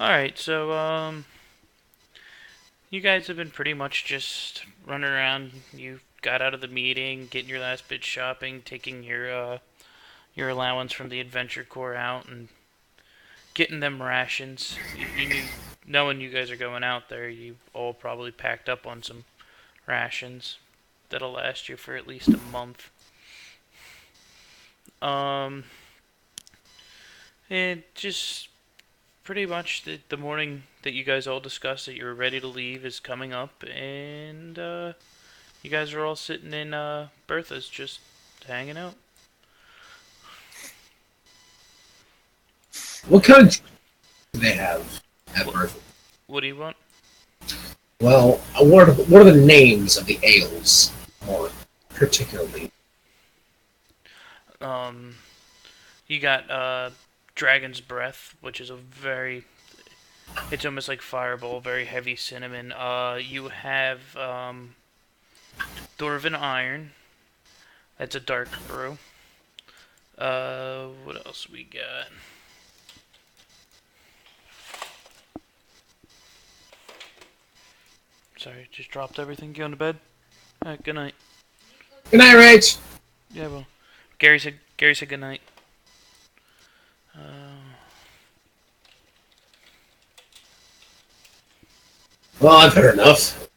Alright, so, you guys have been pretty much just running around. You got out of the meeting, getting your last bit shopping, taking your allowance from the Adventure Corps out, and getting them rations. You knew, knowing you guys are going out there, you all probably packed up on some rations that'll last you for at least a month. Um, and just pretty much the morning that you guys all discussed that you were ready to leave is coming up, and you guys are all sitting in Bertha's just hanging out. What kind of do they have at Bertha? What do you want? Well, what are the names of the ales, more particularly? You got Dragon's Breath, which is it's almost like Fireball, very heavy cinnamon. You have Dwarven Iron, that's a dark brew. What else we got? Sorry, just dropped everything. Going to bed? Alright, good night. Good night, Rach. Yeah, well, Gary said good night. Well, I've heard enough.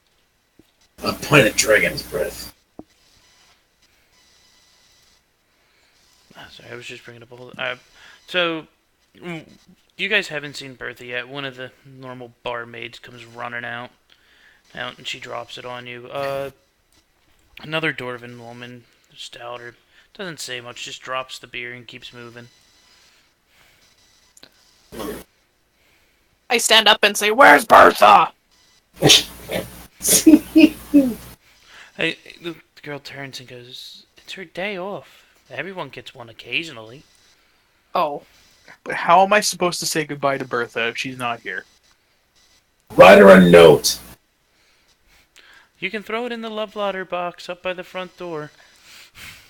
A pint of Dragon's Breath. Sorry, I was just bringing up a whole. So, you guys haven't seen Bertha yet. One of the normal barmaids comes running out, and she drops it on you. Another Dwarven woman, stouter, doesn't say much, just drops the beer and keeps moving. I stand up and say, "Where's Bertha?" Hey, the girl turns and goes, "It's her day off. Everyone gets one occasionally." Oh. But how am I supposed to say goodbye to Bertha if she's not here? Write her a note. You can throw it in the love letter box up by the front door.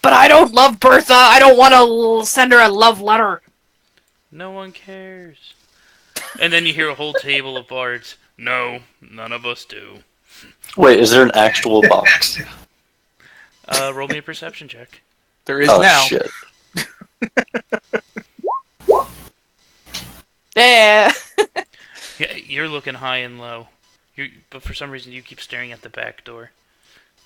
But I don't love Bertha. I don't want to send her a love letter. No one cares. And then you hear a whole table of bards. No, none of us do. Wait, is there an actual box? Roll me a perception check. There is Oh, now. shit. Yeah. Yeah, you're looking high and low. But for some reason you keep staring at the back door.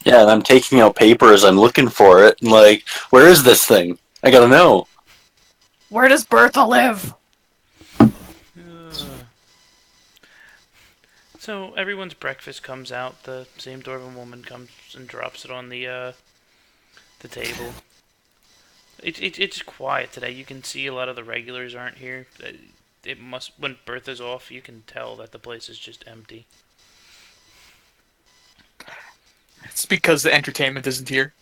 Yeah, and I'm taking out papers, I'm looking for it, and like, where is this thing? I gotta know. Where does Bertha live? So everyone's breakfast comes out. The same Dwarven woman comes and drops it on the table. It's quiet today. You can see a lot of the regulars aren't here. When Bertha's off, you can tell that the place is just empty. It's because the entertainment isn't here.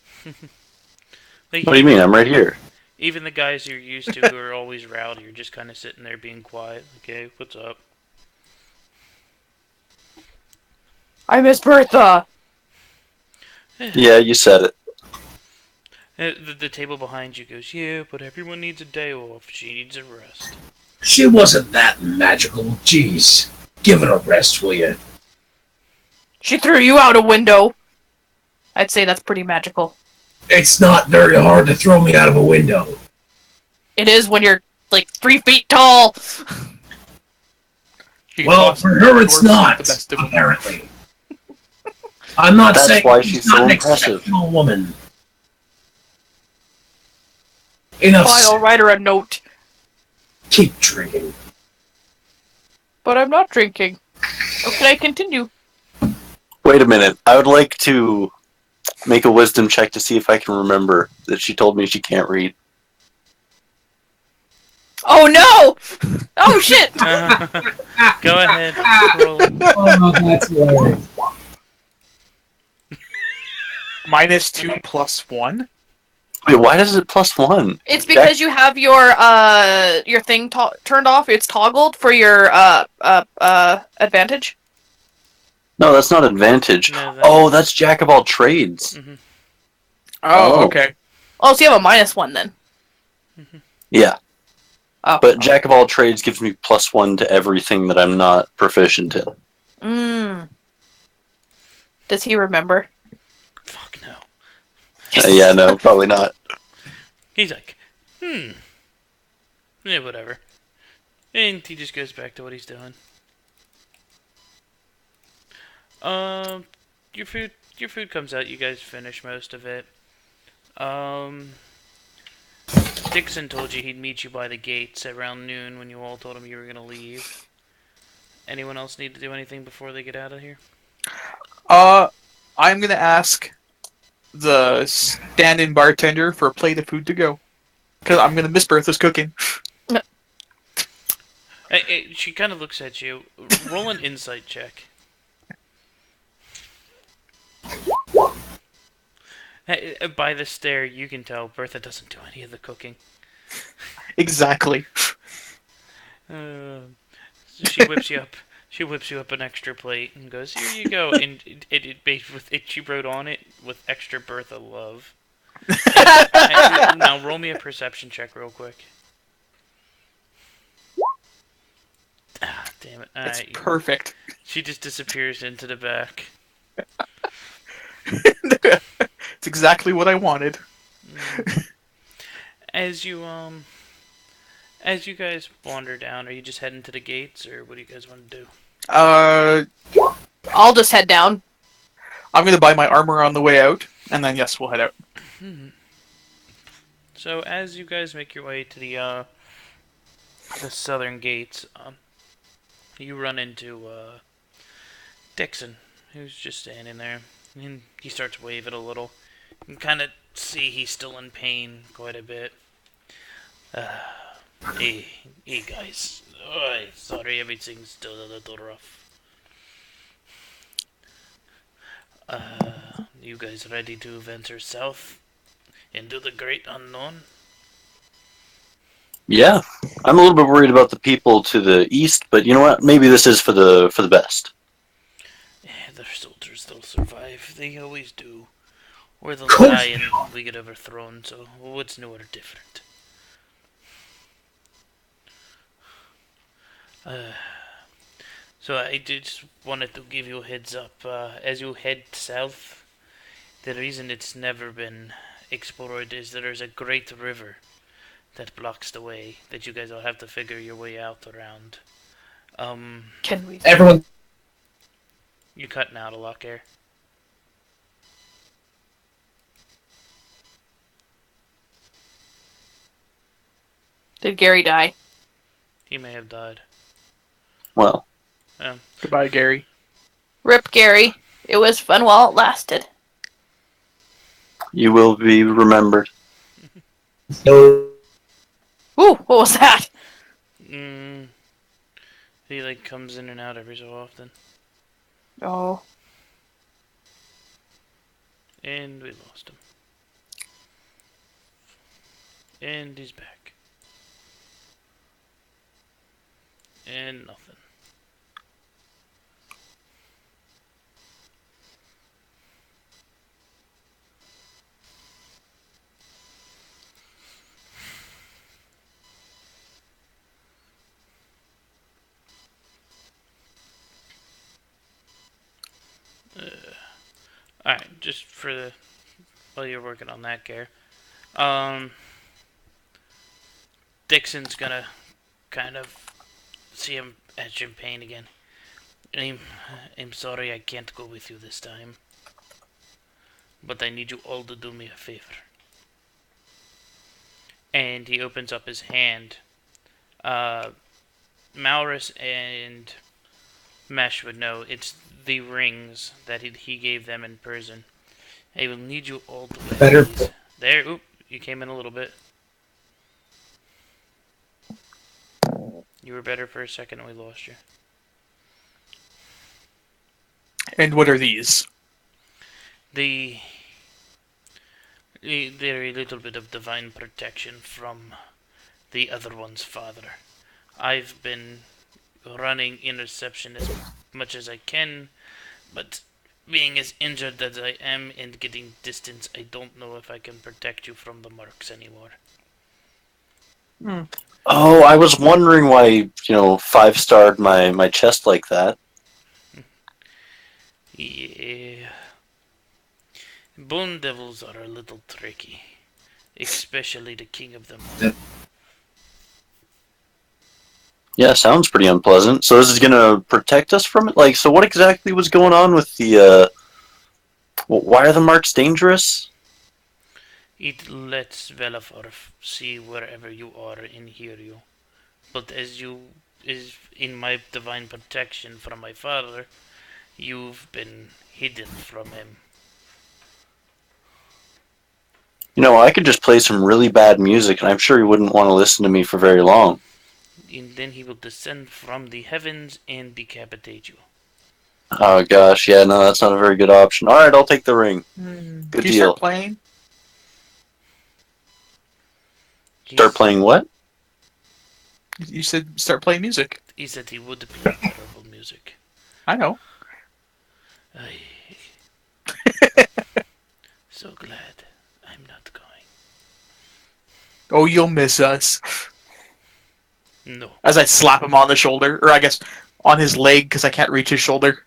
Like, What do you mean? I'm right here. Even the guys you're used to who are always rowdy are just kind of sitting there being quiet. Okay, what's up? I miss Bertha. Yeah, you said it. The table behind you goes, yeah, but everyone needs a day off. She needs a rest. She wasn't that magical. Jeez. Give it a rest, will you? She threw you out a window. I'd say that's pretty magical. It's not very hard to throw me out of a window. It is when you're like 3 feet tall. Well, for her it's not, apparently. I'm not That's saying why she's she's not so an impressive. exceptional woman. Enough. Fine, I'll write her a note. Keep drinking. But I'm not drinking. How can I continue? Wait a minute. I would like to make a wisdom check to see if I can remember that she told me she can't read. Oh no! Oh shit! Go ahead. Roll. Oh, that's hilarious. -2 plus 1? Wait, why does it +1? It's because you have your thing turned off. It's toggled for your advantage. No, that's not advantage. No, Oh, that's jack of all trades. Mm-hmm. Oh, Oh. okay. Oh, so you have a -1 then. Yeah. Oh. But Jack of all trades gives me +1 to everything that I'm not proficient in. Does he remember? Fuck no. Yeah, no, probably not. He's like, yeah, whatever. And he just goes back to what he's doing. Um, your food comes out. You guys finish most of it. Dixon told you he'd meet you by the gates around noon when you all told him you were gonna leave. Anyone else need to do anything before they get out of here? I'm gonna ask the stand-in bartender for a plate of food to go. Because I'm gonna miss Bertha's cooking. She kind of looks at you. Roll an insight check. By the stare, you can tell Bertha doesn't do any of the cooking. Exactly. So she whips you up. She whips you up an extra plate and goes, "Here you go." And she wrote on it with extra Bertha love. Now roll me a perception check real quick. Ah, damn it! It's perfect. She just disappears into the back. It's exactly what I wanted. As you guys wander down, are you just heading to the gates, or what do you guys want to do? I'll just head down. I'm gonna buy my armor on the way out, and then yes, we'll head out. So as you guys make your way to the southern gates, you run into Dixon, who's just standing there, and he starts waving a little. You can kind of see he's still in pain quite a bit. Hey guys. Oh, sorry, everything's still a little rough. You guys ready to venture south into the great unknown? Yeah, I'm a little bit worried about the people to the east, but you know what? Maybe this is for the best. Yeah, their soldiers, they'll survive. They always do. We're the Cool. lion we get overthrown, so what's new or different? So I just wanted to give you a heads up. As you head south, the reason it's never been explored is that there's a great river that blocks the way that you guys will have to figure your way out around. Can we? Everyone, You're cutting out a lot, Air. Did Gary die? He may have died. Well, Goodbye, Gary. Rip Gary. It was fun while it lasted. you will be remembered. no, Ooh, what was that? He like comes in and out every so often. Oh. And we lost him. And he's back. And nothing. Alright, just for the while you're working on that, Gare. Dixon's gonna kind of see him at in pain again. I'm sorry I can't go with you this time. But I need you all to do me a favor. And he opens up his hand. Maurus and Mesh would know it's the rings that he gave them in prison. I will need you all to wear Better. these. There, oop, you came in a little bit. You were better for a second and we lost you. And what are these? They're a little bit of divine protection from the other one's father. I've been running interception as much as I can, but being as injured as I am and getting distance, I don't know if I can protect you from the marks anymore. Oh, I was wondering why, 5-starred my chest like that. Yeah. Bone devils are a little tricky. Especially the king of them all. Yeah, sounds pretty unpleasant. So this is gonna protect us from it? Like, so what exactly was going on with why are the marks dangerous? It lets Velafor see wherever you are and hear you. But as you is in my divine protection from my father, you've been hidden from him. I could just play some really bad music, and I'm sure he wouldn't want to listen to me for very long. And then he will descend from the heavens and decapitate you. Oh gosh, yeah, no, that's not a very good option. All right, I'll take the ring. Good Do you start deal. playing? Start playing what? You said start playing music. He said he would play terrible music. I know. So glad I'm not going. Oh, you'll miss us. No. As I slap him on the shoulder, or I guess on his leg because I can't reach his shoulder.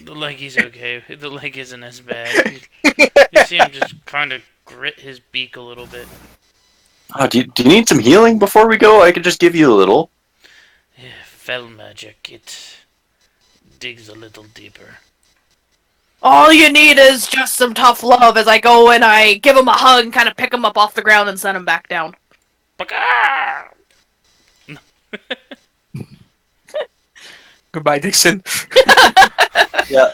The leg is okay. The leg isn't as bad. You see him just kind of grit his beak a little bit. Oh, do you need some healing before we go? I could just give you a little. Yeah, fell magic. It digs a little deeper. All you need is just some tough love as I go and I give him a hug and kind of pick him up off the ground and send him back down. Goodbye, Dixon. Yeah,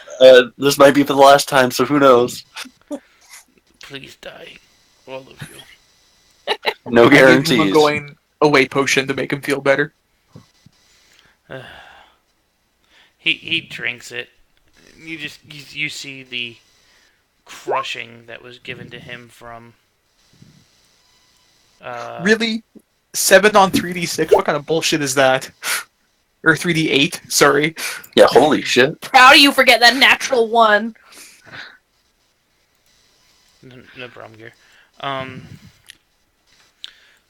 this might be for the last time, so who knows? Please die, all of you. No I gave him a guarantees. going away potion to make him feel better. He drinks it. You see the crushing that was given to him from. Really? 7 on 3d6? What kind of bullshit is that? Or 3d8? Sorry. Yeah, holy shit. Proud of you for getting that natural one. No problem here.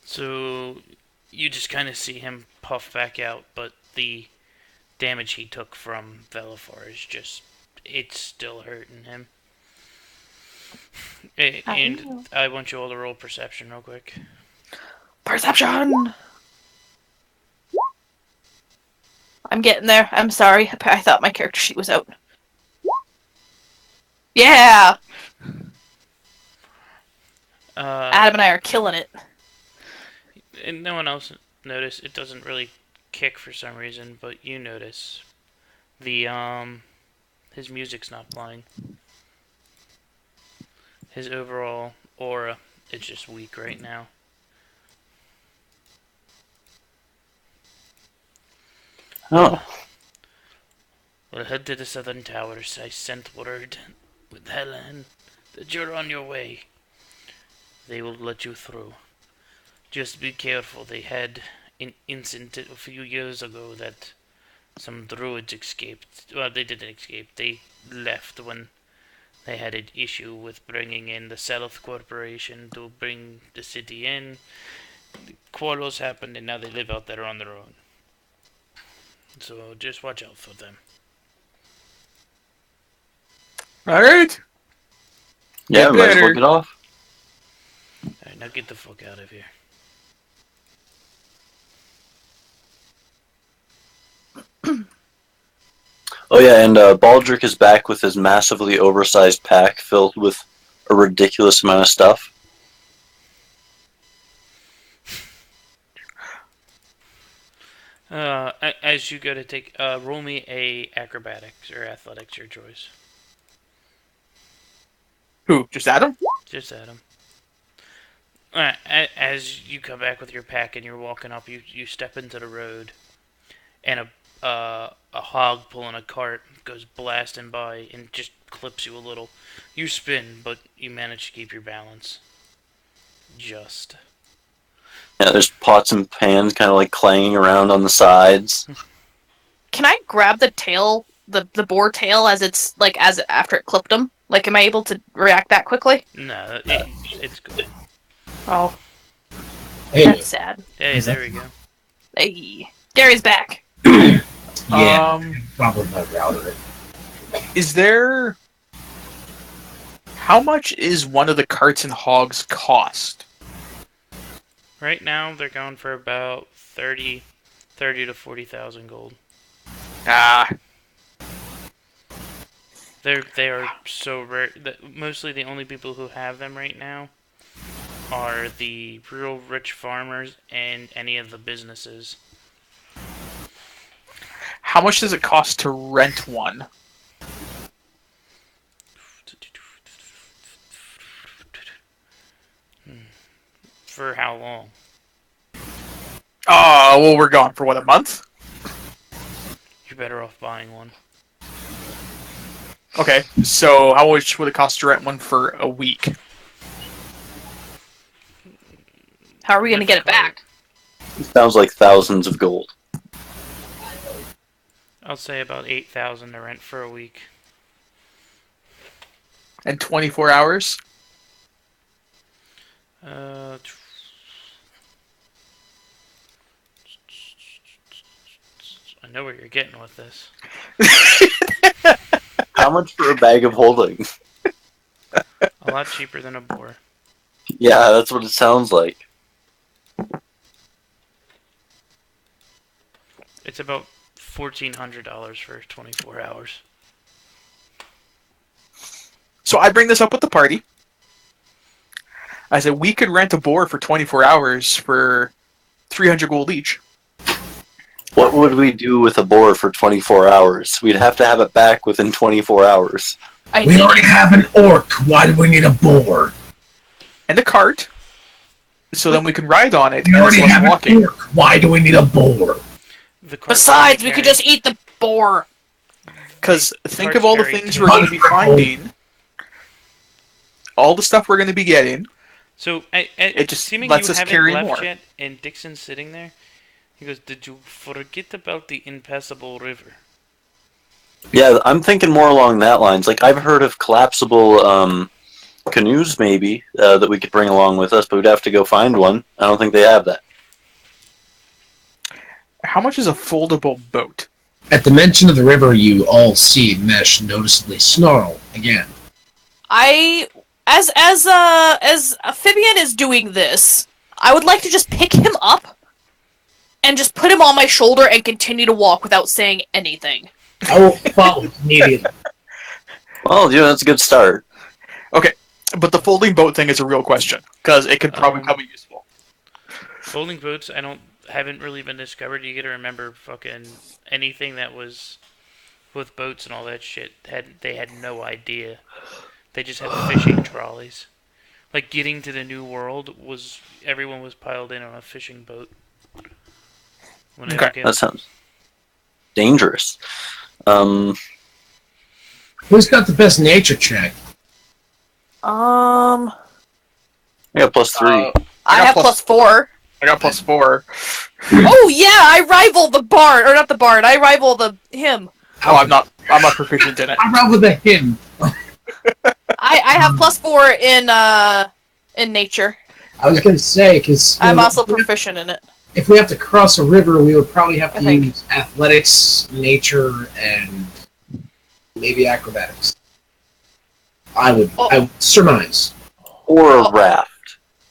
So you just kind of see him puff back out, but the damage he took from Velafor is just, it's still hurting him. And I want you all to roll perception real quick. Perception! I'm getting there. I'm sorry. I thought my character sheet was out. Yeah! Adam and I are killing it. And no one else noticed. It doesn't really kick for some reason, but you notice the his music's not playing. His overall aura is just weak right now. Oh. We'll head to the southern towers. I sent word with Helen that you're on your way. They will let you through. Just be careful. They had an incident a few years ago that some druids escaped. Well, they didn't escape. They left when they had an issue with bringing in the South Corporation to bring the city in. The quarrels happened, and now they live out there on their own. So just watch out for them. Alright. Yeah, Get we might as well better. get off. Alright, now get the fuck out of here. Oh yeah, and Baldric is back with his massively oversized pack filled with a ridiculous amount of stuff. As you go to take, roll me a acrobatics or athletics, your choice. Who? Just Adam? Just Adam. Alright, as you come back with your pack and you're walking up, you step into the road, and a hog pulling a cart goes blasting by and just clips you a little. You spin, but you manage to keep your balance. Just. Yeah, there's pots and pans kind of like clanging around on the sides. Can I grab the tail, the boar tail, as it's like as after it clipped him? Like, am I able to react that quickly? No, it's good. Oh. Hey, That's sad. Hey, there we go. Hey, Gary's back. yeah, probably my router. Is there... How much is one of the carts and hogs cost? Right now, they're going for about 30 to 40,000 gold. Ah, They are so rare. Mostly the only people who have them right now are the real rich farmers and any of the businesses. how much does it cost to rent one? For how long? Oh, well, we're gone for what, a month? You're better off buying one. Okay, so how much would it cost to rent one for a week? How are we gonna get it back? Sounds like thousands of gold. I'll say about 8,000 to rent for a week. And 24 hours? I know where you're getting with this. How much for a bag of holding? A lot cheaper than a boar. Yeah, that's what it sounds like. It's about $1,400 for 24 hours. So I bring this up with the party. I said we could rent a boar for 24 hours for 300 gold each. What would we do with a boar for 24 hours? We'd have to have it back within 24 hours. I We think already have an orc. Why do we need a boar? And a cart. So then we can ride on it. We And it's already less have walking. an orc. Why do we need a boar? The cart besides, we carry- could just eat the boar. Because think Carts of all the carry things two. we're going to be finding. All the stuff we're going to be getting. So, It just assuming lets you us haven't carry left more. yet, and Dixon's sitting there, he goes, "Did you forget about the impassable river?" Yeah, I'm thinking more along that lines. Like, I've heard of collapsible canoes, maybe, that we could bring along with us, but we'd have to go find one. I don't think they have that. How much is a foldable boat? At the mention of the river, you all see Mesh noticeably snarl again. As Amphibian is doing this, I would like to just pick him up and just put him on my shoulder and continue to walk without saying anything. I will follow immediately. Well, yeah, that's a good start. But the folding boat thing is a real question. Because it could probably come useful. Folding boats, haven't really been discovered. You gotta remember, fucking anything that was with boats and all that shit they had no idea. They just had fishing trolleys. Like getting to the new world everyone was piled in on a fishing boat. When Okay. That sounds dangerous. Who's got the best nature check? I got +3. I have +4. I got +4. Oh yeah, I rival the bard, or not the bard. I rival him. Oh, I'm not proficient in it. I'm around with a him. I have +4 in nature. I was going to say, because I'm also proficient in it. if we have to cross a river, we would probably have I to think. use athletics, nature, and maybe acrobatics. I would surmise. Or a raft.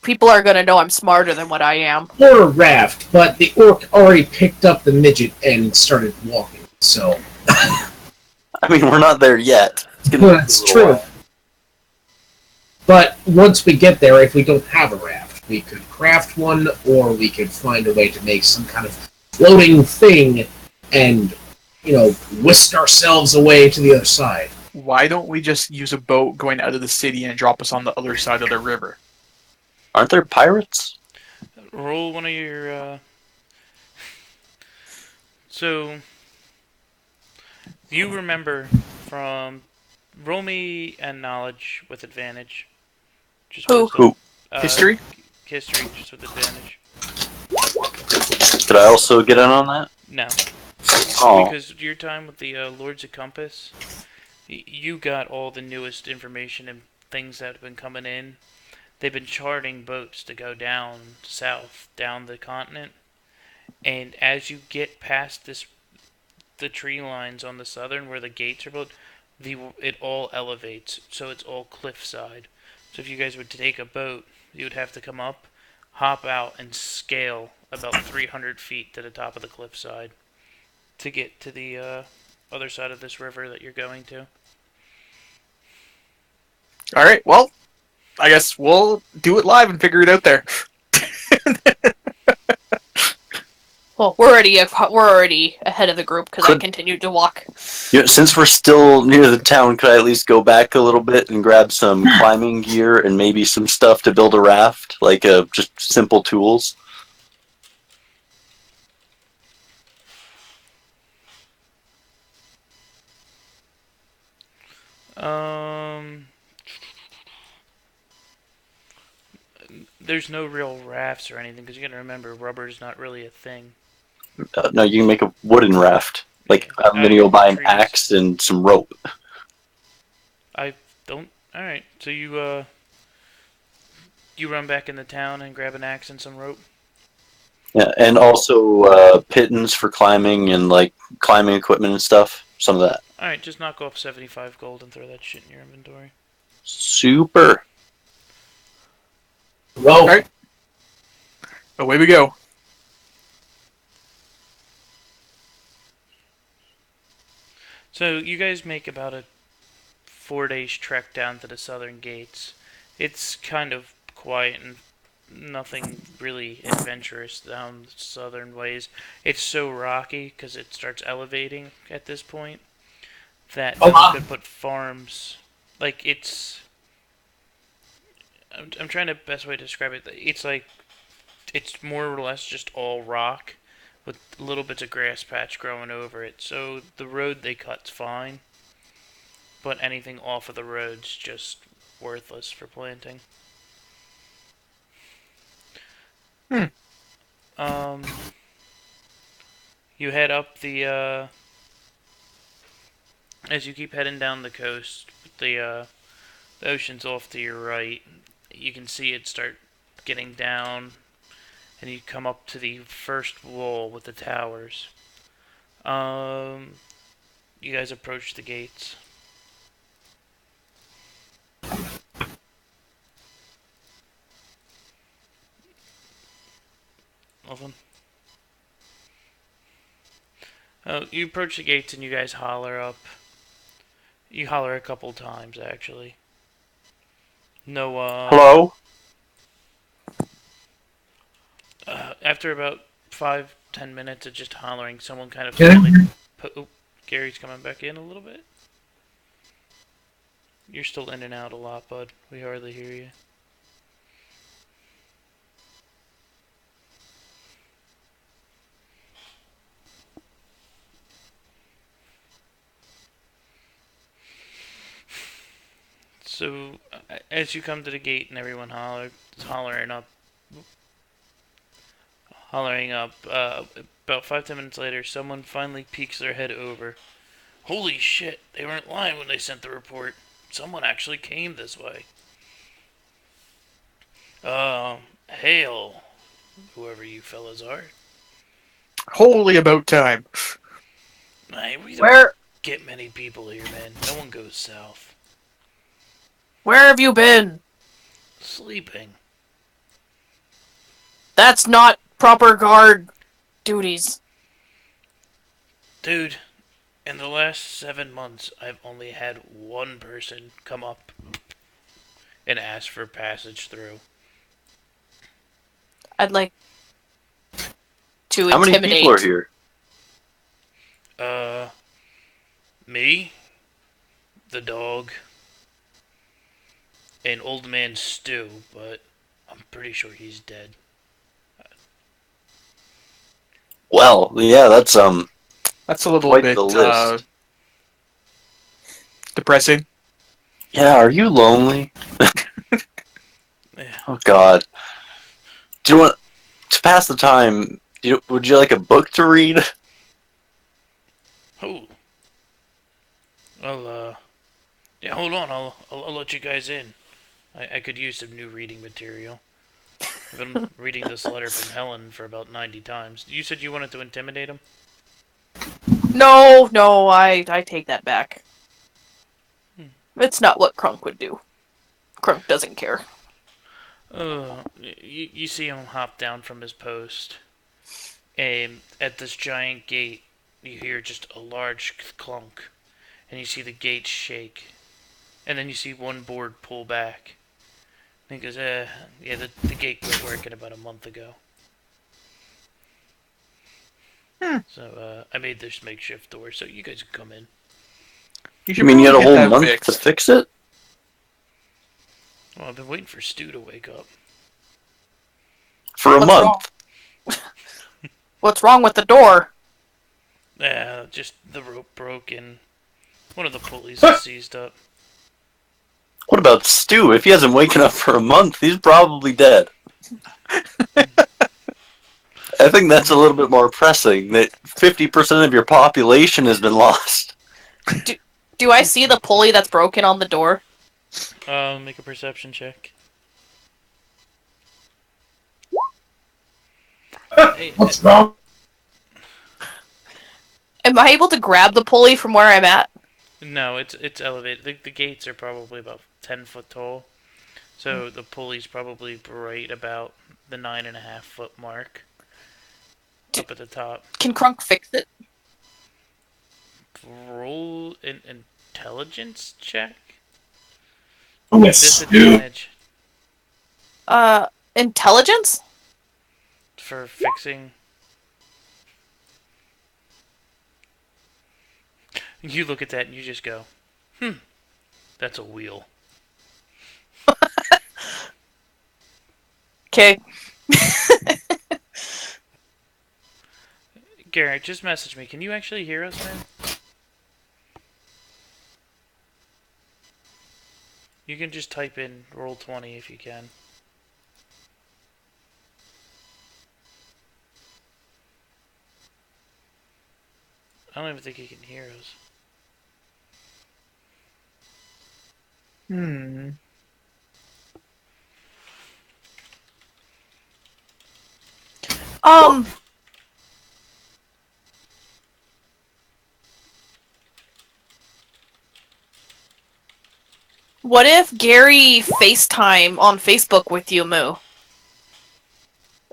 People are gonna know I'm smarter than what I am. Or a raft, but the orc already picked up the midget and started walking, so... I mean, we're not there yet. It's gonna Well, be a that's little true. while. But once we get there, if we don't have a raft, we could craft one, or we could find a way to make some kind of floating thing and, whisk ourselves away to the other side. Why don't we just use a boat going out of the city and drop us on the other side of the river? Aren't there pirates? Roll one of your. So you remember from roll me and knowledge with advantage. Just Who? wisdom. History? History, just with advantage. Could I also get in on that? No. Oh, Because your time with the Lords of Compass, you got all the newest information and things that have been coming in they've been charting boats to go down south, down the continent. And as you get past the tree lines on the southern where the gates are built, it all elevates, so it's all cliffside. So if you guys would take a boat, you would have to come up, hop out, and scale about 300 feet to the top of the cliffside to get to the other side of this river that you're going to. All right. Well, I guess we'll do it live and figure it out there. Well, we're already ahead of the group because I continued to walk. Since we're still near the town, could I at least go back a little bit and grab some climbing gear and maybe some stuff to build a raft, like just simple tools? There's no real rafts or anything because you gotta remember rubber's not really a thing. No, you can make a wooden raft. Like, Yeah, I'm gonna go buy an trees. axe and some rope. I don't. All right, so you run back in the town and grab an axe and some rope. Yeah, and also pittons for climbing and like climbing equipment and stuff. Some of that. All right, just knock off 75 gold and throw that shit in your inventory. Super. Well, Right. Away we go. So you guys make about a 4 days trek down to the southern gates. It's kind of quiet and nothing really adventurous down the southern ways. It's so rocky because it starts elevating at this point that you could put farms. Like it's. I'm trying to best way to describe it. It's like it's more or less just all rock with little bits of grass patch growing over it. So the road they cut's fine, but anything off of the road's just worthless for planting. You head up the as you keep heading down the coast, the ocean's off to your right. You can see it start getting down, and you come up to the first wall with the towers. You guys approach the gates. Nothing. You approach the gates and you guys holler up. You holler a couple times, actually. No, Hello? after about 5-10 minutes of just hollering, someone kind of Yeah. finally Gary's coming back in a little bit. You're still in and out a lot, bud. We hardly hear you. So, as you come to the gate and everyone hollering up, about 5-10 minutes later, someone finally peeks their head over. Holy shit, they weren't lying when they sent the report. Someone actually came this way. Hail, whoever you fellas are. Holy about time. We don't Where get many people here, man. No one goes south. where have you been? Sleeping. That's not proper guard duties. Dude, in the last 7 months, I've only had one person come up and ask for passage through. I'd like to How many intimidate. people are here? Me, the dog, and old man Stu, but I'm pretty sure he's dead. Well, yeah, that's That's a little quite bit the list. depressing. Yeah, are you lonely? Yeah. Oh God. Do you want to pass the time? Would you like a book to read? Oh. Well, yeah, hold on. I'll let you guys in. I could use some new reading material. I've been reading this letter from Helen for about 90 times. You said you wanted to intimidate him? No, I take that back. It's not what Krunk would do. Krunk doesn't care. You see him hop down from his post, and at this giant gate, you hear just a large clunk, and you see the gate shake, and then you see one board pull back. And he goes, yeah, the gate quit working about a month ago. So, I made this makeshift door so you guys can come in. You mean you had a probably whole get that month to fixed. fix it? Well, I've been waiting for Stu to wake up. For a What's month? What's wrong with the door? Yeah, just the rope broke and one of the pulleys is seized up. What about Stu? If he hasn't waken up for a month, he's probably dead. I think that's a little bit more pressing, that 50% of your population has been lost. Do I see the pulley that's broken on the door? Make a perception check. Hey, What's wrong? Am I able to grab the pulley from where I'm at? no, it's elevated. The gates are probably about 10 foot tall, so the pulley's probably right about the 9.5 foot mark. Up at the top. Can Krunk fix it? Roll an intelligence check. With Stu? Disadvantage Intelligence? for fixing. You look at that and you just go, that's a wheel. Okay. Garrett, just message me. Can you actually hear us, man? You can just type in roll 20 if you can. I don't even think he can hear us. What if Gary FaceTime on Facebook with you, Moo?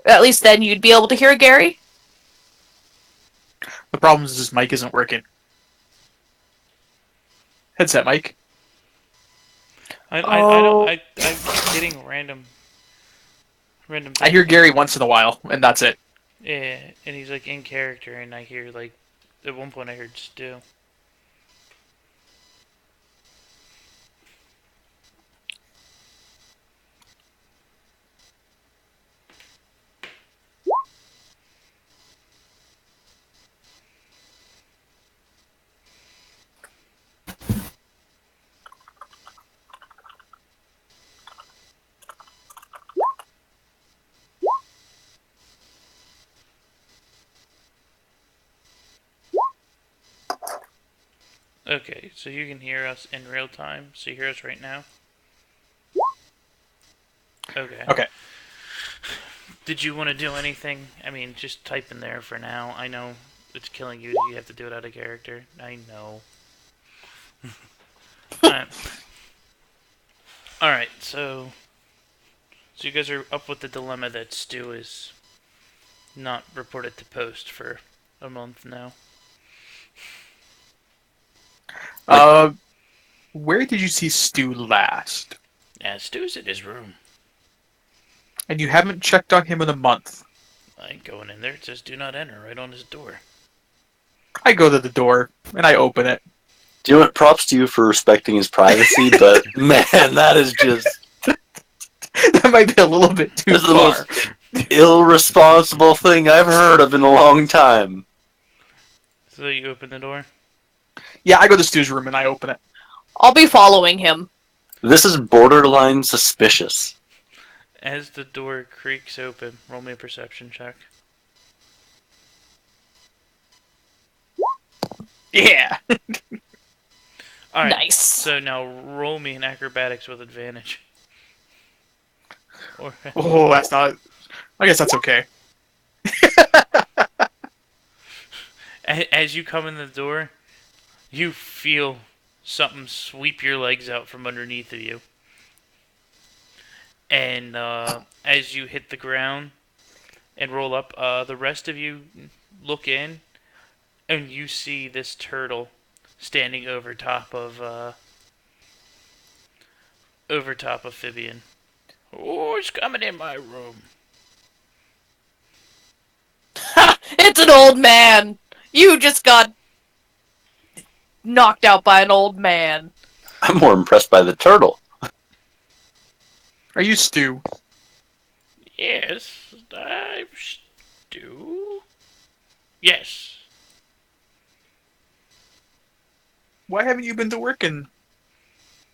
At least then you'd be able to hear Gary? The problem is his mic isn't working. Headset mic. I don't. I keep getting random. I hear Gary once in a while, and that's it. Yeah, and he's like in character, and I hear like at one point I heard Stu. Okay, so you can hear us in real time. So you hear us right now? Okay. Okay. Did you want to do anything? I mean, just type in there for now. I know it's killing you. You have to do it out of character. I know. Alright. Alright, so you guys are up with the dilemma that Stu is not reported to post for a month now. Where did you see Stu last? Yeah, Stu's in his room. And you haven't checked on him in a month. I ain't going in there. It says do not enter right on his door. I go to the door, and I open it. Do you know what? Props to you for respecting his privacy, but man, that is just That might be a little bit too that's the far. most irresponsible thing I've heard of in a long time. So you open the door? Yeah, I go to Stu's room and I open it. I'll be following him. This is borderline suspicious. As the door creaks open, roll me a perception check. Yeah. Alright, Nice. so now roll me an acrobatics with advantage. Or Oh, that's not. I guess that's okay. as you come in the door, you feel something sweep your legs out from underneath of you. And as you hit the ground and roll up, the rest of you look in and you see this turtle standing over top of Fibian. Oh, it's coming in my room. Ha! It's an old man! You just got knocked out by an old man. I'm more impressed by the turtle. Are you Stu? Yes, I'm Stu. Yes. Why haven't you been to work in,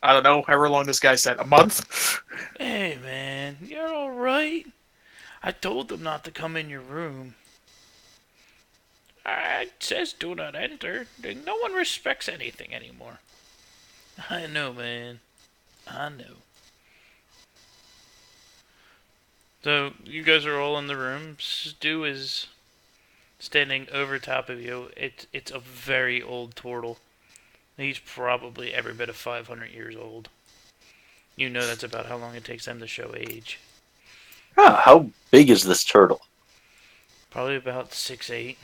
I don't know, however long this guy said, a month? Hey, man, you're alright? I told them not to come in your room. It says do not enter. No one respects anything anymore. I know, man. I know. So, you guys are all in the room. Stu is standing over top of you. It's a very old turtle. He's probably every bit of 500 years old. You know that's about how long it takes them to show age. How big is this turtle? Probably about 6'8".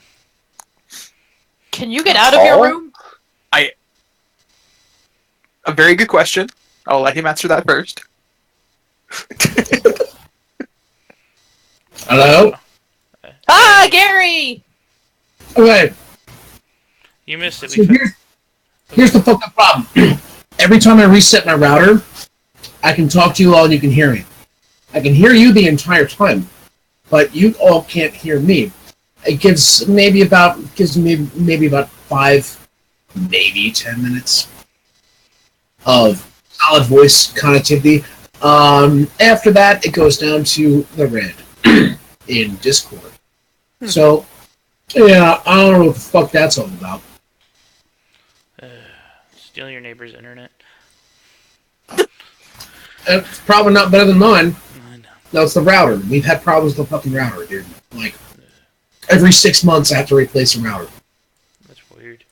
Can you get out of your Tall? room? A very good question. I'll let him answer that first. Hello? Ah, Gary! Okay, You missed it. so here's the fucked up problem. Every time I reset my router, I can talk to you all and you can hear me. I can hear you the entire time, but you all can't hear me. It gives maybe about 5, maybe 10 minutes of solid voice connectivity. After that, it goes down to the red in Discord. So, yeah, I don't know what the fuck that's all about. Steal your neighbor's internet. It's probably not better than mine. I know. No, it's the router. We've had problems with the fucking router, dude. Like, every 6 months I have to replace a router. That's weird.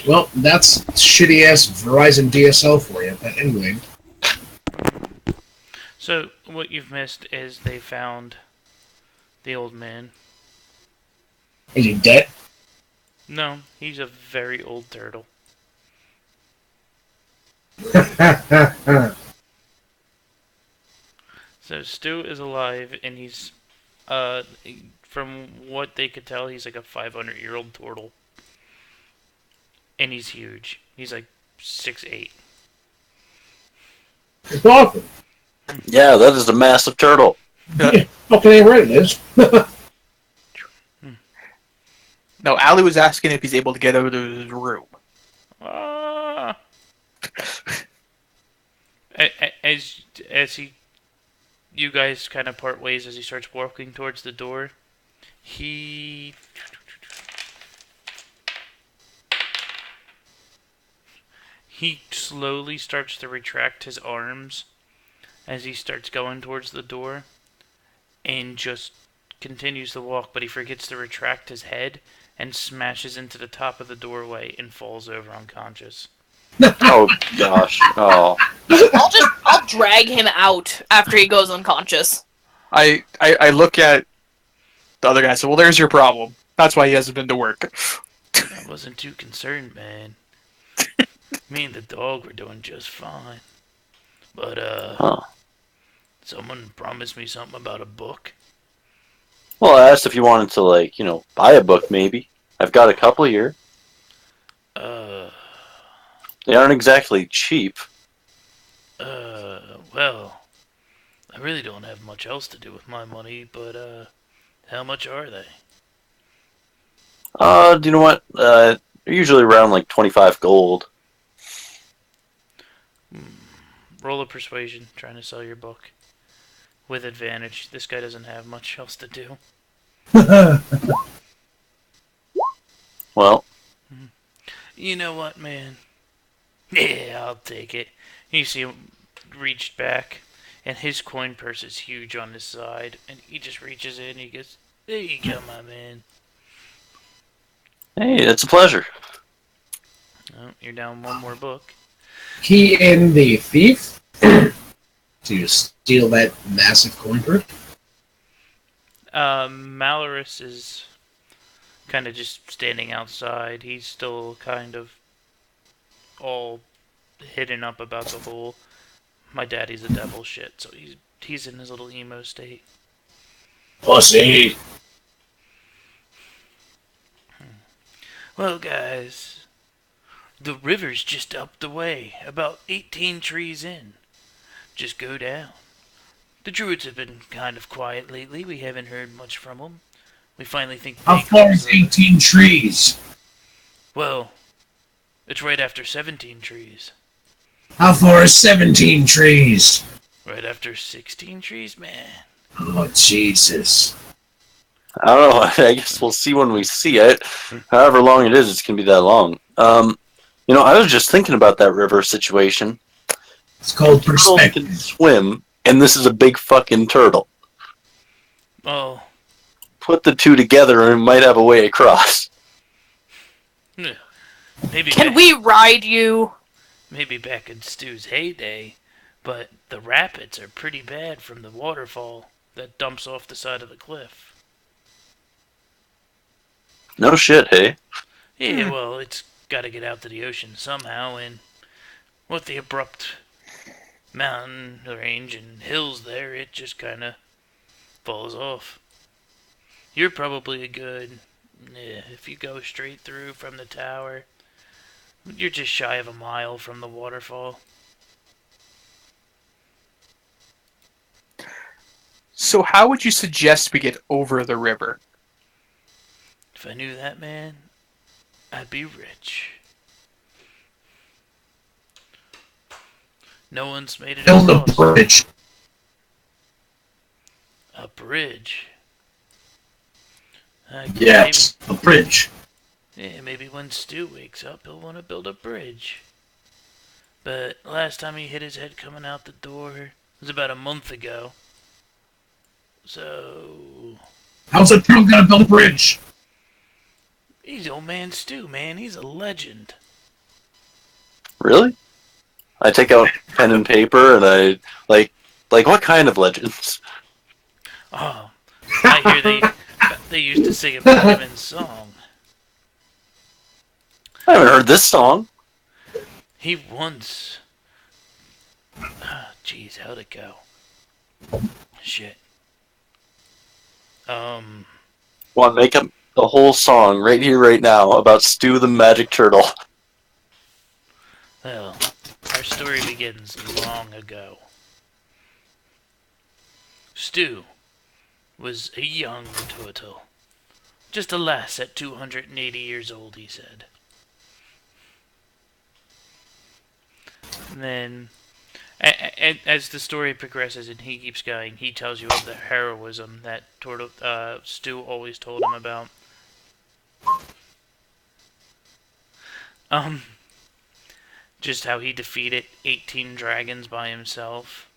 Well, that's shitty-ass Verizon DSL for you. But anyway, So, what you've missed is they found the old man. is he dead? No, he's a very old turtle. So Stu is alive, and he's, from what they could tell, he's like a 500-year-old turtle. And he's huge. He's like 6'8". It's awesome. Yeah, that is a massive turtle. Yeah, fucking ain't right, it is. No, Allie was asking if he's able to get out of his room. Ah. As you guys kind of part ways as he starts walking towards the door, he slowly starts to retract his arms as he starts going towards the door, and just continues to walk, but he forgets to retract his head and smashes into the top of the doorway and falls over unconscious. Oh gosh. Oh. I'll drag him out after he goes unconscious. I look at the other guy and say, well, there's your problem. That's why he hasn't been to work. I wasn't too concerned, man. Me and the dog were doing just fine. But, Huh. someone promised me something about a book. Well, I asked if you wanted to, like, buy a book, maybe. I've got a couple here. They aren't exactly cheap. Well, I really don't have much else to do with my money, but, how much are they? Do you know what? They're usually around, like, 25 gold. Roll a persuasion, trying to sell your book. With advantage. This guy doesn't have much else to do. Well, You know what, man? Yeah, I'll take it. You see him reached back and his coin purse is huge on his side, and he just reaches in and he goes, "There you go, my man." Hey, it's a pleasure. Oh, you're down one more book. Key in the thief to steal that massive coin purse. Malorus is kind of just standing outside. He's still kind of all hidden up about the whole "my daddy's a devil" shit. So he's in his little emo state. Pussy. Well, guys, the river's just up the way, about 18 trees in. Just go down. The druids have been kind of quiet lately. We haven't heard much from them. We finally think. How far is 18 trees? Well, it's right after 17 trees. How far is 17 trees? Right after 16 trees, man. Oh, Jesus. I don't know. I guess we'll see when we see it. However long it is, it's gonna be that long. I was just thinking about that river situation. It's called Turtles perspective. can swim, and this is a big fucking turtle. Oh, Put the two together, and it might have a way across. maybe. Can we ride you? Maybe back in Stu's heyday, but the rapids are pretty bad from the waterfall that dumps off the side of the cliff. No shit, hey. Yeah, well, it's got to get out to the ocean somehow, and with the abrupt mountain range and hills there, it just kind of falls off. You're probably a good, if you go straight through from the tower, you're just shy of a mile from the waterfall. So how would you suggest we get over the river? If I knew that, man, I'd be rich. No one's made it Build a across. bridge. A bridge? Yes, a bridge. Maybe when Stu wakes up, he'll want to build a bridge. But last time he hit his head coming out the door was about a month ago. So How's a turtle gonna build a bridge? he's old man Stu, man. He's a legend. Really? I take out pen and paper, and I like what kind of legends? Oh, I hear they used to sing about him in song. I haven't heard this song. He once. Jeez, how'd it go? Shit. Want to make up the whole song right here, right now about Stu the Magic Turtle. Well, our story begins long ago. Stu was a young turtle. Just a lass at 280 years old, he said. And then, as the story progresses and he keeps going, he tells you of the heroism that Stu always told him about. Just how he defeated 18 dragons by himself.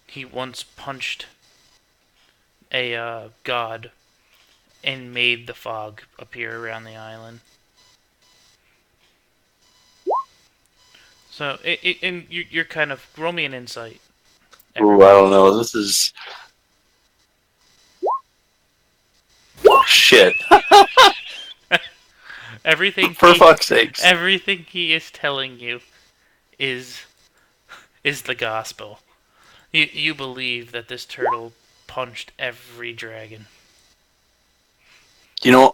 He once punched a god and made the fog appear around the island. So, and you're kind of, roll me an insight. Ooh, I don't know. This is shit. For fuck's sakes. Everything he is telling you is the gospel. You believe that this turtle punched every dragon.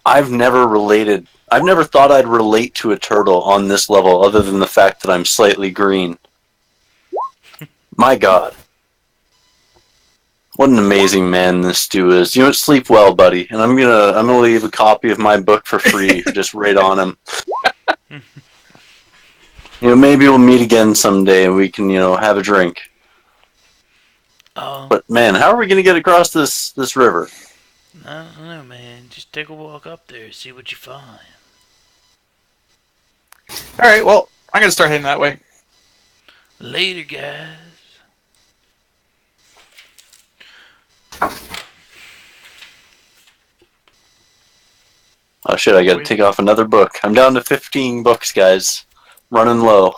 I've never thought I'd relate to a turtle on this level other than the fact that I'm slightly green. My god. What an amazing man this Stu is. Sleep well, buddy. And I'm gonna leave a copy of my book for free, just right on him. Maybe we'll meet again someday and we can, have a drink. But man, how are we gonna get across this river? I don't know, man. Just take a walk up there, see what you find. Alright, well, I'm gonna start heading that way. Later, guys. Oh shit, I gotta take off another book. I'm down to 15 books, guys. Running low.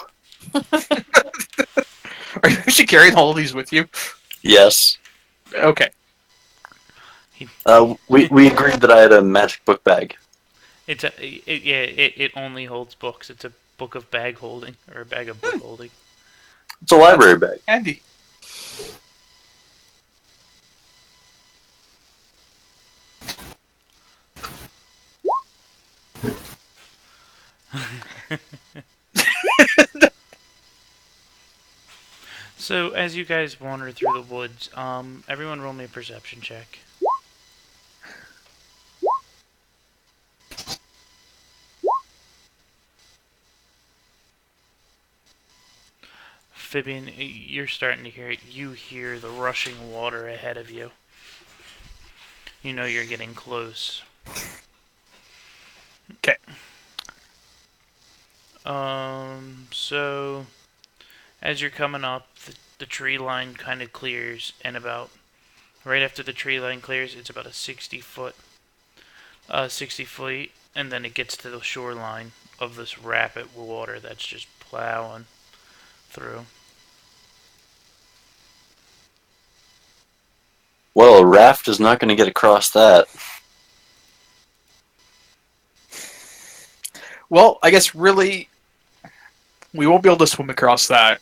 Are you actually carrying all of these with you? Yes. Okay. We agreed that I had a magic book bag. It only holds books. It's a book of bag holding or a bag of book holding. It's a library bag. Andy. So as you guys wander through the woods, everyone roll me a perception check. Fibian, you're starting to hear it. You hear the rushing water ahead of you. You know you're getting close. Okay. So as you're coming up, the tree line kind of clears, and about right after the tree line clears, it's about a 60 feet, and then it gets to the shoreline of this rapid water that's just plowing through. Well, a raft is not going to get across that. Well, I guess really, we won't be able to swim across that.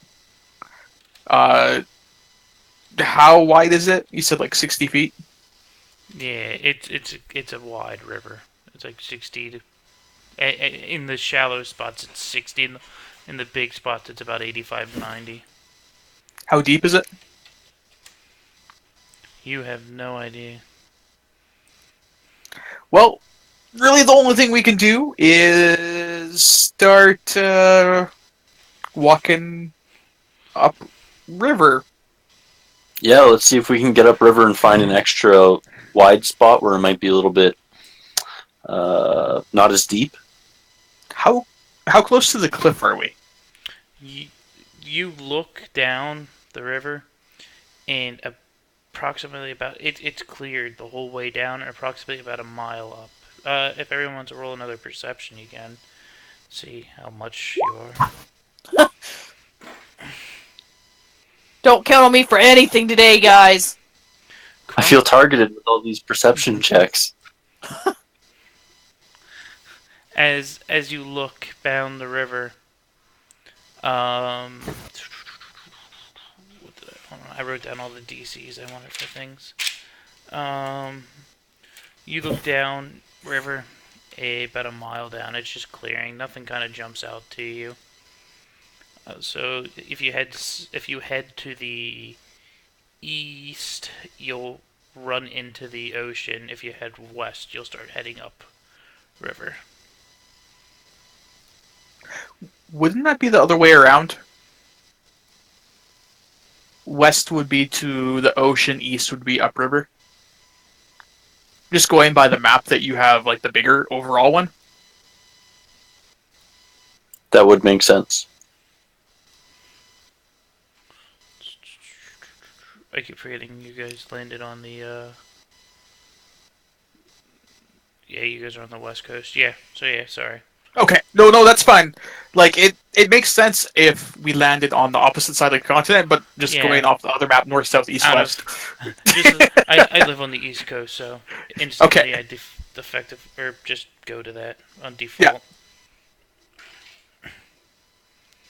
How wide is it? You said like 60 feet? Yeah, it's a wide river. It's like 60 to in the shallow spots it's 60. In the big spots it's about 85 to 90. How deep is it? You have no idea. Well, really the only thing we can do is start walking up river. Yeah, let's see if we can get upriver and find an extra wide spot where it might be a little bit not as deep. How close to the cliff are we? You look down the river, and approximately about it's cleared the whole way down, and approximately about a mile up. If everyone wants to roll another perception, you can see how much you are. Don't count on me for anything today, guys. I feel targeted with all these perception checks. As you look down the river, I wrote down all the DCs I wanted for things. You look down river, about a mile down. It's just clearing. Nothing kind of jumps out to you. So if you head to the east, you'll run into the ocean. If you head west, you'll start heading up river. Wouldn't that be the other way around? West would be to the ocean, east would be upriver. Just going by the map that you have, like the bigger overall one. That would make sense. I keep forgetting you guys landed on the. Yeah, you guys are on the west coast. Yeah, so yeah, sorry. Okay, no, that's fine. Like it makes sense if we landed on the opposite side of the continent, but just going off the other map, north, south, east, west. I live on the east coast, so instantly I defect or just go to that on default.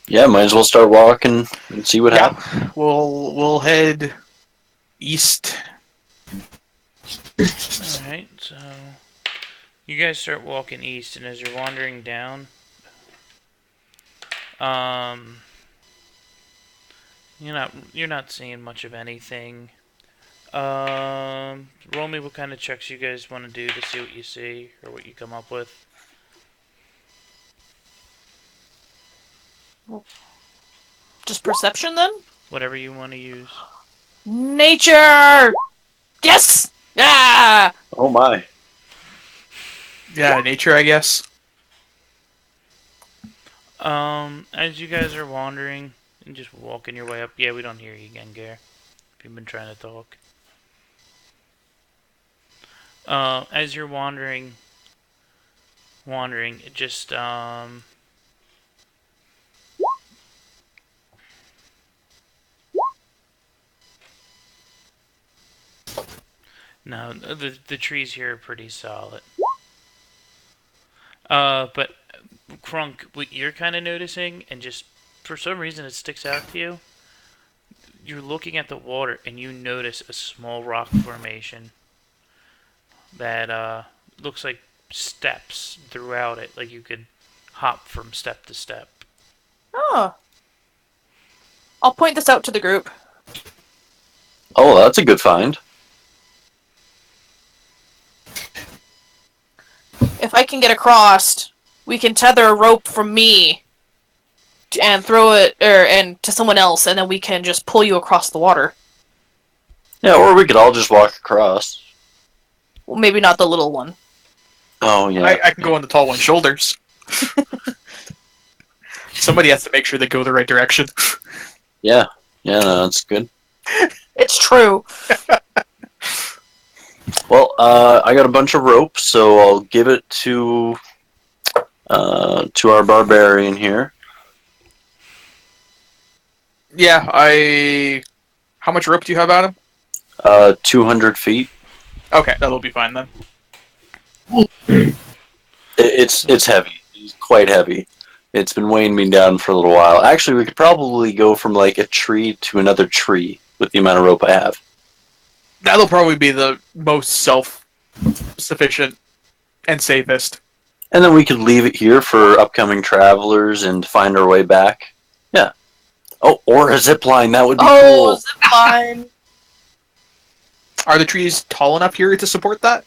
Yeah, might as well start walking and see what happens. We'll head east. Alright, so you guys start walking east, and as you're wandering down, you're not seeing much of anything. Roll me what kind of checks you guys want to do to see what you see or what you come up with. Just perception then? Whatever you want to use. Nature! Yes! Ah! Oh my. Yeah, nature, I guess. As you guys are wandering and just walking your way up, yeah, we don't hear you again, Gare. If you've been trying to talk. As you're wandering, it just no, the trees here are pretty solid. But Crunk, what you're kind of noticing, and just for some reason it sticks out to you, you're looking at the water and you notice a small rock formation that looks like steps throughout it, like you could hop from step to step. Oh. I'll point this out to the group. Oh, that's a good find. If I can get across, we can tether a rope from me and throw it and to someone else, and then we can just pull you across the water. Yeah, or we could all just walk across. Well, maybe not the little one. Oh, yeah. I can go on the tall one's shoulders. Somebody has to make sure they go the right direction. Yeah, no, that's good. It's true. Well, I got a bunch of rope, so I'll give it to our barbarian here. Yeah, How much rope do you have, Adam? 200 feet. Okay, that'll be fine then. It's heavy. It's quite heavy. It's been weighing me down for a little while. Actually, we could probably go from like a tree to another tree with the amount of rope I have. That'll probably be the most self-sufficient and safest. And then we could leave it here for upcoming travelers and find our way back. Yeah. Oh, or a zip line. That would be cool. Zipline. Are the trees tall enough here to support that?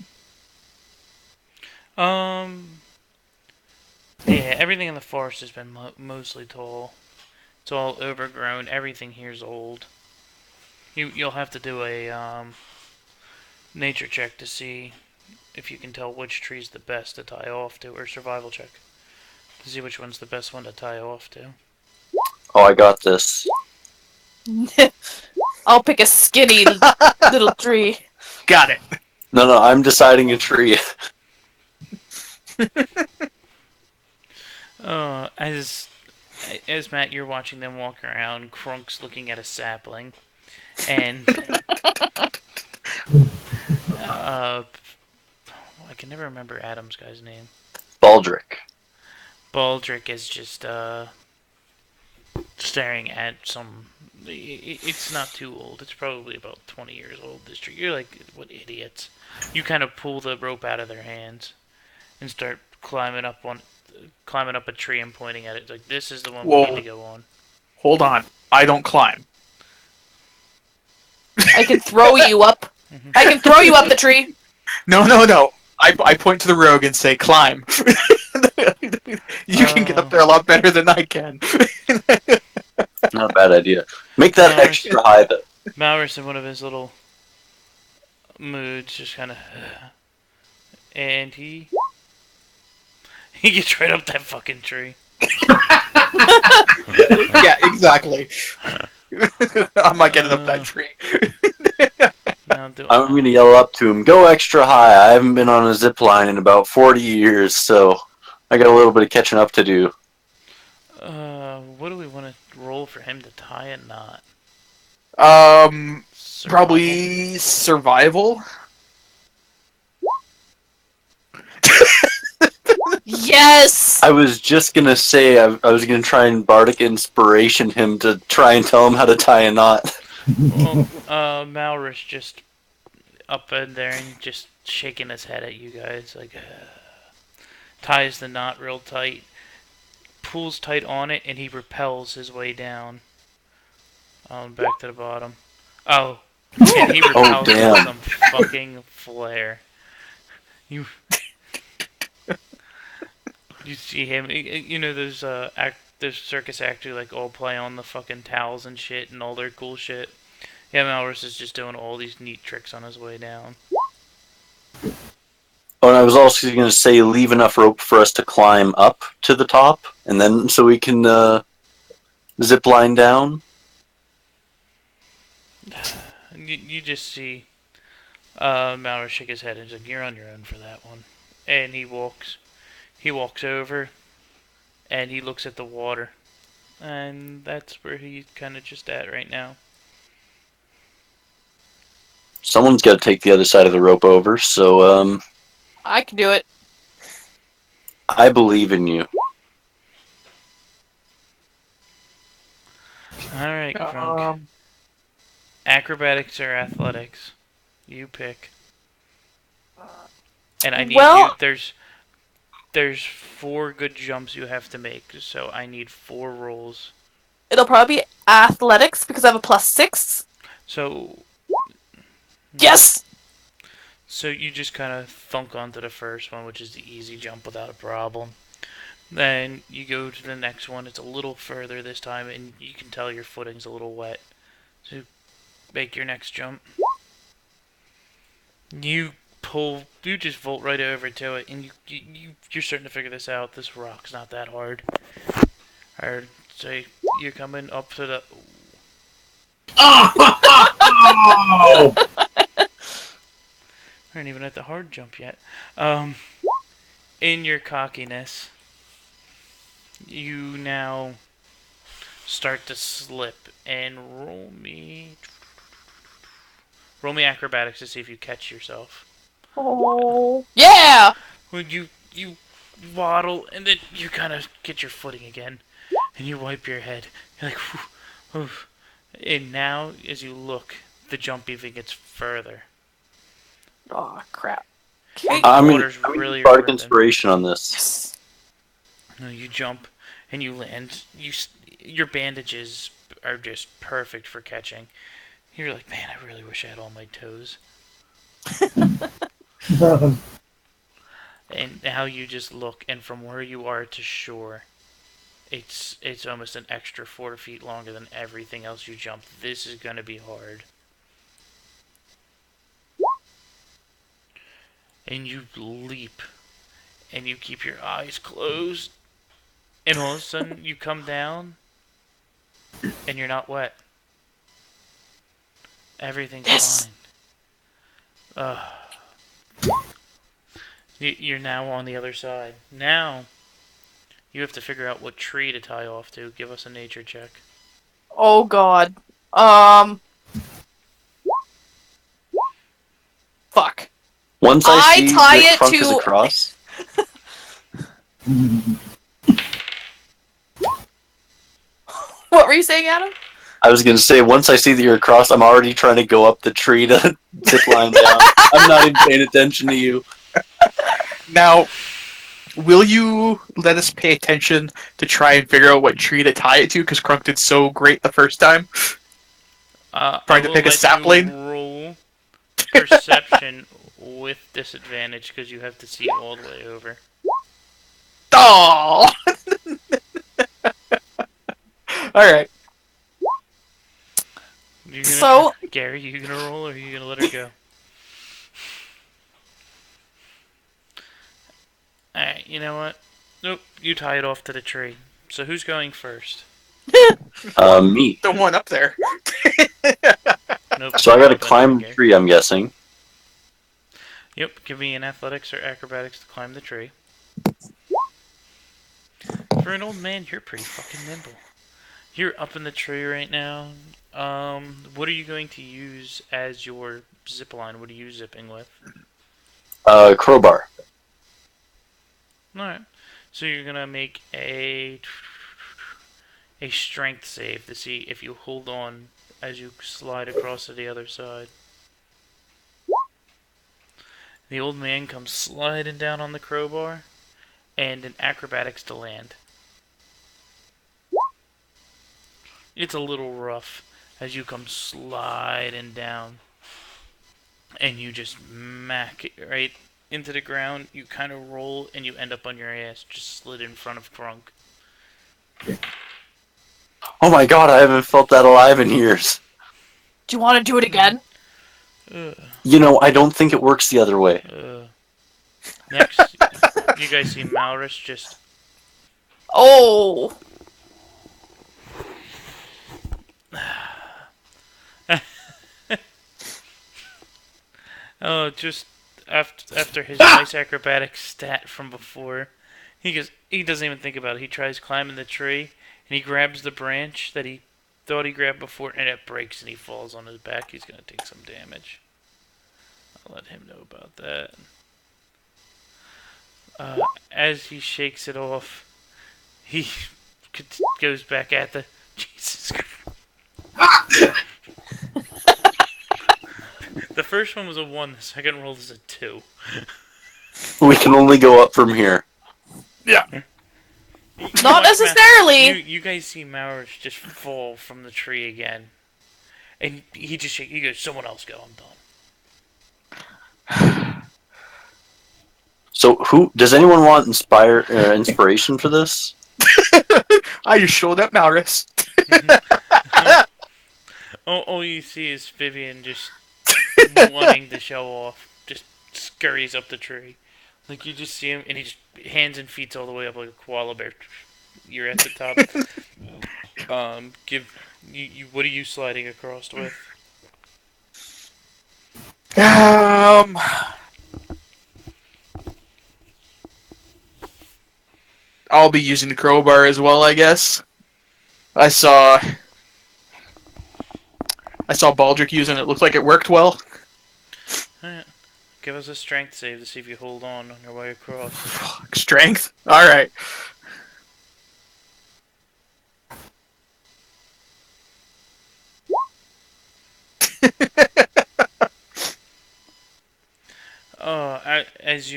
Yeah, everything in the forest has been mostly tall. It's all overgrown. Everything here's old. You'll have to do a nature check to see if you can tell which tree's the best to tie off to, or survival check to see which one's the best one to tie off to. Oh, I got this. I'll pick a skinny little tree. Got it. No, I'm deciding a tree. As Matt, you're watching them walk around, Krunk's looking at a sapling, and I can never remember Adam's guy's name. Baldric. Baldric is just staring at some. It's not too old. It's probably about 20 years old. This tree. You're like, what idiots? You kind of pull the rope out of their hands and start climbing up a tree and pointing at it. It's like, this is the one we need to go on. Hold on. I don't climb. I can throw you up. I can throw you up the tree. No. I point to the rogue and say, climb. You can get up there a lot better than I can. Not a bad idea. Make that extra high, though. Malrus, in one of his little moods, just kind of... and he gets right up that fucking tree. Yeah, exactly. I'm not getting up that tree. I'm going to yell up to him, go extra high. I haven't been on a zip line in about 40 years, so I got a little bit of catching up to do. What do we want to roll for him to tie a knot? Probably survival. Yes! I was just going to say, I was going to try and bardic inspiration him to try and tell him how to tie a knot. Well, Malrus just up in there and just shaking his head at you guys, like, ties the knot real tight, pulls tight on it, and he repels his way down, back to the bottom. Oh, and he repels with some fucking flair. You see him, you know those circus actors like all play on the fucking towels and shit and all their cool shit. Yeah, Malrus is just doing all these neat tricks on his way down. Oh, and I was also going to say, leave enough rope for us to climb up to the top, and then so we can zip line down. You just see Malrus shook his head and said, "You're on your own for that one." And he walks over, and he looks at the water, and that's where he's kind of just at right now. Someone's got to take the other side of the rope over, so I can do it. I believe in you. All right, Crunk. Acrobatics or athletics? You pick. And I need you. Well, There's 4 good jumps you have to make, so I need 4 rolls. it'll probably be athletics because I have a +6. So Yes! So you just kind of thunk onto the first one, which is the easy jump without a problem. Then you go to the next one. It's a little further this time, and you can tell your footing's a little wet. So make your next jump. You just vault right over to it, and you're starting to figure this out. This rock's not that hard. Or say you're coming up to the. Oh! I aren't even at the hard jump yet. In your cockiness, you now start to slip and roll me acrobatics to see if you catch yourself. Oh. Yeah! When you waddle and then you kind of get your footing again, and you wipe your head. You're like, whew, whew. And now as you look, the jump even gets further. Oh, crap. I'm Water's going really to bardic ripping. inspiration on this. Yes. You jump and you land. Your bandages are just perfect for catching. You're like, man, I really wish I had all my toes. And now you just look, and from where you are to shore, it's almost an extra 4 feet longer than everything else you jumped. This is gonna be hard. And you leap, and you keep your eyes closed, and all of a sudden you come down, and you're not wet. Everything's Yes. fine. You're now on the other side. Now, you have to figure out what tree to tie off to. Give us a nature check. Oh, God. Fuck. Once I I see tie that it Crunk is to- across, What were you saying, Adam? I was going to say, once I see that you're across, I'm already trying to go up the tree to zip line down. I'm not even paying attention to you. Now, will you let us pay attention to try and figure out what tree to tie it to? Because Crunk did so great the first time. I Trying to will pick a let sapling? you roll perception with disadvantage because you have to see all the way over. Oh! Alright. Gary, you gonna roll or are you gonna let her go? Alright, you know what? Nope, you tie it off to the tree. So who's going first? Me. The one up there. Nope. So I got to Up and climb the Gary. tree, I'm guessing. Yep, give me an athletics or acrobatics to climb the tree. For an old man, you're pretty fucking nimble. You're up in the tree right now. What are you going to use as your zip line? What are you zipping with? Crowbar. Alright. So you're gonna make a strength save to see if you hold on as you slide across to the other side. The old man comes sliding down on the crowbar, and an acrobatics to land. It's a little rough as you come sliding down, and you just smack it right into the ground. You kind of roll, and you end up on your ass, just slid in front of Crunk. Oh my god, I haven't felt that alive in years. Do you want to do it again? You know, I don't think it works the other way. Next, you guys see Malrus just... Oh. Oh, just after his nice acrobatic stat from before, he doesn't even think about it. He tries climbing the tree, and he grabs the branch that he thought he grabbed before, and it breaks, and he falls on his back. He's gonna take some damage. I'll let him know about that. As he shakes it off, he goes back at the Jesus Christ. The first one was a 1, the second roll is a 2. We can only go up from here. Yeah. Not necessarily. You guys see Mowers just fall from the tree again. And he goes, someone else go, I'm done. So, does anyone want inspiration for this? I just showed up Malrus. All you see is Vivian just wanting to show off, just scurries up the tree. Like, you just see him, and he just hands and feet all the way up like a koala bear. You're at the top. What are you sliding across with? I'll be using the crowbar as well, I guess. I saw Baldric using it. Looked like it worked well. Alright. Give us a strength save to see if you hold on your way across. Strength? Alright. As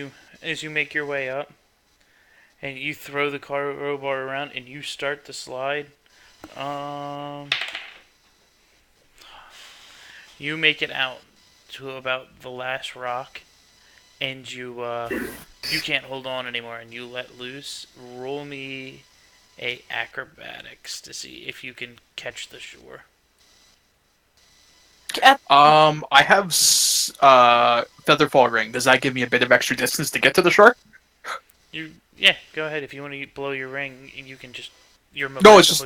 you make your way up, and you throw the crowbar around, and you start to slide, you make it out to about the last rock, and you can't hold on anymore, and you let loose. Roll me a acrobatics to see if you can catch the shore. I have Featherfall Ring. Does that give me a bit of extra distance to get to the shore? Go ahead. If you want to blow your ring, you can just No, it's just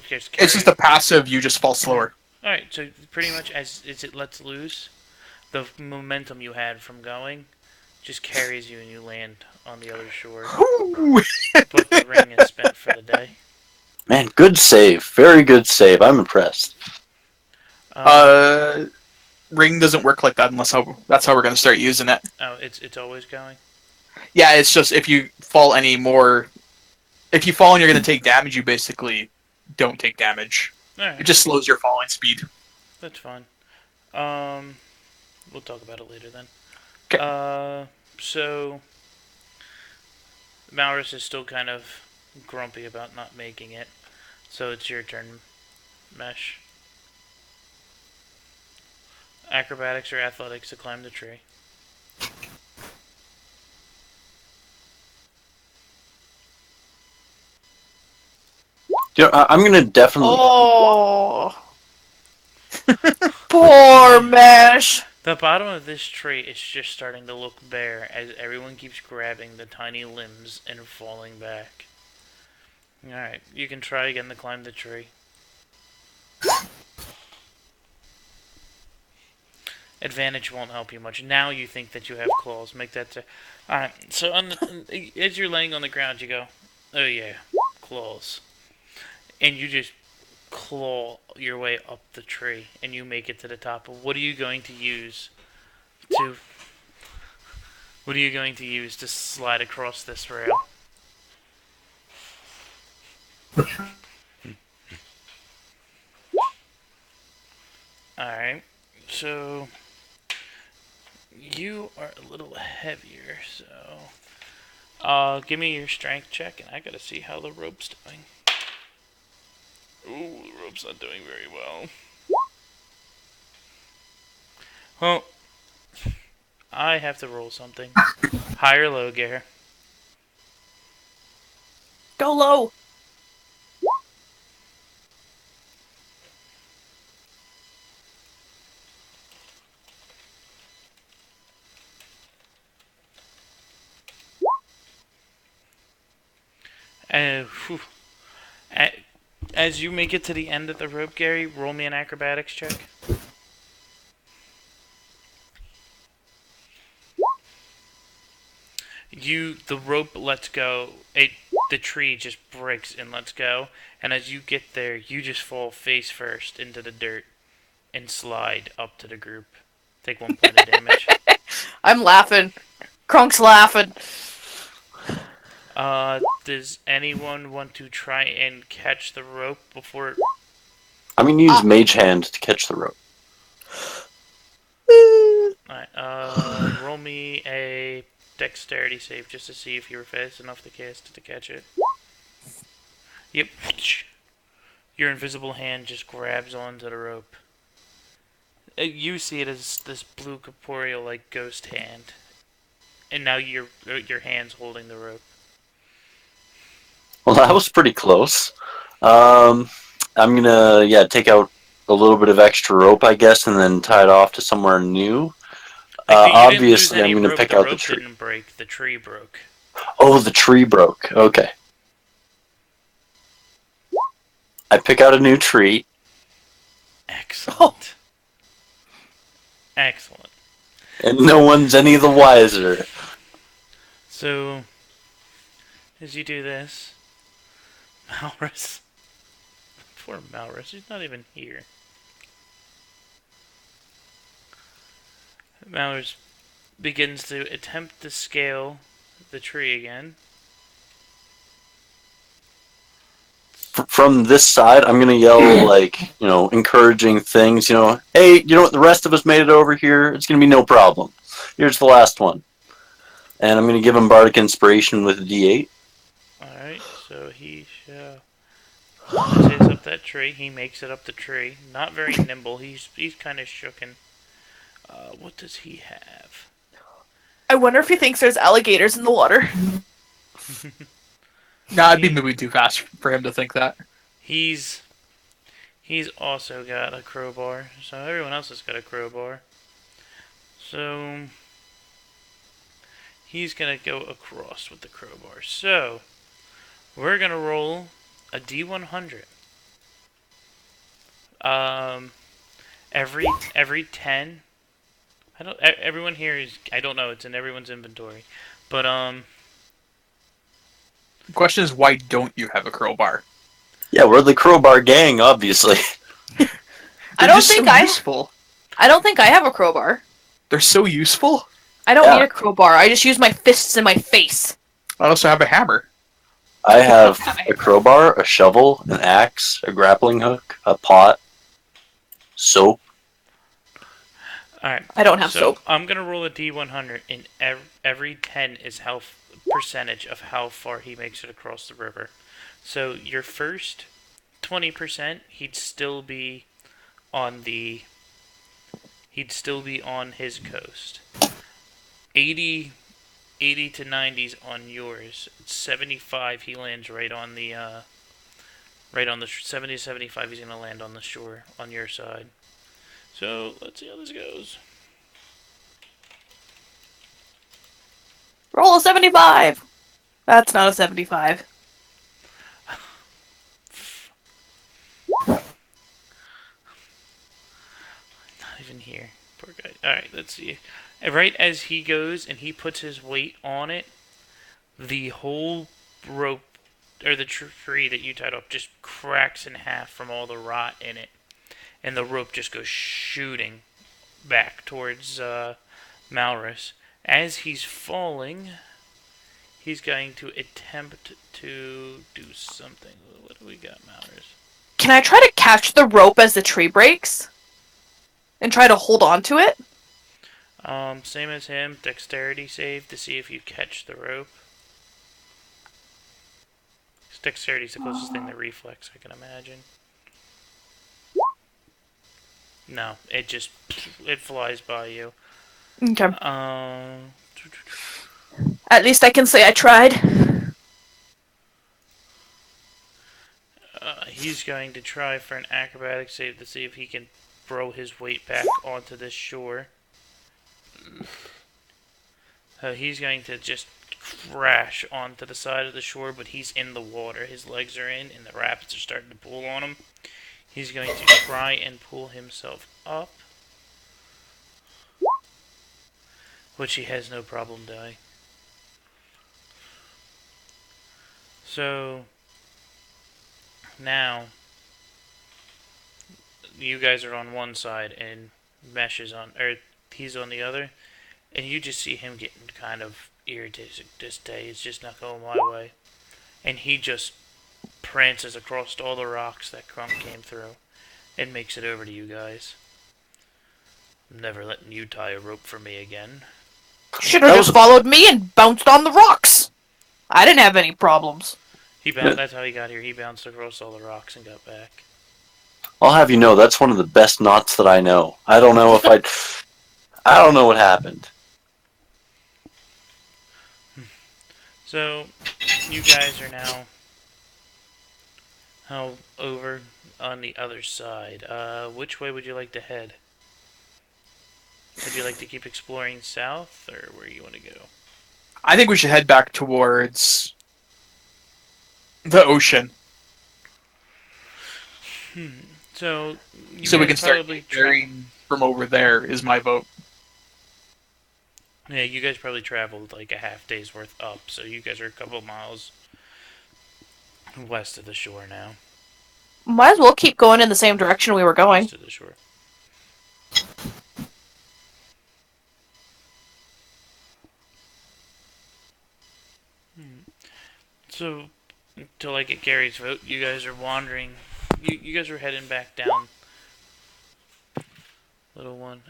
a passive. You just fall slower. All right. So pretty much as it lets loose, the momentum you had from going just carries you, and you land on the other shore. But the ring is spent for the day. Man, good save. Very good save. I'm impressed. Ring doesn't work like that unless that's how we're going to start using it. Oh, it's always going? Yeah, it's just if you fall and you're going to take damage, you basically don't take damage. Alright. It just slows your falling speed. That's fine. We'll talk about it later then. Okay. So Maurus is still kind of grumpy about not making it. So it's your turn, Mesh. Acrobatics or athletics to climb the tree. I'm gonna definitely. Oh. Poor Mesh. The bottom of this tree is just starting to look bare as everyone keeps grabbing the tiny limbs and falling back. Alright, you can try again to climb the tree. Advantage won't help you much. Now you think that you have claws. Make that Alright, so as you're laying on the ground, you go, oh yeah, claws. And you just claw your way up the tree, and you make it to the top. What are you going to use to slide across this rail? Alright, so you are a little heavier, so give me your strength check, and I gotta see how the rope's doing. Ooh, the rope's not doing very well. Well, I have to roll something. High or low, Gare? Go low. As you make it to the end of the rope, Gary, roll me an acrobatics check. the rope lets go. The tree just breaks and lets go, and as you get there, you just fall face first into the dirt and slide up to the group. Take 1 point of damage. I'm laughing. Kronk's laughing. Does anyone want to try and catch the rope before? I'm gonna use Mage Hand to catch the rope. Alright, roll me a dexterity save just to see if you were fast enough to cast it to catch it. Yep. Your invisible hand just grabs onto the rope. You see it as this blue corporeal like ghost hand, and now your hand's holding the rope. Well, that was pretty close. I'm gonna take out a little bit of extra rope, I guess, and then tie it off to somewhere new. Like, you didn't lose Obviously, I'm any gonna rope. pick The out the rope tree. didn't break. The tree broke. Oh, the tree broke. Okay. I pick out a new tree. Excellent. Excellent. And no one's any the wiser. So, as you do this, Malrus. Poor Malrus, he's not even here. Malrus begins to attempt to scale the tree again. From this side, I'm gonna yell like, encouraging things. Hey, you know what? The rest of us made it over here. It's gonna be no problem. Here's the last one, and I'm gonna give him bardic inspiration with a D8. Alright, so he shall launch his up that tree. He makes it up the tree. Not very nimble. He's kind of shooken. What does he have? I wonder if he thinks there's alligators in the water. Nah, it'd be moving too fast for him to think that. He's also got a crowbar. So everyone else has got a crowbar. So he's gonna go across with the crowbar. So we're gonna roll a D100. Every 10. Everyone here is. I don't know. It's in everyone's inventory, but The question is, why don't you have a crowbar? Yeah, we're the crowbar gang, obviously. I They're don't just think so useful. I don't think I have a crowbar. They're so useful. I don't Yeah. need a crowbar. I just use my fists in my face. I also have a hammer. I have a crowbar, a shovel, an axe, a grappling hook, a pot, soap. alright. I don't have So soap. I'm gonna roll a D100, and every 10 is percentage of how far he makes it across the river. So your first 20%, he'd still be on his coast. 80 to 90's on yours. 75 he lands right on the 70 to 75 he's gonna land on the shore on your side. So let's see how this goes. Roll a 75. That's not a 75. Not even here. Poor guy. Alright, let's see. Right as he goes and he puts his weight on it, the whole rope, or the tree that you tied up, just cracks in half from all the rot in it. And the rope just goes shooting back towards Malrus. As he's falling, he's going to attempt to do something. What do we got, Malrus? Can I try to catch the rope as the tree breaks? And try to hold on to it? Same as him, dexterity save to see if you catch the rope. Dexterity is the closest thing to reflex, I can imagine. No, it flies by you. Okay. Um, At least I can say I tried. he's going to try for an acrobatic save to see if he can throw his weight back onto this shore. He's going to just crash onto the side of the shore, but he's in the water. His legs are in, and the rapids are starting to pull on him. He's going to try and pull himself up, which he has no problem doing. So now you guys are on one side and Mesh is on, or he's on the other, and you just see him getting kind of irritated. This day is just not going my way, and he just prances across all the rocks that Crump came through and makes it over to you guys. I'm never letting you tie a rope for me again. Should have just followed me and bounced on the rocks. I didn't have any problems. That's how he got here. He bounced across all the rocks and got back. I'll have you know that's one of the best knots that I know. I don't know if I don't know what happened. So, you guys are now over on the other side. Which way would you like to head? Would you like to keep exploring south, or where you want to go? I think we should head back towards the ocean. So We can start probably carrying from over there, is my vote. yeah, you guys probably traveled like a half day's worth up, so you guys are a couple miles west of the shore now. Might as well keep going in the same direction we were going. East of the shore. So, to like get Gary's vote, you guys are wandering. You guys are heading back down. Little one.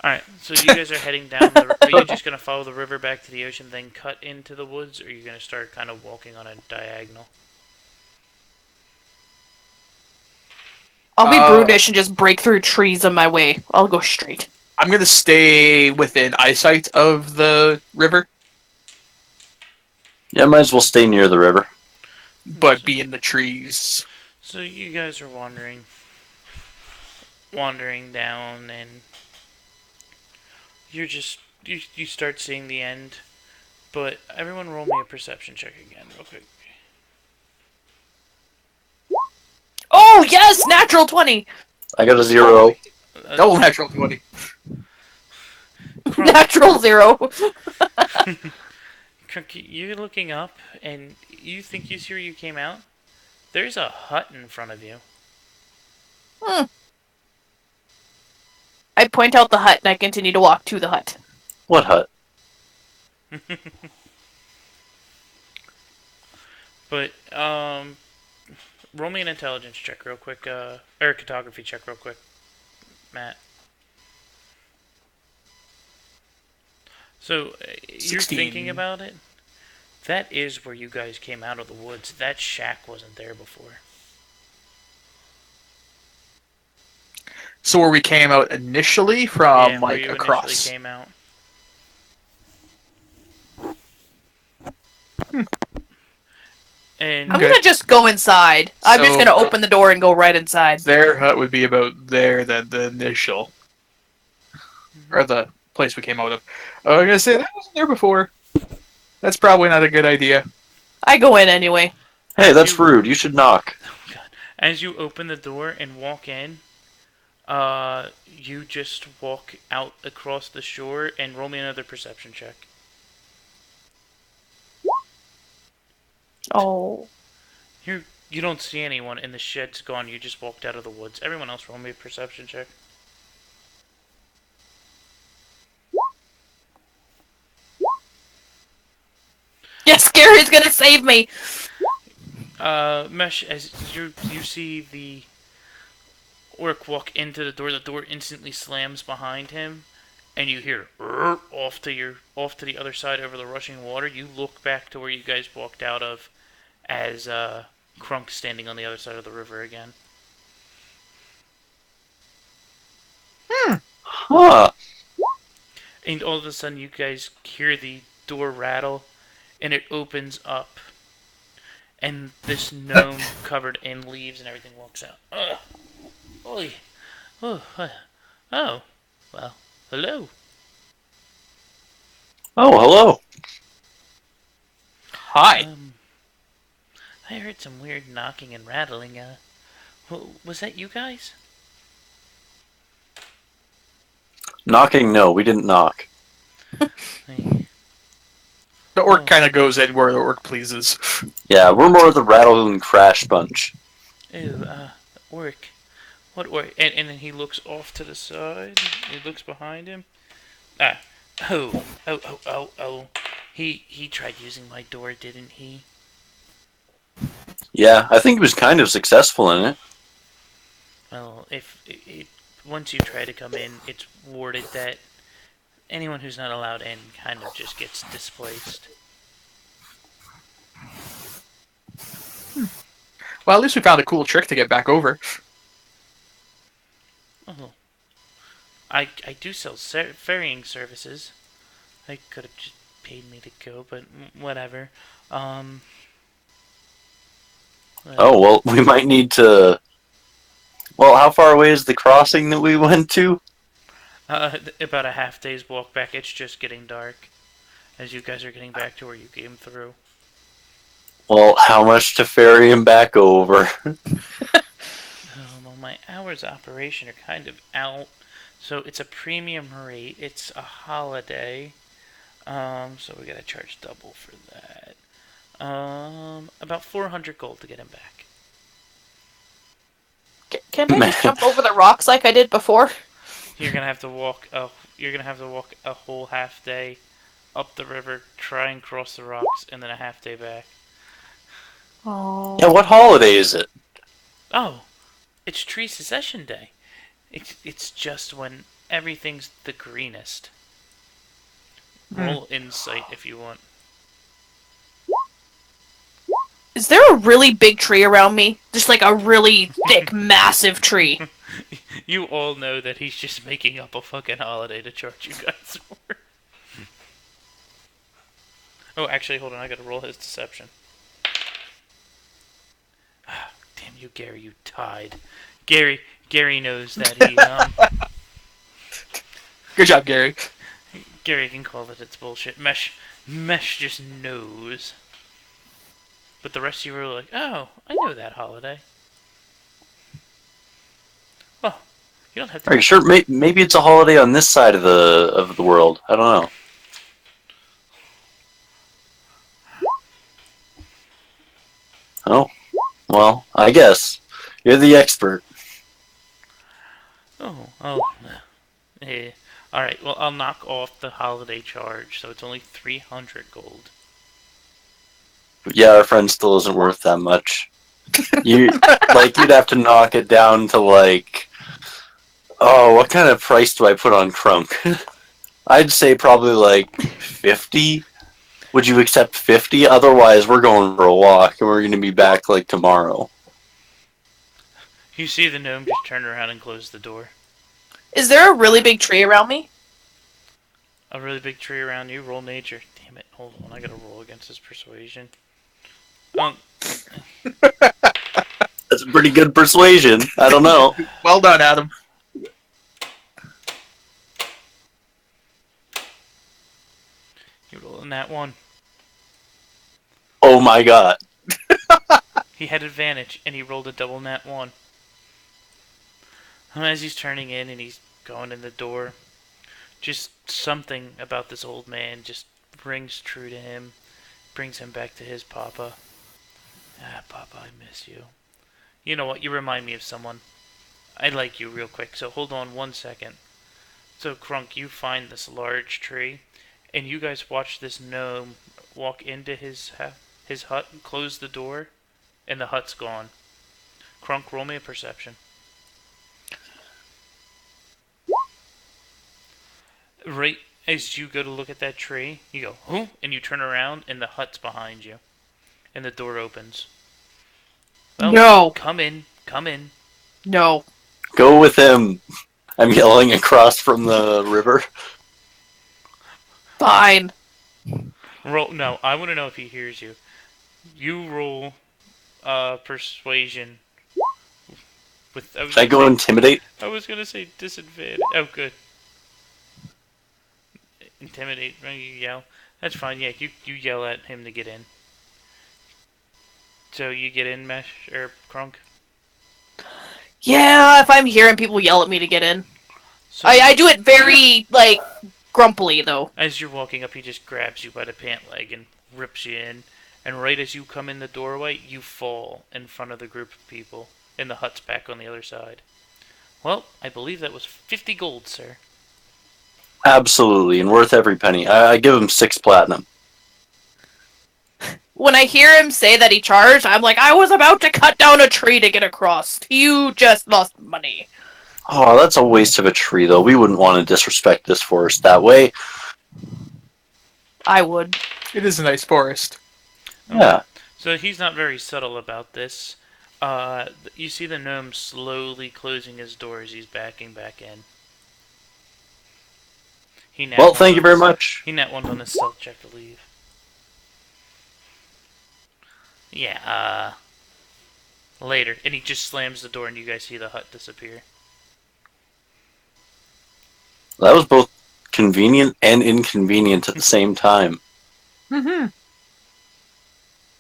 Alright, so you guys are heading down the... Are you just going to follow the river back to the ocean, then cut into the woods, or are you going to start kind of walking on a diagonal? I'll be brutish and just break through trees on my way. I'll go straight. I'm going to stay within eyesight of the river, Yeah, might as well stay near the river. but be in the trees. So you guys are wandering down, and you start seeing the end. But everyone roll me a perception check again, real quick. Oh, yes! Natural 20! I got a 0. Double natural 20. Natural 0. Crunky, you're looking up, and you think you see where you came out. There's a hut in front of you. I point out the hut and I continue to walk to the hut. What hut? But, roll me an intelligence check real quick, or a cartography check real quick, Matt. So, you're 16. thinking about it? That is where you guys came out of the woods. That shack wasn't there before. So where we came out initially from, Yeah, where like, you across. initially came out. And I'm gonna just go inside. I'm just So- gonna open the door and go right inside. Their hut would be about there than the initial. Or the place we came out of. I was gonna say, that wasn't there before. That's probably not a good idea. I go in anyway. Hey, that's rude. You should knock. as you open the door and walk in, you just walk out across the shore and roll me another perception check. Oh. You don't see anyone, and the shed's gone. You just walked out of the woods. Everyone else, roll me a perception check. Yes, Gary's gonna save me! Mesh, as you see the orc walk into the door instantly slams behind him, and you hear off to the other side over the rushing water. You look back to where you guys walked out of, as Krunk's standing on the other side of the river again. Huh. And all of a sudden, you guys hear the door rattle, and it opens up, and this gnome covered in leaves and everything walks out. Ugh. Oy. Oh. Oh. Well. Hello. Oh, hello. Hi. I heard some weird knocking and rattling. Was that you guys? Knocking? No, we didn't knock. Hey. The orc kind of goes in where the orc pleases. Yeah, we're more of the rattle and crash bunch. Ew, orc. What orc? And then he looks off to the side. He looks behind him. Ah. Oh. He tried using my door, didn't he? Yeah, I think he was kind of successful in it. Well, if once you try to come in, it's warded that anyone who's not allowed in kind of just gets displaced. Well, at least we found a cool trick to get back over. Oh. I do sell ferrying services. They could have just paid me to go, but whatever. Oh, well, we might need to... Well, how far away is the crossing that we went to? About a half day's walk back. It's just getting dark as you guys are getting back to where you came through. Well, how much to ferry him back over? Well, my hours of operation are kind of out, so it's a premium rate. It's a holiday, so we gotta charge double for that. About 400 gold to get him back. Can I just jump over the rocks like I did before? You're gonna have to walk. You're gonna have to walk a whole half day up the river, try and cross the rocks, and then a half day back. Oh. Yeah, what holiday is it? Oh, it's Tree Secession Day. It's just when everything's the greenest. Roll insight if you want. Is there a really big tree around me? Just like a really thick, massive tree. You all know that he's just making up a fucking holiday to charge you guys for. Oh, actually, hold on. I gotta roll his deception. Damn you, Gary, you tied. Gary knows that he, Good job, Gary. Gary can call it it's bullshit. Mesh just knows. But the rest of you were like, oh, I know that holiday. Well, you don't have to... Are you sure? Maybe it's a holiday on this side of the world. I don't know. Oh, well, I guess. You're the expert. Oh. Yeah. Alright, well, I'll knock off the holiday charge, so it's only 300 gold. Yeah, our friend still isn't worth that much. You'd have to knock it down to what kind of price do I put on Crunk? I'd say probably 50. Would you accept 50? Otherwise, we're going for a walk and we're going to be back tomorrow. You see the gnome just turn around and close the door. Is there a really big tree around me? A really big tree around you. Roll nature. Damn it. Hold on. I gotta roll against his persuasion. That's a pretty good persuasion. I don't know. Well done, Adam. You rolling that one. Oh my god. He had advantage, and he rolled a double nat 1. As he's turning in and he's going in the door, just something about this old man just rings true to him, brings him back to his papa. Papa, I miss you. You know what? You remind me of someone. I like you real quick, so hold on 1 second. So, Crunk, you find this large tree, and you guys watch this gnome walk into his hut, close the door, and the hut's gone. Crunk, roll me a perception. Right as you go to look at that tree, you go, huh? And you turn around, and the hut's behind you. And the door opens. Well, No. Come in. No. Go with him. I'm yelling across from the river. Fine. Roll. No, I want to know if he hears you. You roll persuasion. Should I go intimidate? I was gonna say disadvantage. Oh, good. Intimidate. You yell. That's fine. Yeah, you yell at him to get in. So you get in, Mesh or Crunk. Yeah, if I'm here and people yell at me to get in. So I do it very, grumpily, though. As you're walking up, he just grabs you by the pant leg and rips you in. And right as you come in the doorway, you fall in front of the group of people in the huts back on the other side. Well, I believe that was 50 gold, sir. Absolutely, and worth every penny. I give him 6 platinum. When I hear him say that he charged, I'm like, I was about to cut down a tree to get across. You just lost money. Oh, that's a waste of a tree, though. We wouldn't want to disrespect this forest that way. I would. It is a nice forest. Yeah. So he's not very subtle about this. You see the gnome slowly closing his door as he's backing back in. Well, thank you very much. He nat one on his stealth check to leave. Yeah, later. And he just slams the door and you guys see the hut disappear. That was both convenient and inconvenient at the same time. Mm-hmm.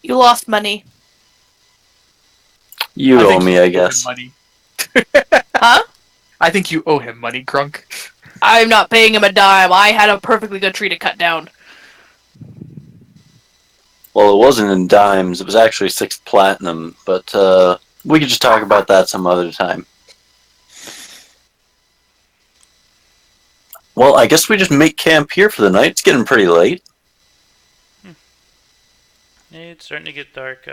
You lost money. You owe me, I guess. Money. Huh? I think you owe him money, Grunk. I'm not paying him a dime. I had a perfectly good tree to cut down. Well, it wasn't in dimes. It was actually 6 platinum. But we could just talk about that some other time. Well, I guess we just make camp here for the night. It's getting pretty late. It's starting to get dark.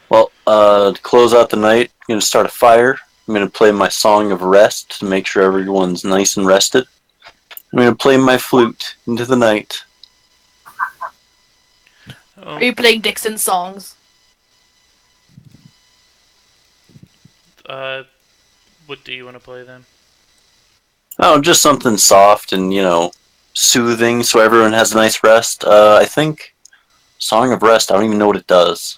Well, to close out the night, I'm going to start a fire. I'm going to play my Song of Rest to make sure everyone's nice and rested. I'm going to play my flute into the night. Are you playing Dixon songs? What do you want to play then? Oh, just something soft and, soothing so everyone has a nice rest. I think Song of Rest, I don't even know what it does.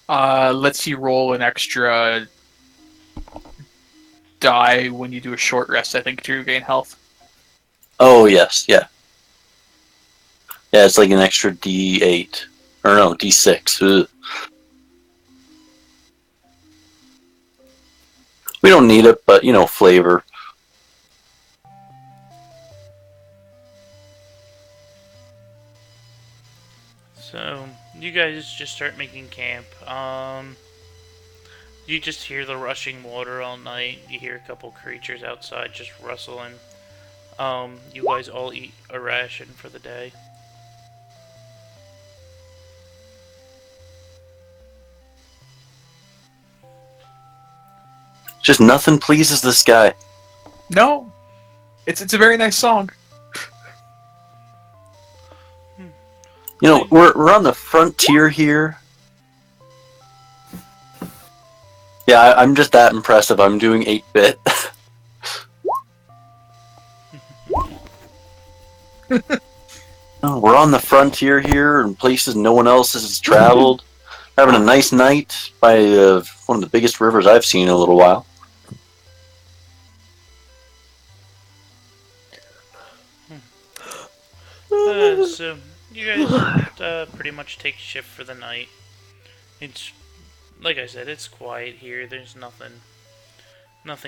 Lets you roll an extra die when you do a short rest, I think, to regain health. Oh, yes, yeah. Yeah, it's like an extra D8. Or no, D6. Ugh. We don't need it, but, flavor. So, you guys just start making camp. You just hear the rushing water all night. You hear a couple creatures outside just rustling. You guys all eat a ration for the day. Just nothing pleases this guy. No, it's a very nice song. We're on the frontier here. Yeah, I'm just that impressive. I'm doing 8-bit. We're on the frontier here in places no one else has traveled. Having a nice night by one of the biggest rivers I've seen in a little while. So, you guys pretty much take shift for the night. It's, like I said, it's quiet here. There's nothing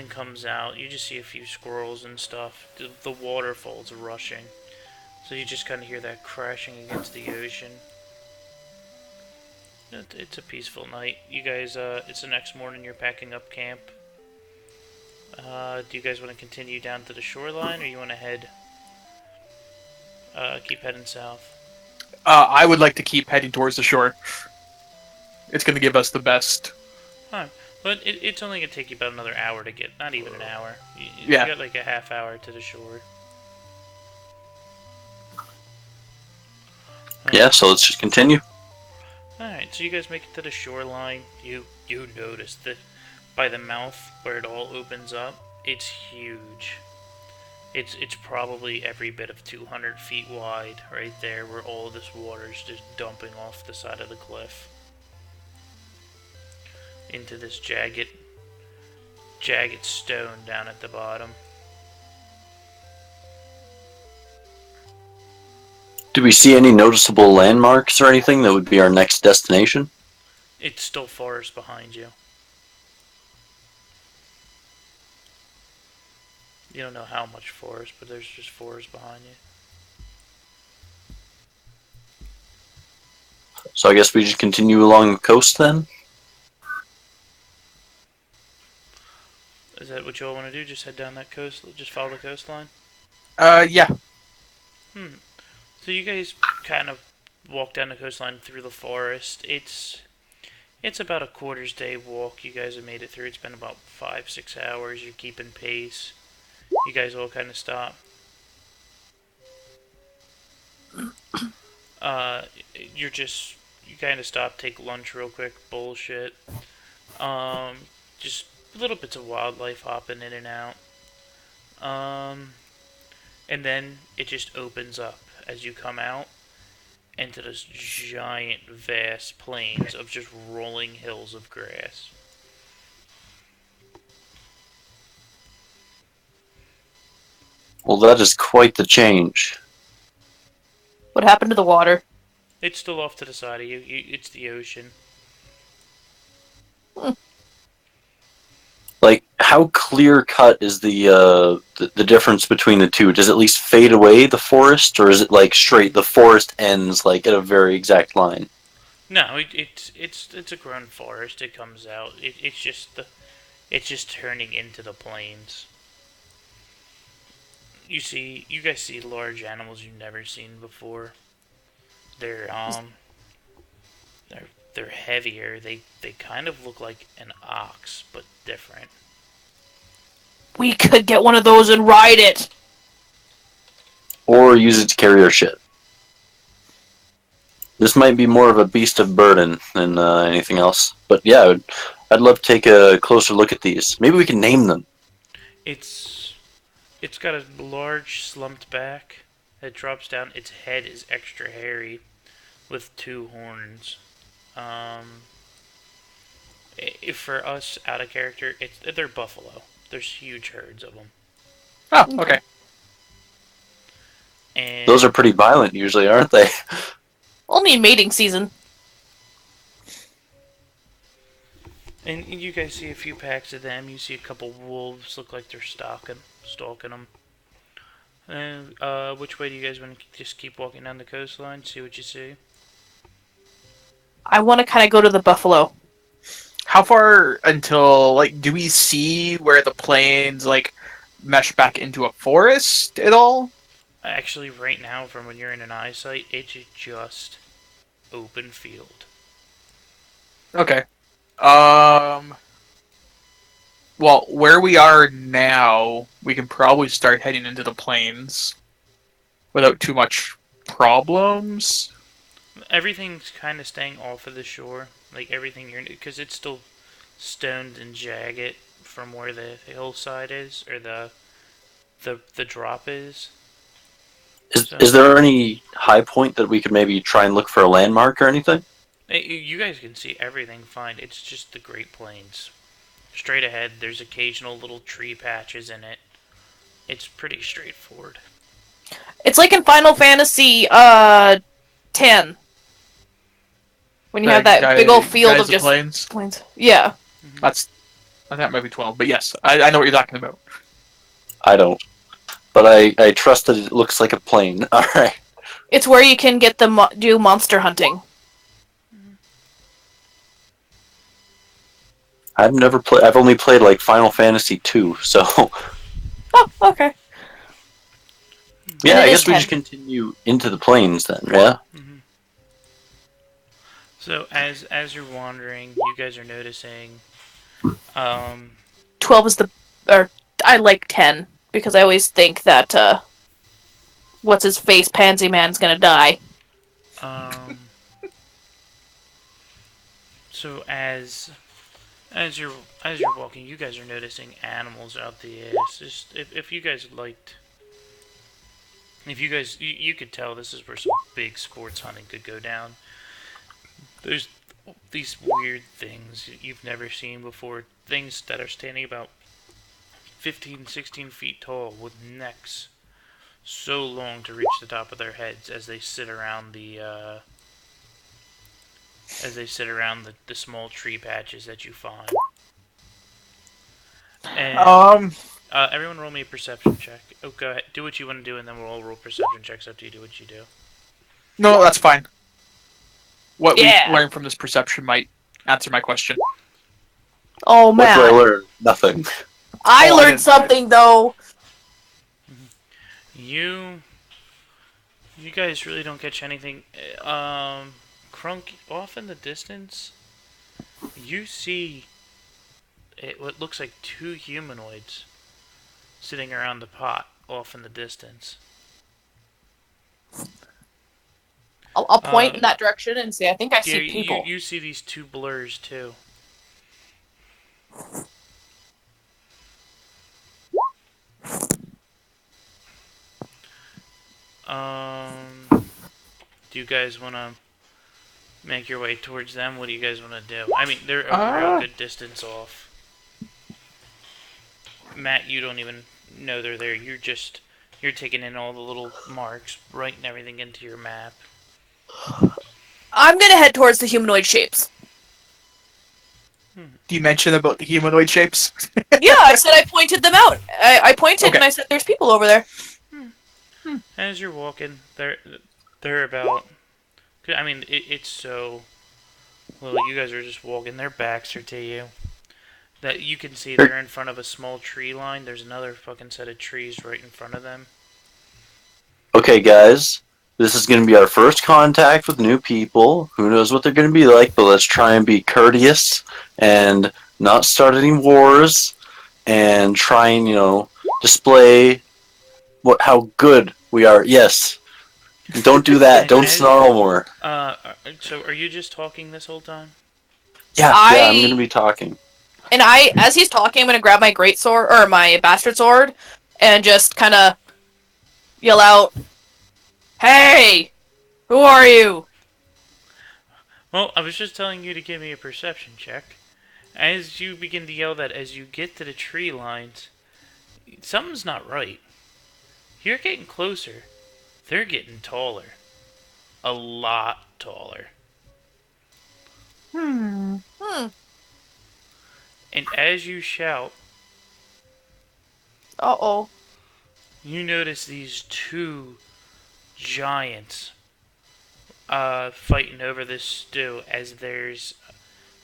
comes out. You just see a few squirrels and stuff. The waterfall's rushing. So you just kind of hear that crashing against the ocean. It's a peaceful night. You guys, it's the next morning, you're packing up camp. Do you guys want to continue down to the shoreline, or you want to keep heading south? I would like to keep heading towards the shore. It's going to give us the best. Huh. But it's only going to take you about another hour to get, not even an hour. You Yeah. got like a half hour to the shore. Yeah, so let's just continue. Alright, so you guys make it to the shoreline. You notice that by the mouth where it all opens up, it's huge. It's probably every bit of 200 feet wide right there, where all this water is just dumping off the side of the cliff into this jagged stone down at the bottom. Do we see any noticeable landmarks or anything that would be our next destination? It's still forest behind you. You don't know how much forest, but there's just forest behind you. So I guess we just continue along the coast then? Is that what you all want to do? Just head down that coast? Just follow the coastline? Yeah. So you guys kind of walk down the coastline through the forest. It's about a quarter's day walk. You guys have made it through. It's been about 5-6 hours. You're keeping pace. You guys all kind of stop. Uh, you're just you kind of stop, take lunch real quick, bullshit. Um, just little bits of wildlife hopping in and out. Um, and then it just opens up as you come out into this giant, vast plains of just rolling hills of grass. Well, that is quite the change. What happened to the water? It's still off to the side of you. It's the ocean. Like, how clear cut is the difference between the two? Does it at least fade away the forest, or is it like straight? The forest ends like at a very exact line. No, it's a grown forest. It comes out. It's just turning into the plains. You guys see large animals you've never seen before. They're they're they're heavier. They kind of look like an ox, but different. We could get one of those and ride it. Or use it to carry our shit. This might be more of a beast of burden than anything else. But yeah, I'd love to take a closer look at these. Maybe we can name them. It's it's got a large slumped back that drops down. Its head is extra hairy with two horns. Um, if for us out of character, they're buffalo. There's huge herds of them, Oh, okay. and Those are pretty violent usually, aren't they? Only in mating season. and you guys see a few packs of them. You see a couple wolves look like they're stalking them. And which way do you guys want to just keep walking down the coastline? See what you see. I want to kind of go to the buffalo. How far until, like, do we see where the plains, like, mesh back into a forest at all? Actually, right now, from when you're in an eyesight, it's just open field. Okay. Well, where we are now, we can probably start heading into the plains without too much problems. Everything's kind of staying off of the shore, like everything you're, because it's still stoned and jagged from where the hillside is or the drop is. Is there any high point that we could maybe try and look for a landmark or anything? You guys can see everything fine. It's just the Great Plains. Straight ahead, there's occasional little tree patches in it. It's pretty straightforward. It's like in Final Fantasy 10. When you have that big old field of just plains. plains. Yeah. That's I think that might be 12, but yes, I know what you're talking about. I don't. But I trust that it looks like a plane. Alright. It's where you can get do monster hunting. I've only played like Final Fantasy 2, so Oh, okay. yeah, And I it guess is we 10. just continue into the plains then, yeah? So as you're wandering, you guys are noticing. 12 is or I like 10 because I always think that what's his face Pansy Man's gonna die. So as you're walking, you guys are noticing animals out the ass. Just if you guys liked, if you guys you could tell this is where some big sports hunting could go down. There's these weird things you've never seen before. Things that are standing about 15, 16 feet tall with necks so long to reach the top of their heads as they sit around the small tree patches that you find. And Everyone roll me a perception check. Oh, go ahead. Do what you want to do, and then we'll all roll perception checks after you do what you do. No, that's fine. What we Yeah. learned from this perception might answer my question. Oh What do I man, learn? Nothing. I Oh, I learned didn't- something though. You guys really don't catch anything. Crunk, off in the distance, you see what looks like two humanoids sitting around the pot off in the distance. I'll point in that direction and say, I think I see people. You see these two blurs too. Do you guys want to make your way towards them? What do you guys want to do? I mean, they're a real good distance off. Matt, you don't even know they're there. You're taking in all the little marks, writing everything into your map. I'm gonna head towards the humanoid shapes. Do you mention about the humanoid shapes? Yeah, I said I pointed them out. I pointed Okay. and I said, "There's people over there." As you're walking, they're about. I mean, it's so. Well, you guys are just walking. Their backs are to you. That you can see they're in front of a small tree line. There's another fucking set of trees right in front of them. Okay, guys. This is going to be our first contact with new people. Who knows what they're going to be like, but let's try and be courteous and not start any wars and try and, display how good we are. Yes. Don't do that. Don't snarl more. So are you just talking this whole time? Yeah, I'm going to be talking. And as he's talking, I'm gonna grab my great sword or my bastard sword, and just kind of yell out, "Hey, who are you?" Well, I was just telling you to give me a perception check. As you begin to yell that, as you get to the tree lines, something's not right. You're getting closer. They're getting taller. A lot taller. Hmm. And as you shout, Uh-oh. you notice these two giants fighting over this stew as there's...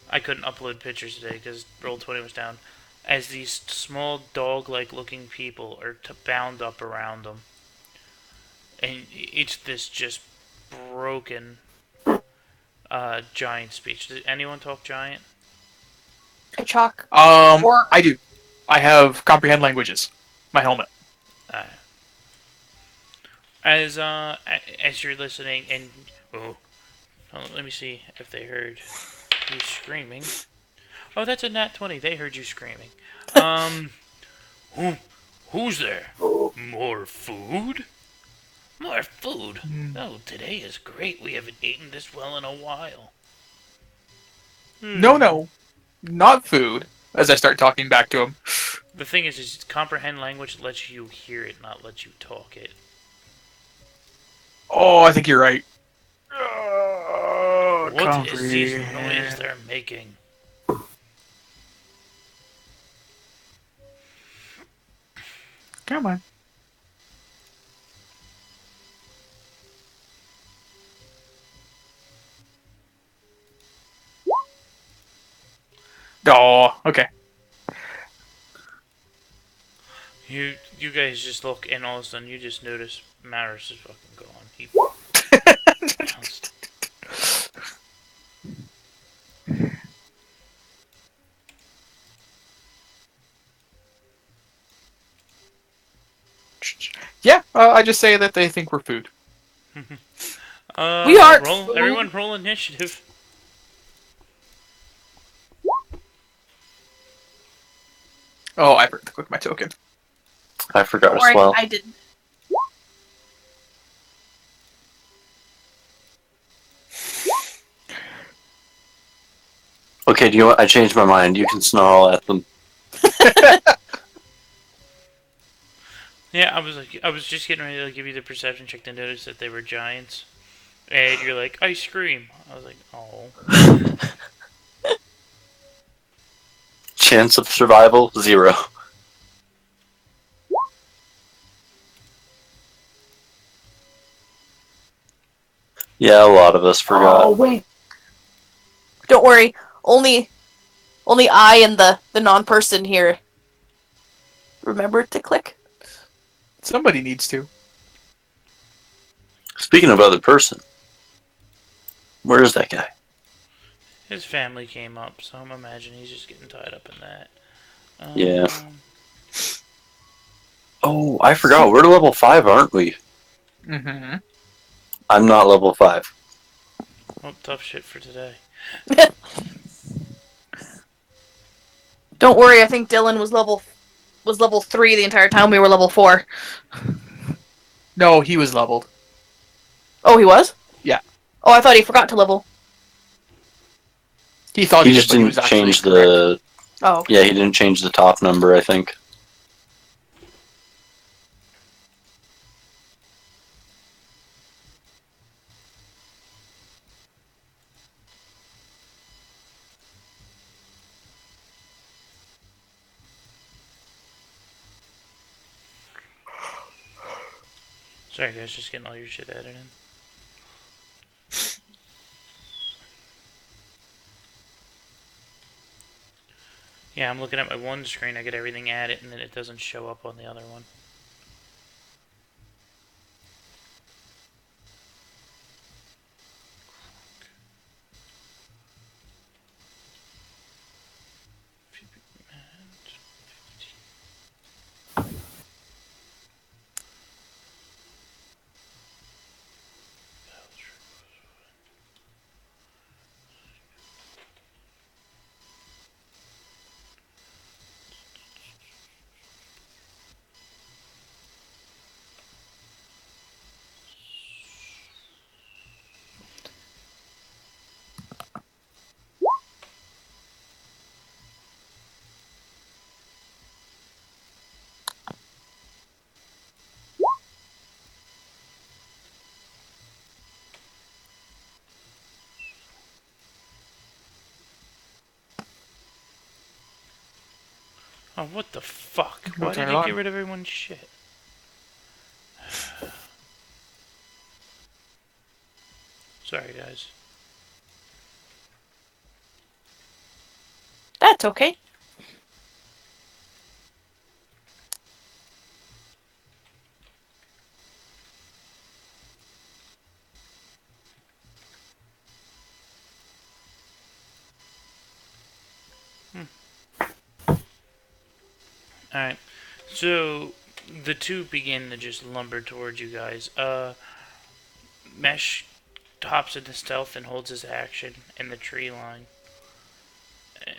I couldn't upload pictures today because Roll20 was down. As these small dog-like looking people are bound up around them. And it's this just broken giant speech. Did anyone talk giant? Chalk. I do. I have comprehend languages. My helmet. As you're listening and let me see if they heard you screaming. Oh, that's a nat 20. They heard you screaming. Who's there? More food? More food? Oh, today is great. We haven't eaten this well in a while. No, not food. As I start talking back to him. The thing is comprehend language lets you hear it, not let you talk it. Oh, I think you're right. What is this noise they're making? Come on. Oh, okay. You guys just look, and all of a sudden you just notice Maris is fucking gone. He bounced. Yeah, I just say that they think we're food. We aren't food. Everyone roll initiative. Oh, I forgot to click my token. I forgot as Or well. I didn't. Okay, do you know what? I changed my mind. You can snarl at them. Yeah, I was just getting ready to give you the perception check to notice that they were giants. And you're like, I scream. I was like, oh. Chance of survival, 0. Yeah, a lot of us forgot. Oh wait. Don't worry. Only I and the non-person here remember to click. Somebody needs to. Speaking of other person, where is that guy? His family came up, so I'm imagining he's just getting tied up in that. Yeah. Oh, I forgot. We're level 5, aren't we? Mm-hmm. I'm not level 5. Well, tough shit for today. Don't worry. I think Dylan was level 3 the entire time we were level 4. No, he was leveled. Oh, he was? Yeah. Oh, I thought he forgot to level. He thought He he did, just but he didn't was actually change correct. the... Oh, okay. Yeah, he didn't change the top number, I think. Sorry, guys, just getting all your shit added in. Yeah, I'm looking at my one screen, I get everything added, and then it doesn't show up on the other one. Oh, what the fuck? Why We'll turn did it you on. get rid of everyone's shit? Sorry, guys. That's okay. Alright, so the two begin to just lumber towards you guys. Mesh hops into stealth and holds his action in the tree line. And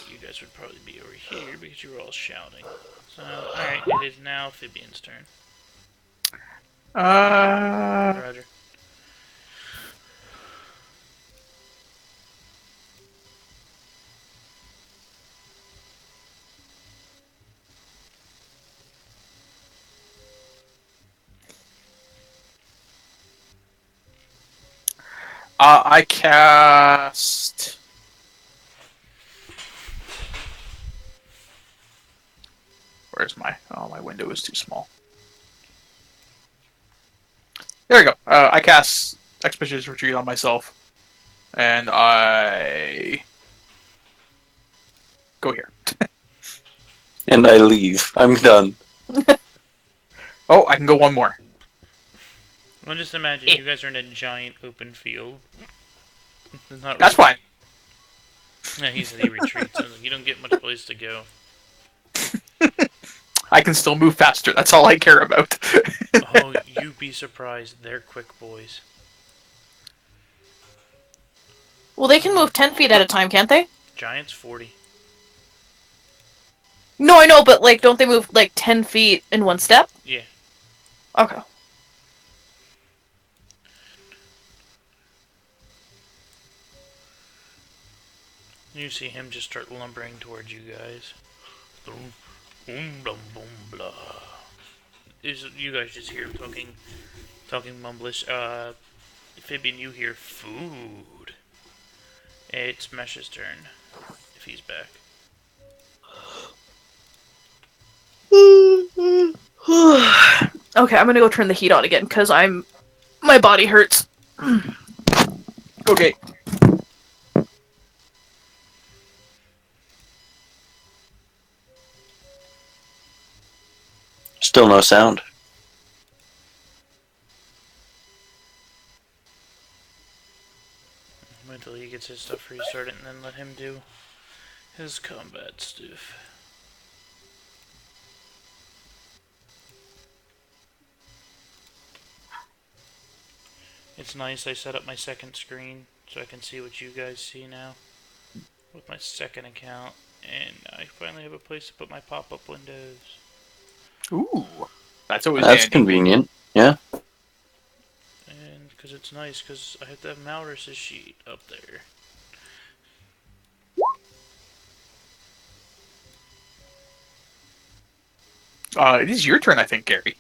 you guys would probably be over here because you were all shouting. So, alright, it is now Phibian's turn. Roger. I cast. Where's my? Oh, my window is too small. There we go. I cast Expeditious Retreat on myself, and I go here. And I leave. I'm done. Oh, I can go one more. Well, just imagine you guys are in a giant open field. That's fine. Yeah, he retreats. So you don't get much place to go. I can still move faster. That's all I care about. Oh, you'd be surprised. They're quick boys. Well, they can move 10 feet at a time, can't they? Giants 40. No, I know, but like, don't they move like 10 feet in one step? Yeah. Okay. You see him just start lumbering towards you guys. Boom, boom, boom, boom, blah. You guys just hear him talking mumblish. Phibian, you hear food. It's Mesh's turn, if he's back. Okay, I'm gonna go turn the heat on again because my body hurts. Okay. Still no sound. Wait until he gets his stuff restarted and then let him do his combat stuff. It's nice I set up my second screen so I can see what you guys see now with my second account, and I finally have a place to put my pop-up windows. Ooh. That's always That's handy. convenient. Yeah. And because it's nice, because I have to have Malrus's sheet up there. It is your turn, I think, Gary.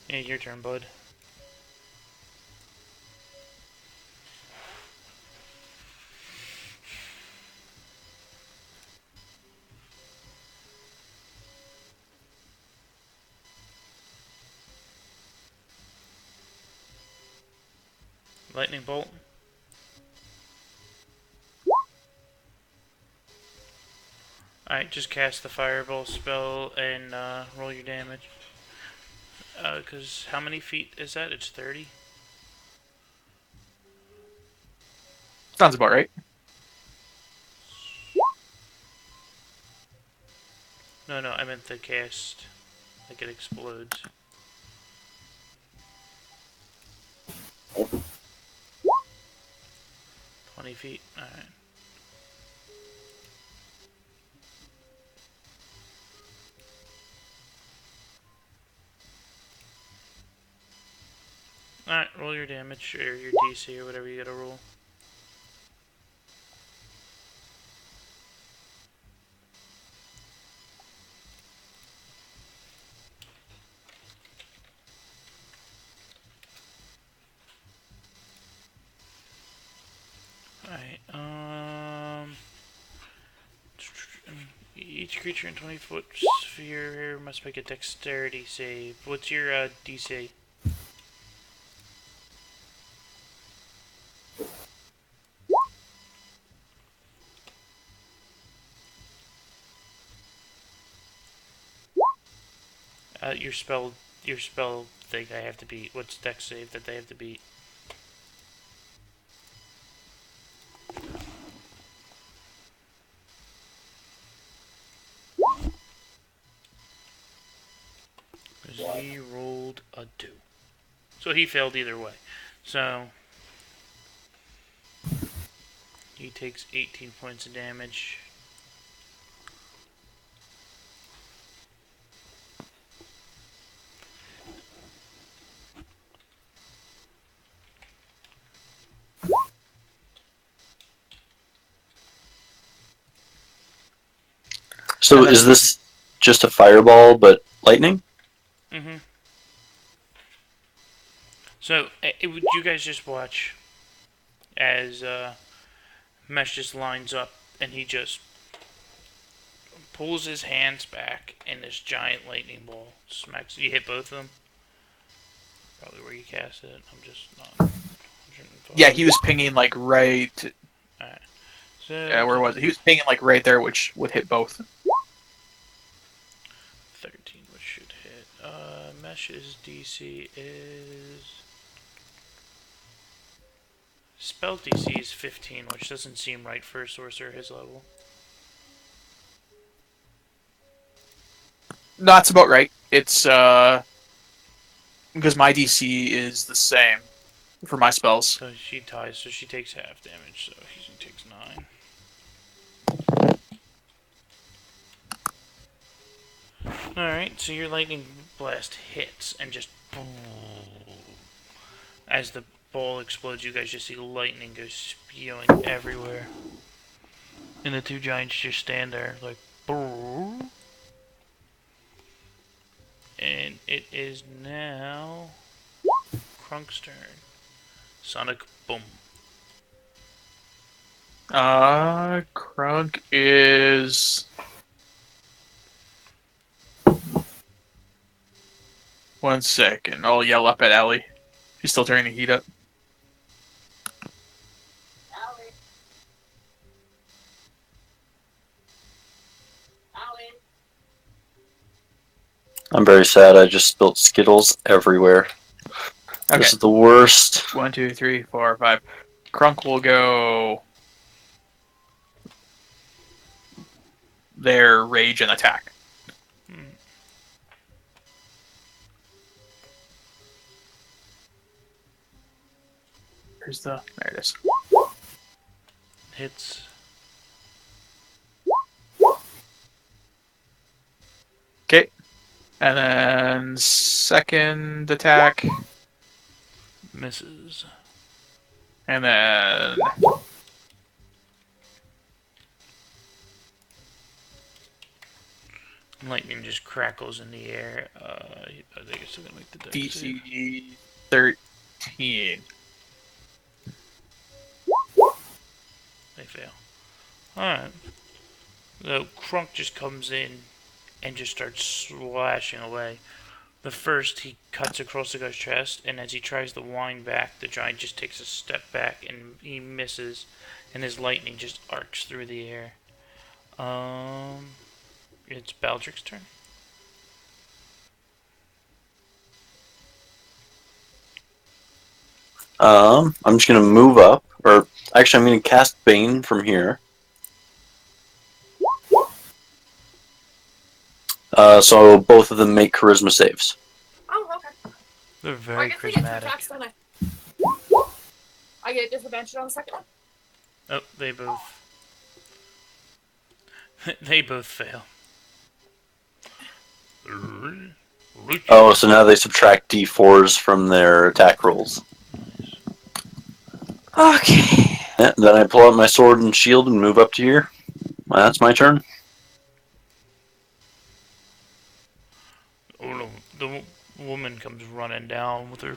Yeah, your turn, bud. Lightning bolt. Alright, just cast the fireball spell and roll your damage. Because how many feet is that? It's 30? Sounds about right. No, I meant the cast. Like it explodes. $20. Alright. Alright, roll your damage, or your DC, or whatever you gotta roll. Alright, each creature in 20-foot sphere must make a dexterity save. What's your DC? Your spell thing I have to beat. What's dex save that they have to beat? Because he rolled a 2. So he failed either way. So he takes 18 points of damage. So is this just a fireball but lightning? Mm-hmm. So, would you guys just watch as Mesh just lines up and he just pulls his hands back and this giant lightning ball smacks. You hit both of them? Probably where you cast it. I'm just not. Yeah, he was pinging like right. Alright. So, Yeah, where was it? He was pinging like right there, which would hit both. 13, which should hit. Mesh's DC is. Spell DC is 15, which doesn't seem right for a sorcerer his level. No, that's about right. It's because my DC is the same for my spells. So she ties, so she takes half damage, so he takes 9. Alright, so your lightning blast hits and just boom. As the ball explodes, you guys just see lightning go spewing everywhere. And the two giants just stand there like boom. And it is now Krunk's turn. Sonic boom. Krunk is 1 second. I'll yell up at Ellie. She's still turning the heat up. I'm very sad. I just spilled Skittles everywhere. Okay. This is the worst. 1, 2, 3, 4, 5. Crunk will go their rage and attack. There it is. Hits. Okay. And then second attack. Misses. And then Lightning just crackles in the air. I think it's still gonna make the dex save. DC 13. They fail. Alright. So Crunk just comes in and just starts slashing away. The first, he cuts across the guy's chest, and as he tries to wind back, the giant just takes a step back and he misses, and his lightning just arcs through the air. It's Baldric's turn. I'm just gonna move up, or actually, I'm gonna cast Bane from here. So both of them make charisma saves. Oh, okay. They're I very guess I get two charismatic. attacks, don't I? I get disadvantage on the second one? Oh, they both. They both fail. Oh, so now they subtract d4s from their attack rolls. Okay. Yeah, then I pull out my sword and shield and move up to here. Well, that's my turn. Oh no, the woman comes running down with her,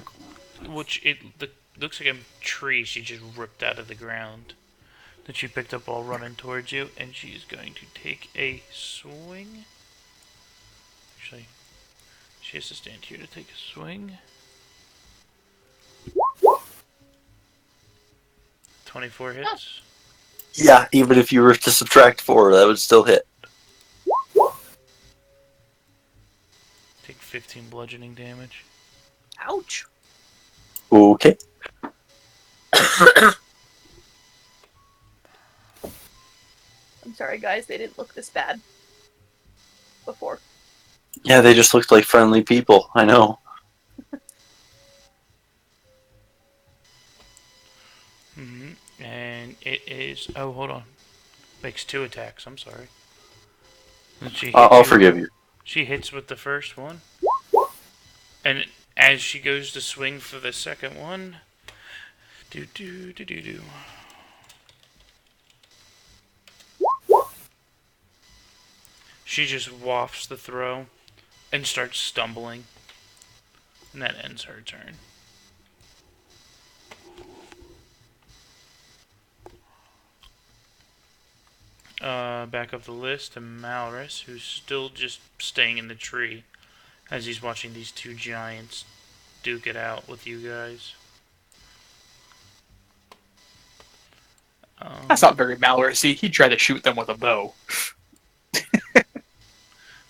looks like a tree she just ripped out of the ground that she picked up while running towards you, and she's going to take a swing. Actually, she has to stand here to take a swing. 24 hits. Yeah, even if you were to subtract 4, that would still hit. Take 15 bludgeoning damage. Ouch. Okay. I'm sorry, guys. They didn't look this bad before. Yeah, they just looked like friendly people. I know. And it is. Oh, hold on. Makes 2 attacks. I'm sorry. I'll forgive you. She hits with the first one. And as she goes to swing for the second one. She just wafts the throw and starts stumbling. And that ends her turn. Back up the list to Malrus, who's still just staying in the tree as he's watching these 2 giants duke it out with you guys. That's not very Mallory. He'd try to shoot them with a bow.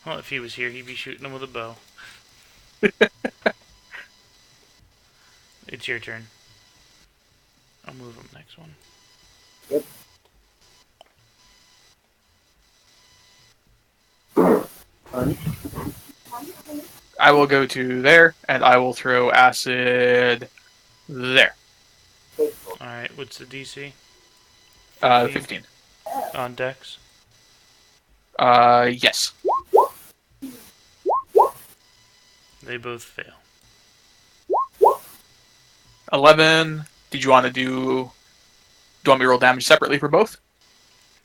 Well, if he was here, he'd be shooting them with a bow. It's your turn. I'll move him next one. Yep. I will go to there, and I will throw acid there. Alright, what's the DC? 15. On Dex? Yes. They both fail. 11. Did you want to do... Do you want me to roll damage separately for both?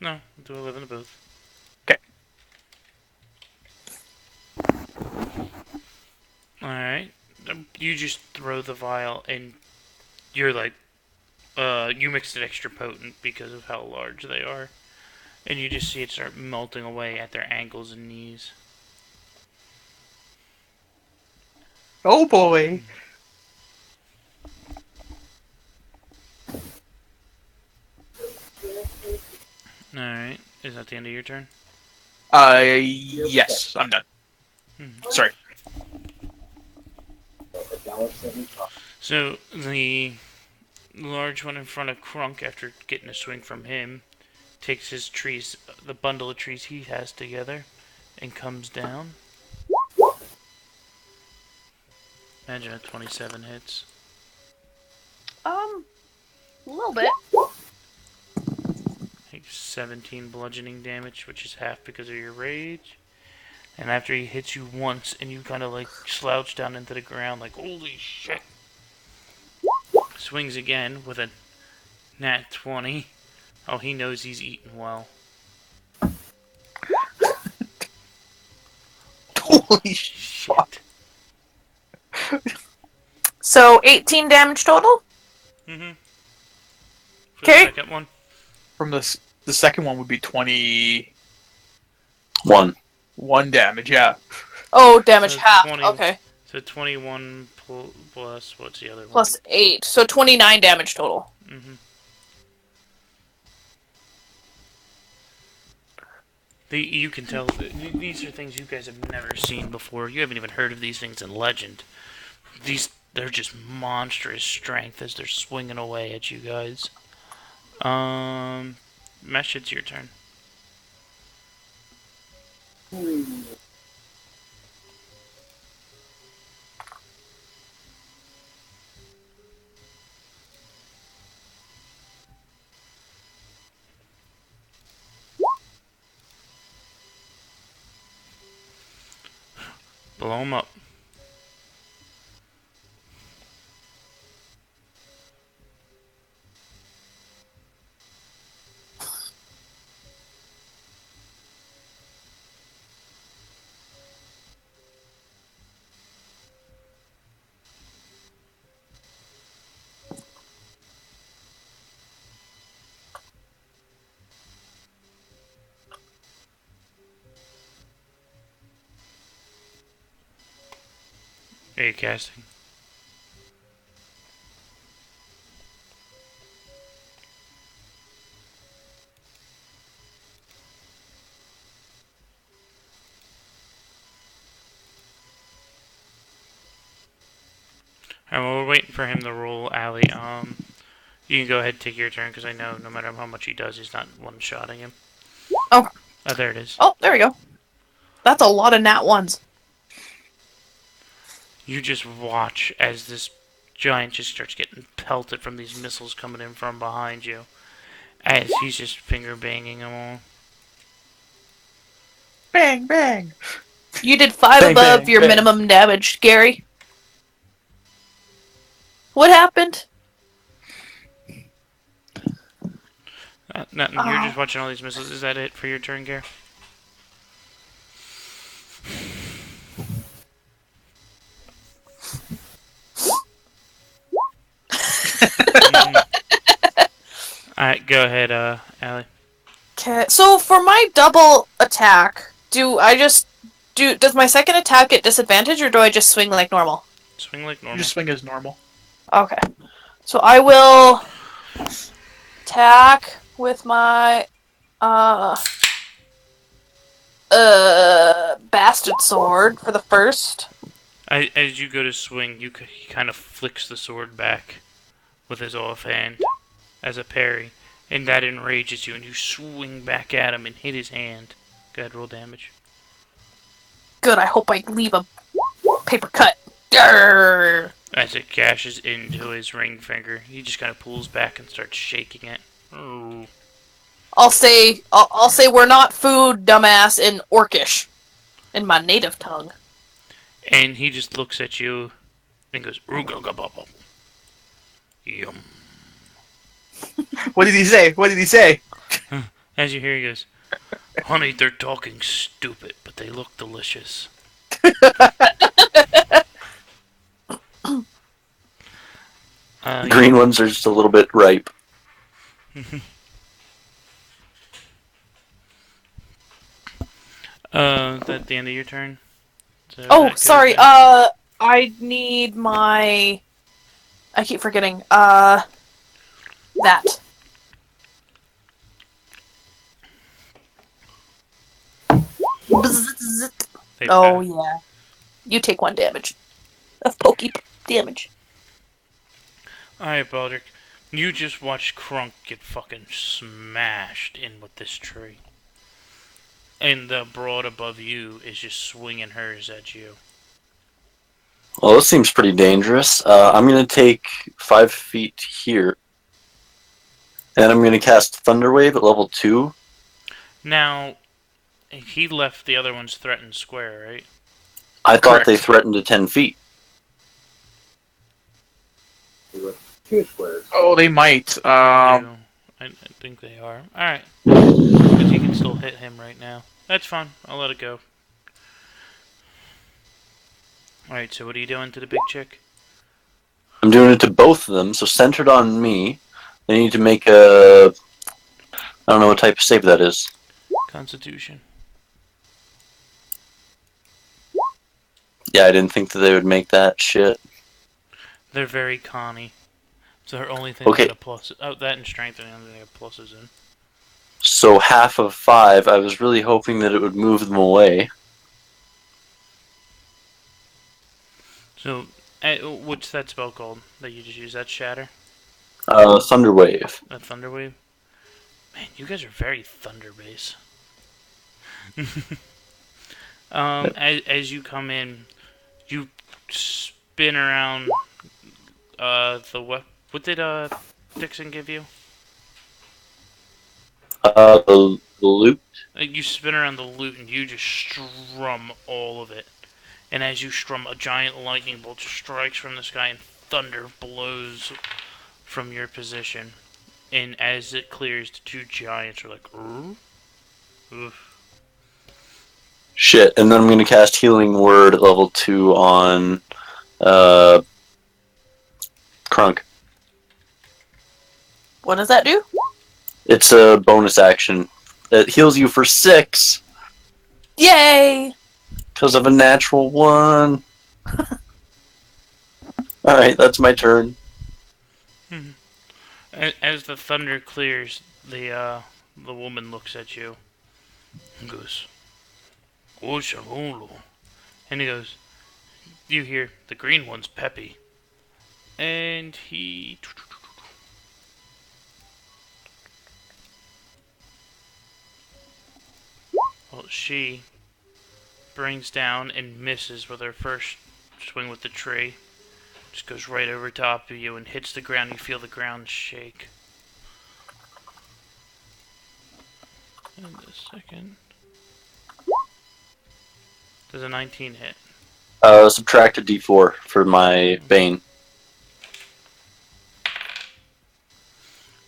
No, do 11 to both. Okay. Alright. You just throw the vial and you're like, you mixed it extra potent because of how large they are. And you just see it start melting away at their ankles and knees. Oh boy. Alright. Is that the end of your turn? Yes, I'm done. Sorry. So, the large one in front of Krunk, after getting a swing from him, takes his trees, the bundle of trees he has together, and comes down. Imagine a 27 hits. A little bit. Takes 17 bludgeoning damage, which is half because of your rage. And after he hits you once, and you kind of like slouch down into the ground, like, holy shit. Swings again with a nat 20. Oh, he knows he's eating well. Holy shit. So 18 damage total. Mm-hmm. For Okay. the second one. From the second one would be 21 1. damage, yeah. Oh, damage So half. 20 Okay. So 21 plus, what's the other one? Plus 8. So 29 damage total. Mm-hmm. You can tell these are things you guys have never seen before. You haven't even heard of these things in Legend. They're just monstrous strength as they're swinging away at you guys. Mesh, it's your turn. Blow him up. Are you casting? Alright, well, we're waiting for him to roll, Allie. You can go ahead and take your turn, because I know no matter how much he does, he's not one-shotting him. Okay. Oh, there it is. Oh, there we go. That's a lot of nat ones. You just watch as this giant just starts getting pelted from these missiles coming in from behind you. As he's just finger banging them all. Bang, bang. You did 5 Bang, above bang, your bang. minimum damage, Gary. What happened? Nothing. You're just watching all these missiles. Is that it for your turn, Gare? Alright, go ahead, Allie. Okay, so for my double attack, does my second attack get disadvantage, or do I just swing like normal? Swing like You normal. just swing as normal. Okay. So I will attack with my bastard sword for the first. As you go to swing, he kind of flicks the sword back with his offhand as a parry, and that enrages you, and you swing back at him and hit his hand. Go ahead, roll damage. Good, I hope I leave a paper cut. Grrr. As it gashes into his ring finger, he just kind of pulls back and starts shaking it. Oh. I'll say we're not food, dumbass, in Orcish, in my native tongue. And he just looks at you and goes, "Oogagababa." Yum. What did he say? What did he say? As you hear, he goes, "Honey, they're talking stupid, but they look delicious." Green ones are just a little bit ripe. Is that the end of your turn? So Oh, that goes sorry. down. I need my. I keep forgetting. That. They Oh pass. yeah. You take 1 damage of pokey damage. Alright, Baldric. You just watched Crunk get fucking smashed in with this tree. And the broad above you is just swinging hers at you. Well, this seems pretty dangerous. I'm going to take 5 feet here. And I'm going to cast Thunderwave at level 2. Now, he left the other ones threatened square, right? I thought they Correct. threatened to 10 feet. 2 squares. Oh, they might. I think they are. Alright. Because you can still hit him right now. That's fine. I'll let it go. Alright, so what are you doing to the big chick? I'm doing it to both of them, so centered on me. They need to make a... I don't know what type of save that is. Constitution. Yeah, I didn't think that they would make that shit. They're very conny. So her only thing Okay. that a plus... Oh, that and strength and the only thing they have pluses in. So half of 5, I was really hoping that it would move them away. So, what's that spell called that you just use? That Shatter? Thunderwave. That Thunderwave? Man, you guys are very thunder base. As you come in, you spin around what did Dixon give you? The loot. You spin around the loot and you just strum all of it. And as you strum, a giant lightning bolt strikes from the sky and thunder blows from your position. And as it clears, the 2 giants are like, ooh. Oof. Shit, and then I'm going to cast Healing Word at level 2 on Crunk. What does that do? It's a bonus action. It heals you for 6 Yay! because of a natural 1. Alright, that's my turn. As the thunder clears, the woman looks at you and goes, "Oshalolo," and he goes, "You hear the green one's Peppy," and he. Well, she brings down and misses with her first swing with the tree. Just goes right over top of you and hits the ground. You feel the ground shake. And a second. Does a 19 hit? Subtract a d4 for my Bane.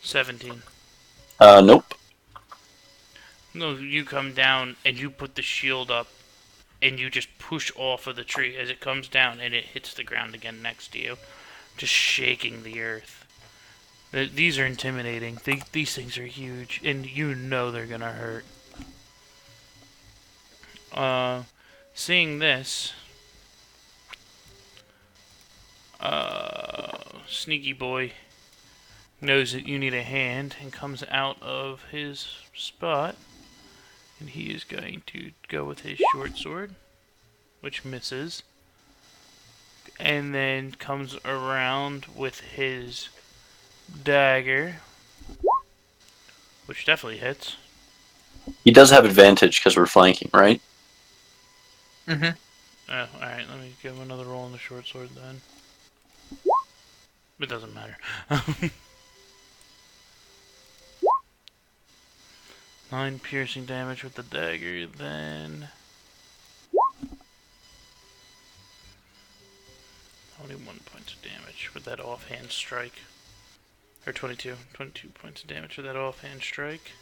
17. Nope. No, you come down and you put the shield up and you just push off of the tree as it comes down and it hits the ground again next to you, just shaking the earth. These are intimidating. These things are huge, and you know they're gonna hurt. Seeing this, Sneaky Boy knows that you need a hand and comes out of his spot. And he is going to go with his short sword, which misses. And then comes around with his dagger, which definitely hits. He does have advantage because we're flanking, right? Mm-hmm. Oh, alright, let me give him another roll on the short sword then. It doesn't matter. 9 piercing damage with the dagger, then 21 points of damage with that offhand strike. Or 22 points of damage with that offhand strike.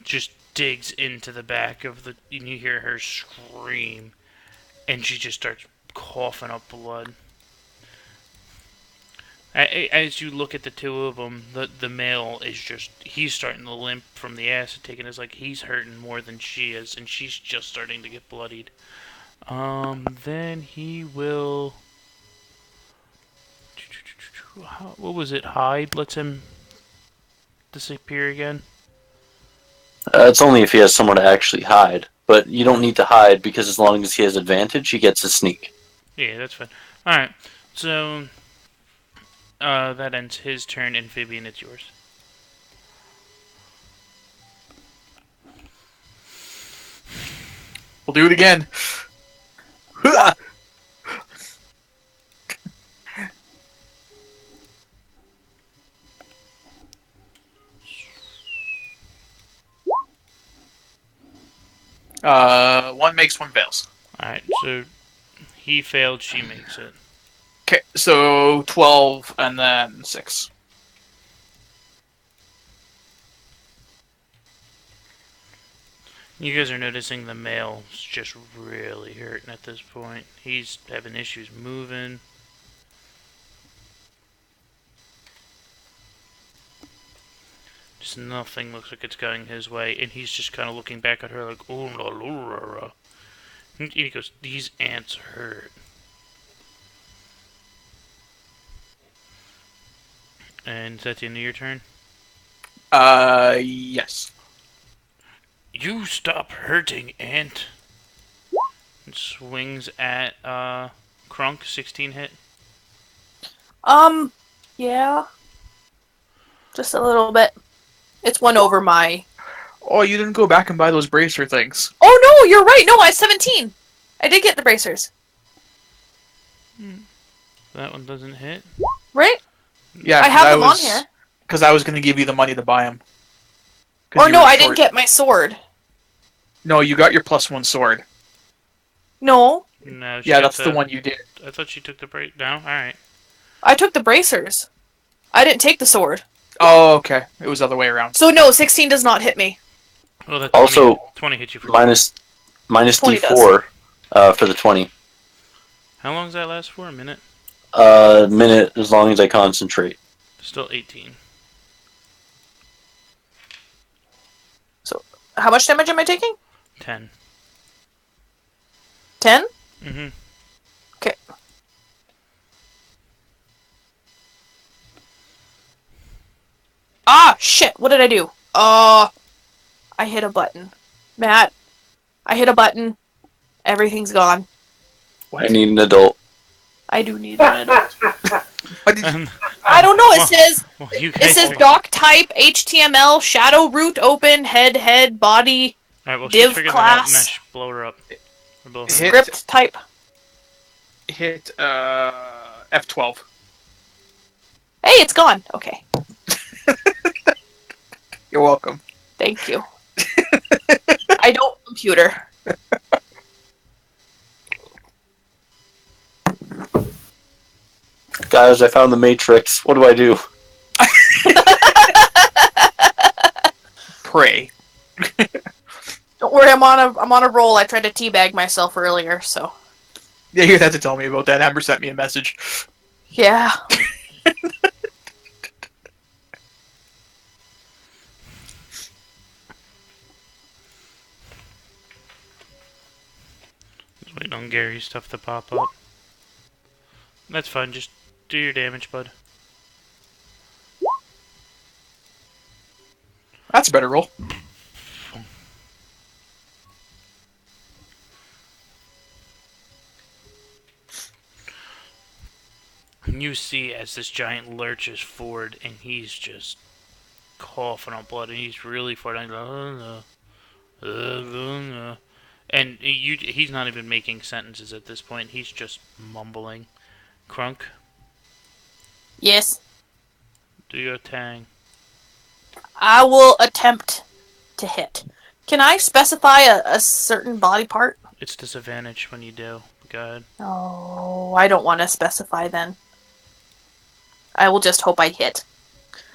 Just digs into the back of the... And you hear her scream. And she just starts coughing up blood. As you look at the 2 of them, the male is just... He's starting to limp from the acid taken. It's like he's hurting more than she is. And she's just starting to get bloodied. Then he will... What was it? Hide lets him disappear again? It's only if he has somewhere to actually hide. but you don't need to hide because as long as he has advantage, he gets a sneak. Yeah, that's fine. Alright, so that ends his turn. Amphibian, it's yours. We'll do it again. One makes, one fails. Alright, so he failed, she makes it. Okay, so 12 and then 6. You guys are noticing the male's just really hurting at this point. He's having issues moving. Just nothing looks like it's going his way, and he's just kind of looking back at her like, oh, la, la, la, la. And he goes, these ants hurt. And is that the end of your turn? Yes. You stop hurting, ant. And swings at, Krunk, 16 hit. Yeah. Just a little bit. It's one over my... Oh, you didn't go back and buy those bracer things. Oh no, you're right. No, I have 17. I did get the bracers. That one doesn't hit. Right? Yeah, I have them on here. Because I was going to give you the money to buy them. Or no, I didn't get my sword. No, you got your +1 sword. No. No, Yeah, that's the one you did. I thought she took the break. No? Alright. I took the bracers. I didn't take the sword. Oh, okay. It was the other way around. So no, 16 does not hit me. Well, that Also, 20 hit you for minus 20 D4 for the 20. How long does that last for? A minute? Minute as long as I concentrate. Still 18. So, how much damage am I taking? 10. 10? Mm-hmm. Okay. Ah, shit! What did I do? I hit a button. Matt, I hit a button. Everything's gone. I need an adult. I do need an adult. What did you- I don't know. It says You it guys says doc type HTML shadow root open head body Alright, well, div she's figured that out. class. Mesh, blow her up. Or blow her up. Hit- script type. hit F12. Hey, it's gone. Okay, You're welcome. thank you. I don't computer. Guys, I found the Matrix. What do I do? Pray. Don't worry, I'm on a roll. I tried to teabag myself earlier, so Yeah, you had to tell me about that. Amber sent me a message. yeah. Just waiting on Gary's stuff to pop up. That's fine, just do your damage, bud. That's a better roll. You see as this giant lurches forward and he's just coughing up blood and he's really farting. And he's not even making sentences at this point. He's just mumbling. Krunk, Yes, do your tang. I will attempt to hit. Can I specify a certain body part? It's disadvantage when you do. Go ahead. Oh, I don't want to specify then. I will just hope I hit.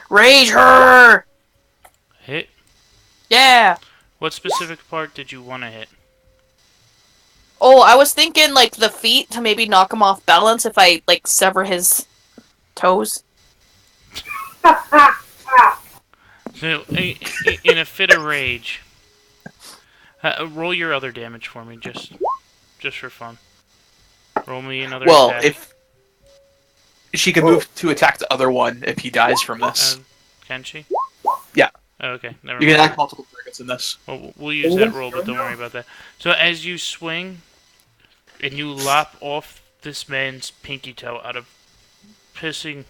Rage her! Hit. Yeah! What specific part did you want to hit? Oh, I was thinking, like, the feet to maybe knock him off balance if I, like, sever his toes. So, in a fit of rage, roll your other damage for me, just for fun. Roll me another Well, attack. if she can move to attack the other one if he dies from this. Can she? Yeah. Oh, okay, never You can mind. act multiple targets in this. Well, we'll use that roll, but don't worry about that. So as you swing and you lop off this man's pinky toe out of pissing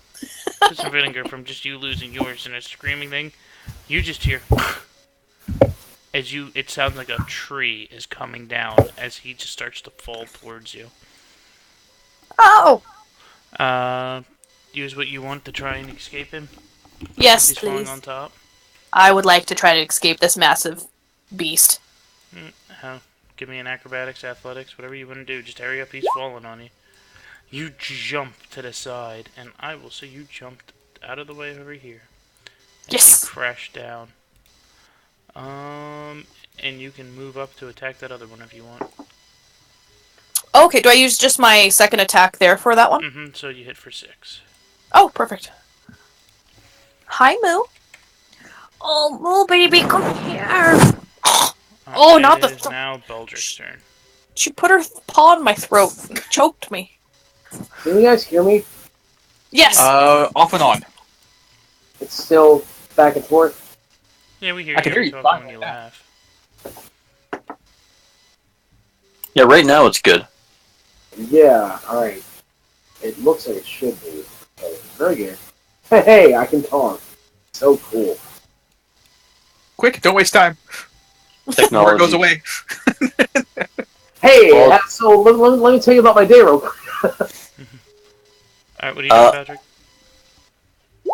vinegar from just you losing yours and a screaming thing, you just hear as you. It sounds like a tree is coming down as he just starts to fall towards you. Oh! Use what you want to try and escape him. Yes, He's falling please. on top. I would like to try to escape this massive beast. How? Give me an acrobatics, athletics, whatever you want to do. Just hurry up. He's falling on you. You jump to the side, and I will say you jumped out of the way over here. And Yes. you crash down. And you can move up to attack that other one if you want. Okay, do I use just my second attack there for that one? So you hit for 6. Oh, perfect. Hi, Moo. Oh, Moo, baby, come here. Oh, not the It is now Beldrick's turn. She put her paw in my throat and choked me. Can you guys hear me? Yes. Off and on. It's still back and forth. Yeah, we hear I can you. hear you So fine when you right now. laugh. Yeah, right now it's good. Yeah, alright. It looks like it should be. Okay, very good. Hey, I can talk. So cool. Quick, don't waste time. Before it Technology. goes away. Hey, Well- so let me tell you about my day real quick. Alright, what do you do, Patrick?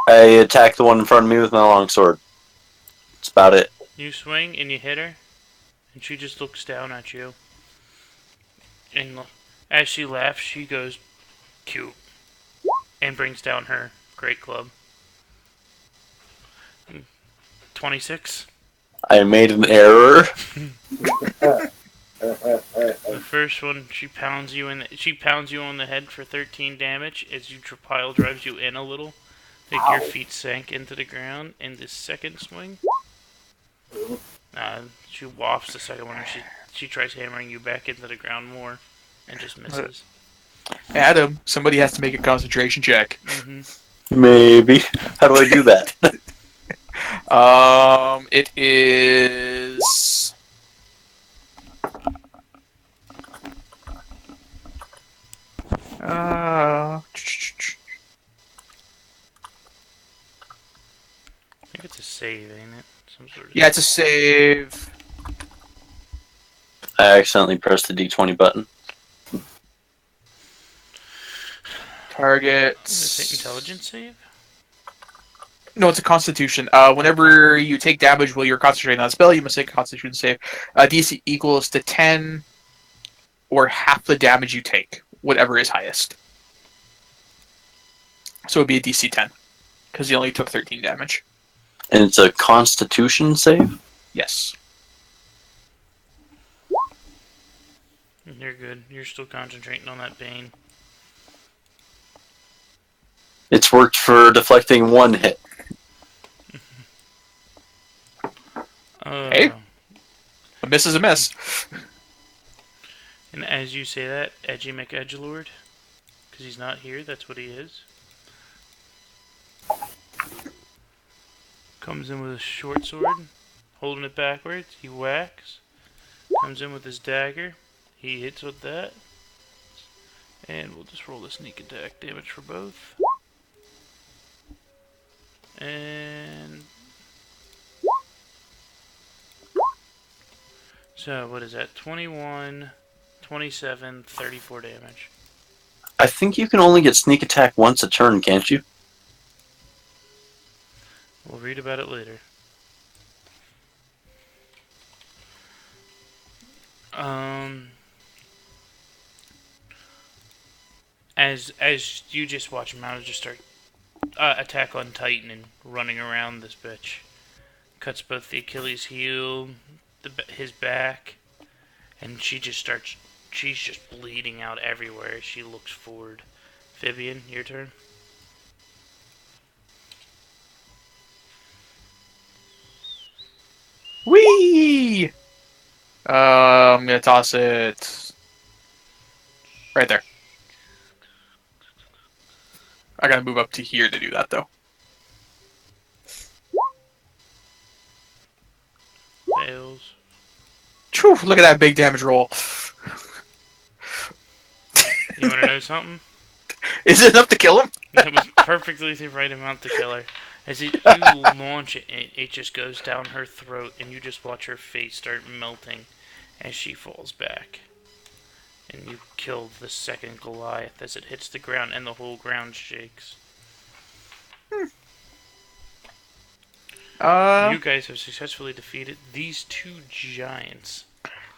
I attack the one in front of me with my longsword. That's about it. You swing and you hit her, and she just looks down at you. And as she laughs, she goes, cute, and brings down her great club. 26. I made an error. The first one, she pounds you on the head for 13 damage as your pile drives you in a little. Like your feet sank into the ground. In the second swing, she wafts the second one, and she tries hammering you back into the ground more, and just misses. Adam, somebody has to make a concentration check. Maybe. How do I do that? It is. I think it's a save, ain't it? Some sort of Yeah, it's a save. I accidentally pressed the D20 button. Targets. Is it intelligence save? No, it's a Constitution. Whenever you take damage while you're concentrating on a spell, you must make a Constitution save. DC equals to 10 or half the damage you take, whatever is highest. So it would be a DC 10, because you only took 13 damage. And it's a Constitution save? Yes. You're good. You're still concentrating on that pain. It's worked for deflecting one hit. Hey. A miss is a miss. And as you say that, Edgy McEdgelord, because he's not here, that's what he is, comes in with a short sword, holding it backwards, he whacks, comes in with his dagger, he hits with that, and we'll just roll the sneak attack damage for both. And so what is that? 21, 27, 34 damage. I think you can only get sneak attack once a turn, can't you? We'll read about it later. As you just watch Mount just start attack on Titan and running around this bitch, cuts both the Achilles heel, his back, and she's just bleeding out everywhere as she looks forward. Vivian, your turn. Whee! I'm gonna toss it right there. I gotta move up to here to do that, though. fails. Phew, look at that big damage roll. You want to know something? Is it enough to kill him? That was perfectly the right amount to kill her. As you launch it, it just goes down her throat, and you just watch her face start melting as she falls back. And you kill the second Goliath as it hits the ground, and the whole ground shakes. You guys have successfully defeated these two giants.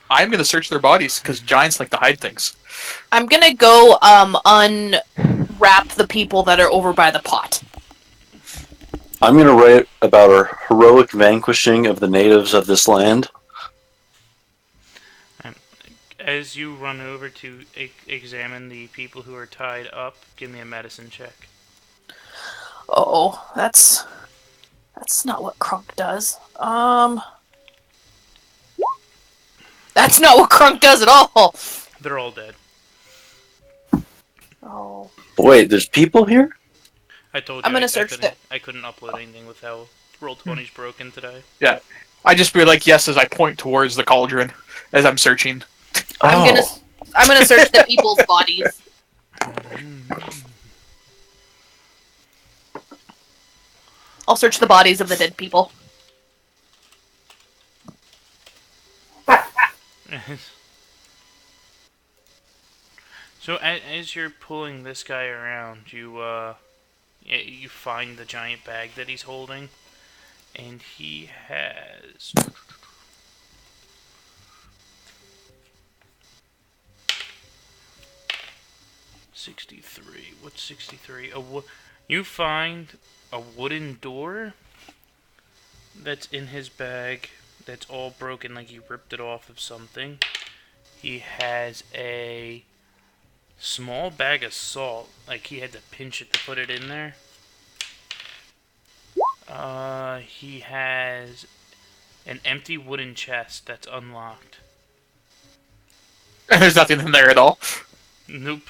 I'm gonna search their bodies because giants like to hide things. I'm gonna go unwrap the people that are over by the pot. I'm going to write about our heroic vanquishing of the natives of this land. As you run over to examine the people who are tied up, give me a medicine check. Oh, that's not what Crunk does. That's not what Crunk does at all. They're all dead. Oh. Wait, there's people here? I told you I'm gonna search I couldn't upload anything with how Roll20's broken today. Yeah. I just be like yes as I point towards the cauldron as I'm searching. I'm gonna search the people's bodies. I'll search the bodies of the dead people. So as you're pulling this guy around, you find the giant bag that he's holding, and he has 63. What's 63? You find a wooden door that's in his bag that's all broken, like he ripped it off of something. He has a small bag of salt, like he had to pinch it to put it in there. He has an empty wooden chest that's unlocked. There's nothing in there at all. Nope.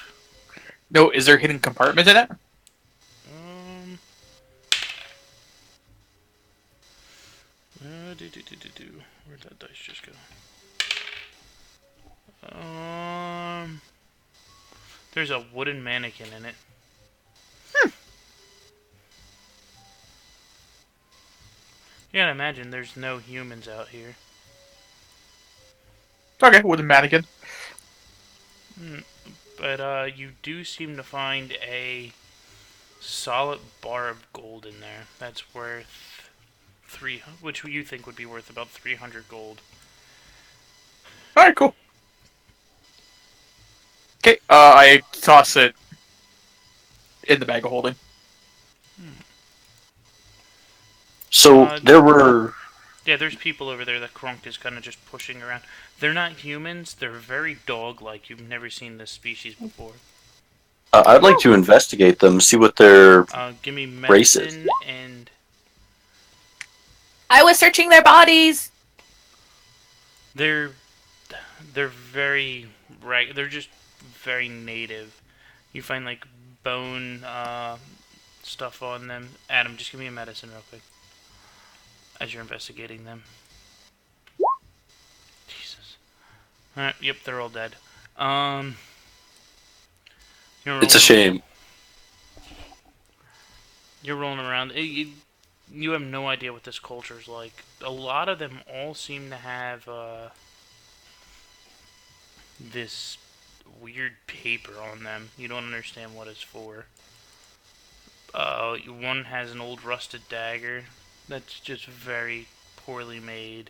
No, is there a hidden compartment in it? Where'd that dice just go? There's a wooden mannequin in it. You gotta imagine there's no humans out here. Okay, with a mannequin. But you do seem to find a solid bar of gold in there. That's worth which you think would be worth about 300 gold. Alright, cool. Okay, I toss it in the bag of holding. So there were... Yeah, there's people over there that Krunk is kind of just pushing around. They're not humans. They're very dog-like. You've never seen this species before. I'd like to investigate them, see what their Give me race medicine is. and... I was searching their bodies. They're very... They're just very native. You find, like, bone stuff on them. Adam, just give me a medicine real quick. As you're investigating them. Jesus. Alright, yep, they're all dead. It's a shame. You're rolling around. You have no idea what this culture's like. A lot of them all seem to have this weird paper on them. You don't understand what it's for. One has an old rusted dagger that's just very poorly made.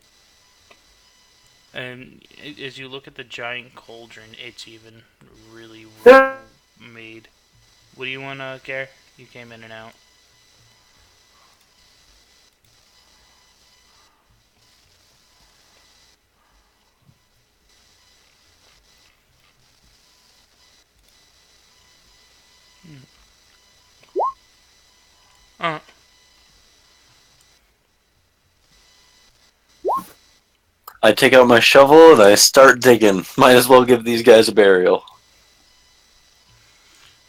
And as you look at the giant cauldron, it's even really well made. What do you want, Gare? You came in and out. I take out my shovel and I start digging. Might as well give these guys a burial.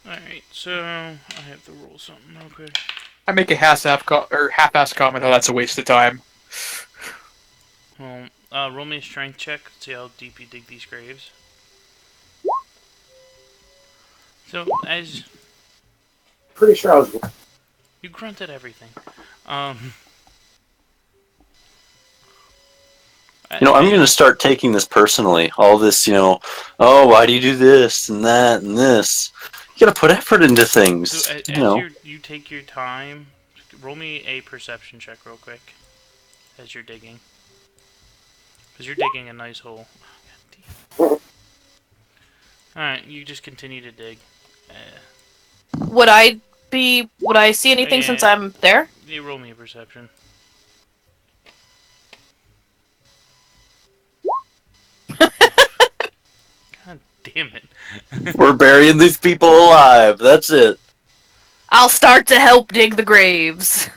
Alright, so I have to roll something real quick. I make a half-assed comment, oh, that's a waste of time. Well, roll me a strength check. See how deep you dig these graves. So, as Pretty sure I was. you grunted everything, um, I'm going to start taking this personally. All this, oh, why do you do this and that and this? You got to put effort into things. So, you as know. you take your time, roll me a perception check real quick as you're digging. Because you're digging a nice hole. Alright, you just continue to dig. Would I see anything since Yeah. I'm there? You roll me a perception. God damn it. We're burying these people alive. That's it. I'll start to help dig the graves.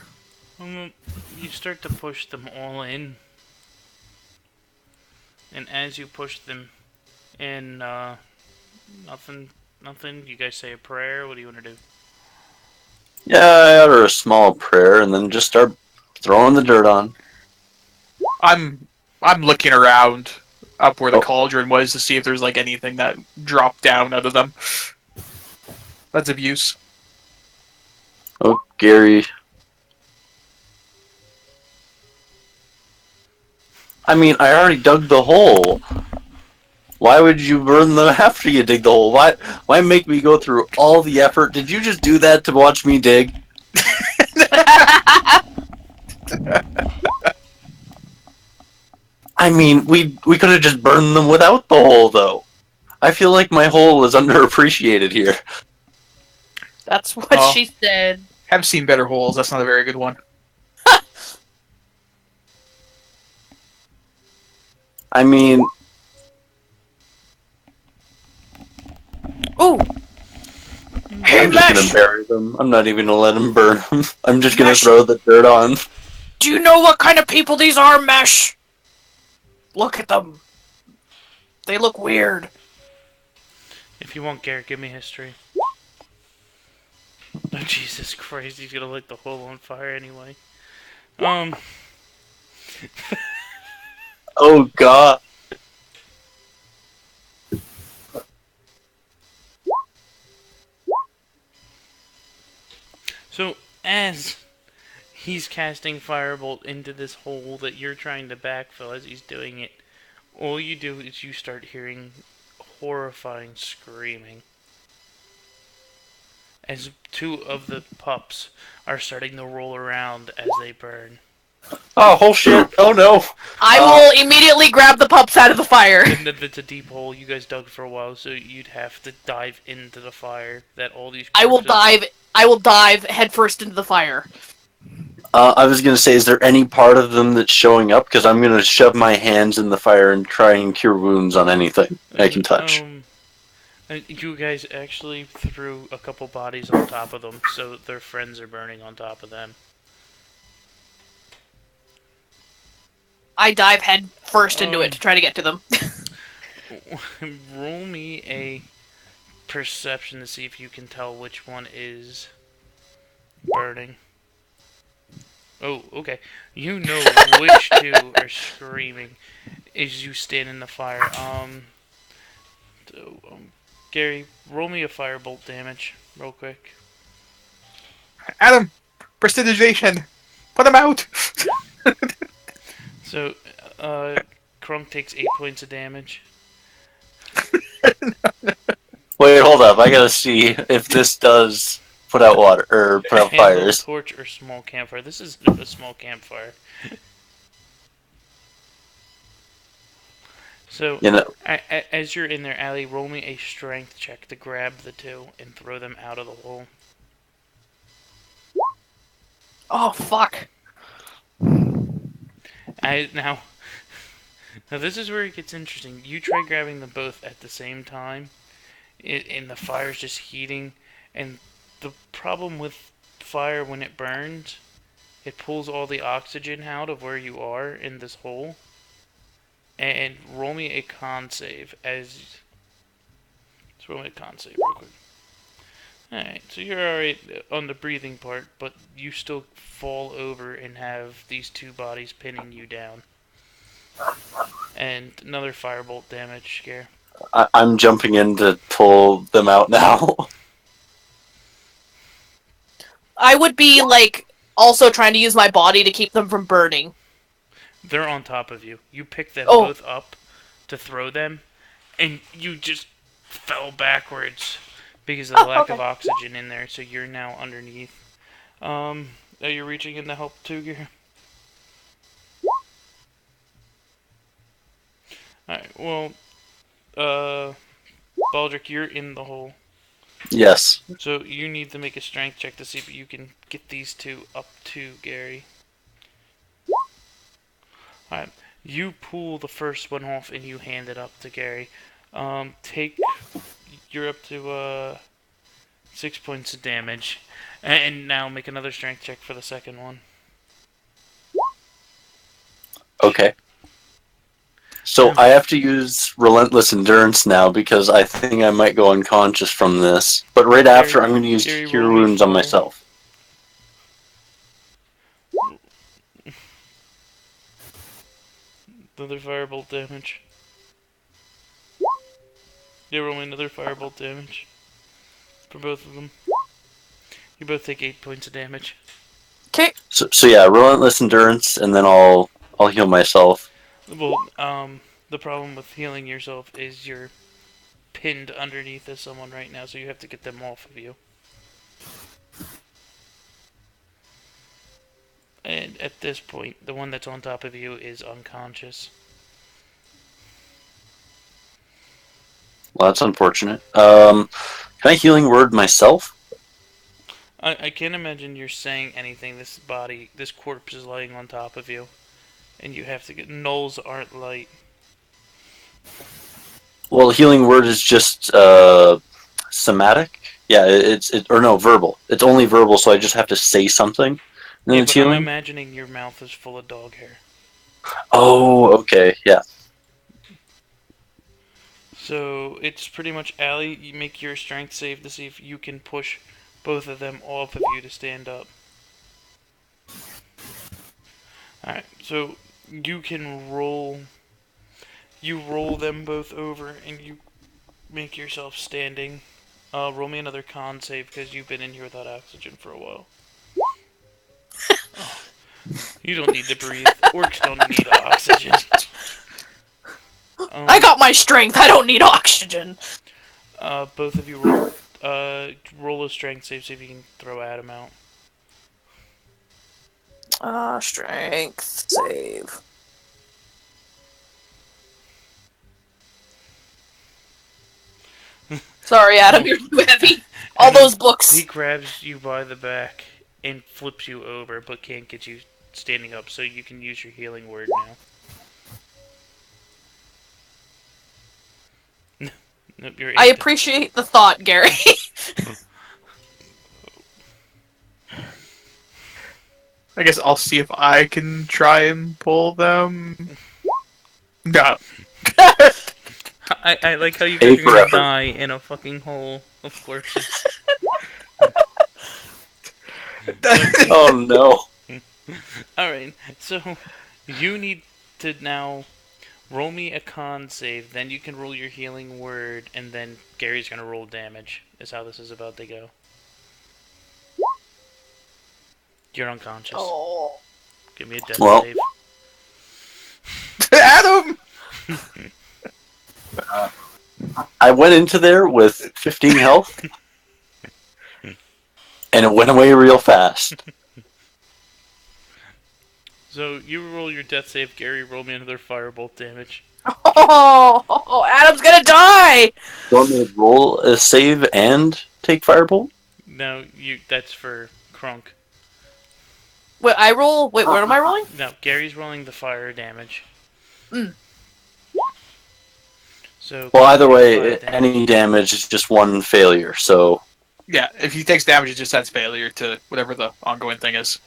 You start to push them all in. And as you push them in, nothing. You guys say a prayer? What do you want to do? Yeah, I utter a small prayer and then just start throwing the dirt on. I'm looking around up where the Oh. cauldron was to see if there's like anything that dropped down out of them. That's abuse. Oh, Gary. I mean, I already dug the hole. Why would you burn them after you dig the hole? Why make me go through all the effort? Did you just do that to watch me dig? I mean, we could have just burned them without the hole, though. I feel like my hole is underappreciated here. That's what Oh. she said. Have seen better holes. That's not a very good one. I mean, Ooh! Hey, I'm just gonna bury them. I'm not even gonna let them burn them. I'm just gonna throw the dirt on. Do you know what kind of people these are, Mesh? Look at them. They look weird. If you want, Garrett, give me history. Oh, Jesus Christ, he's gonna light the hole on fire anyway. Oh God. So, as he's casting Firebolt into this hole that you're trying to backfill as he's doing it, all you do is you start hearing horrifying screaming. As two of the pups are starting to roll around as they burn. Oh shit! Oh no! I will immediately grab the pups out of the fire. And it's a deep hole you guys dug for a while, so you'd have to dive into the fire that all these I will corpses- dive headfirst into the fire. I was gonna say, is there any part of them that's showing up? Because I'm gonna shove my hands in the fire and try and cure wounds on anything I can touch. You guys actually threw a couple bodies on top of them, so their friends are burning on top of them. I dive head first into it to try to get to them. Roll me a perception to see if you can tell which one is burning. Oh, okay. You know which two are screaming as you stand in the fire. Gary, roll me a firebolt damage, real quick. Adam, prestidigitation. Put them out. So, Krunk takes 8 points of damage. Wait, hold up. I gotta see if this does put out water or put out Handle, fires. torch, or small campfire. This is a small campfire. So, as you're in there, Allie, roll me a strength check to grab the two and throw them out of the hole. Oh, fuck. Now, this is where it gets interesting. You try grabbing them both at the same time, and the fire's just heating. And the problem with fire when it burns, it pulls all the oxygen out of where you are in this hole. And roll me a con save as. Let's roll me a con save real quick. Alright, so you're alright on the breathing part, but you still fall over and have these two bodies pinning you down. And another firebolt damage scare. I'm jumping in to pull them out now. I would be, like, also trying to use my body to keep them from burning. They're on top of you. You pick them Oh. both up to throw them, and you just fell backwards because of the lack of Okay. oxygen in there, so you're now underneath. Are you reaching in to help Tuger? Alright, well, Baldric, you're in the hole. Yes. So you need to make a strength check to see if you can get these two up to Gary. Alright, you pull the first one off and you hand it up to Gary. You're up to 6 points of damage, and now make another strength check for the second one. Okay. So I have to use Relentless Endurance now because I think I might go unconscious from this. But right after, I'm going to use Gary, Cure roll me Wounds on fire. myself. Another firebolt damage. Yeah, roll me another firebolt damage for both of them. You both take 8 points of damage. Okay. So yeah, Relentless Endurance, and then I'll heal myself. Well, the problem with healing yourself is you're pinned underneath of someone right now, so you have to get them off of you. And at this point, the one that's on top of you is unconscious. Well, that's unfortunate. Can I Healing Word myself? I can't imagine you're saying anything. This corpse is laying on top of you. And you have to get... Gnolls aren't light. Well, Healing Word is just somatic. Yeah, or no, verbal. It's only verbal, so I just have to say something, and then Yeah, it's but I'm healing. imagining your mouth is full of dog hair. Oh, okay, yeah. So it's pretty much Allie. You make your strength save to see if you can push both of them off of you to stand up. Alright, so you can roll. You roll them both over and you make yourself standing. Roll me another con save because you've been in here without oxygen for a while. Oh, you don't need to breathe. Orcs don't need oxygen. I got my strength. I don't need oxygen. Both of you roll. Roll a strength save, see if you can throw Adam out. Strength save. Sorry, Adam, you're too heavy. All those books. He grabs you by the back and flips you over, but can't get you standing up, so you can use your healing word now. Nope, you're I appreciate the thought, Gary. I guess I'll see if I can try and pull them. No. I like how you guys are for gonna effort. die in a fucking hole of corpses. Oh no. Alright, so you need to now roll me a con save, then you can roll your healing word, and then Gary's gonna roll damage, is how this is about to go. You're unconscious. Oh. Give me a death Well. save. Adam! I went into there with 15 health, and it went away real fast. So you roll your death save, Gary, roll me another firebolt damage. Oh, Adam's gonna die! You want me to roll a save and take Firebolt? No, that's for Krunk. Wait, Wait, what am I rolling? No, Gary's rolling the fire damage. Mm. So Well, either fire way, damage. any damage is just one failure, so... Yeah, if he takes damage, it just adds failure to whatever the ongoing thing is.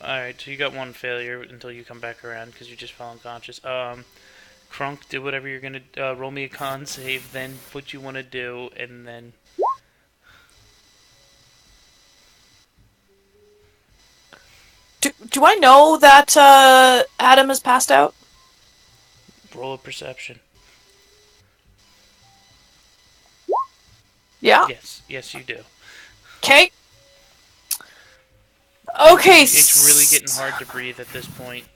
Alright, so you got one failure until you come back around because you just fell unconscious. Krunk, do whatever you're gonna roll me a con save, then what you want to do, and then. Do I know that Adam is passed out? Roll a perception. Yeah. Yes, you do. Okay. Okay. It's really getting hard to breathe at this point.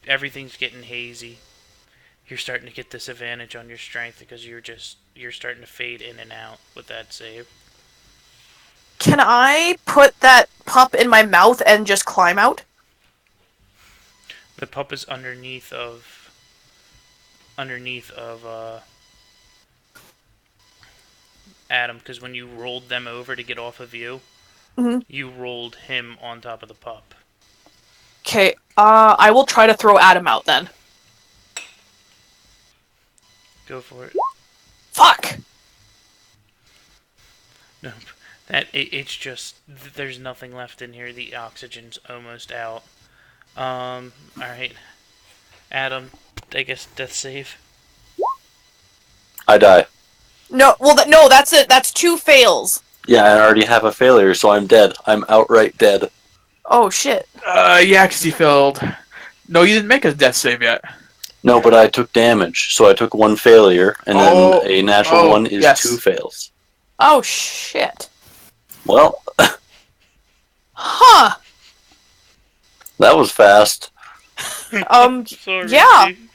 Everything's getting hazy. You're starting to get disadvantage on your strength because you're starting to fade in and out with that save. Can I put that pup in my mouth and just climb out? The pup is underneath of Adam, because when you rolled them over to get off of you, you rolled him on top of the pup. Okay, I will try to throw Adam out then. Go for it. Fuck! No, it's just there's nothing left in here. The oxygen's almost out. All right, Adam. I guess death save. I die. No, well, no, that's it. That's 2 fails. Yeah, I already have a failure, so I'm dead. I'm outright dead. Oh, shit. Yeah, because he failed. No, you didn't make a death save yet. No, but I took damage, so I took 1 failure, and then a natural 1 is yes. 2 fails. Oh, shit. Well, Huh. that was fast. Sorry, Yeah. dude.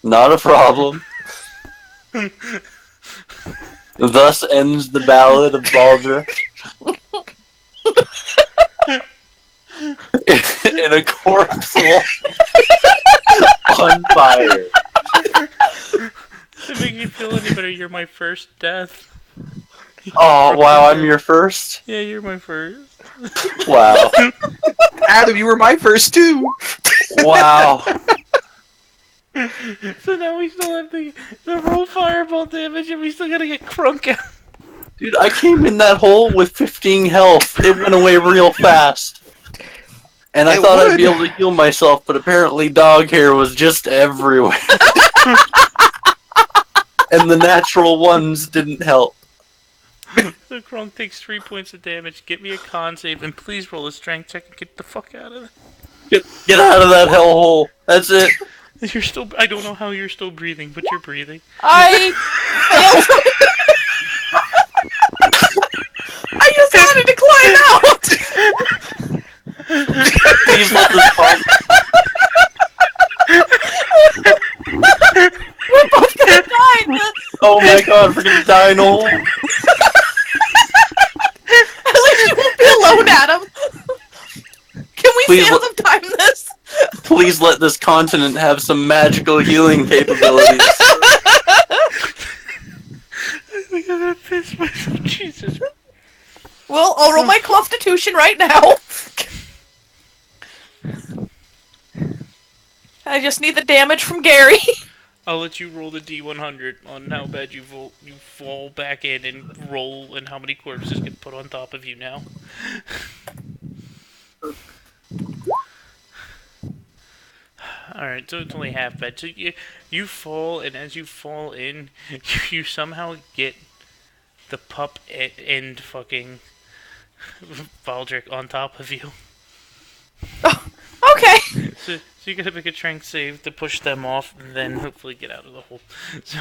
Not a problem. Thus ends the Ballad of Baldric. In a corpse on fire. To make you feel any better, you're my first death. Oh, wow, I'm your first? Yeah, you're my first. Wow. Adam, you were my first too. Wow. So now we still have the roll fireball damage, and we still gotta get Crunk out. Dude, I came in that hole with 15 health. It went away real fast. And I thought I'd be able to heal myself, but apparently dog hair was just everywhere. And the natural ones didn't help. So Crunk takes 3 points of damage. Get me a con save, and please roll a strength check and get the fuck out of there. Get out of that hellhole. That's it. You're still. I don't know how you're still breathing, but you're breathing. I just wanted to climb out! Please let this pump. We're both gonna die! Oh my god, we're gonna die in a hole. At least you won't be alone, Adam! Can we Please Sands of Time this? Please let this continent have some magical healing capabilities. I think I'm gonna piss myself. Jesus. Well, I'll roll my Constitution right now. I just need the damage from Gary. I'll let you roll the D100 on how bad you fall back in and roll and how many corpses get put on top of you now. Alright, so it's only half bad. So you fall, and as you fall in, you somehow get the pup and fucking Baldric on top of you. Oh, okay. So you gotta make a strength save to push them off, and then hopefully get out of the hole. So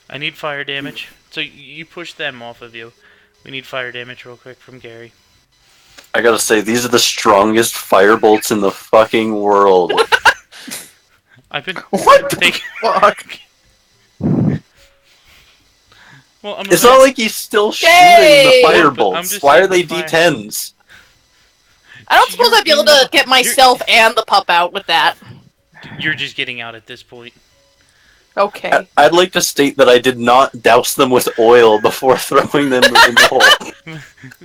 I need fire damage. So you push them off of you. We need fire damage real quick from Gary. I gotta say, these are the strongest firebolts in the fucking world. I've been What the taking. fuck? Well, It's not like he's still shooting Yay! the I'm firebolts. just Why are saying they the fire- D10s? I don't suppose I'd be able to get myself and the pup out with that. You're just getting out at this point. Okay. I'd like to state that I did not douse them with oil before throwing them in the hole.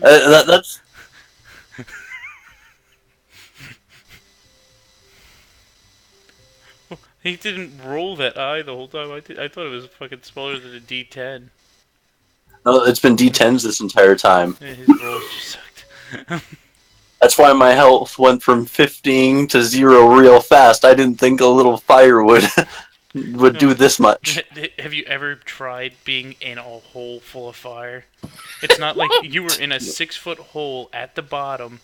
That's... He didn't roll that high the whole time. I thought it was fucking smaller than a D10. No, it's been D10s this entire time. Yeah, his rolls just sucked. That's why my health went from 15 to 0 real fast. I didn't think a little fire would would do this much. Have you ever tried being in a hole full of fire? It's not like you were in a 6-foot hole at the bottom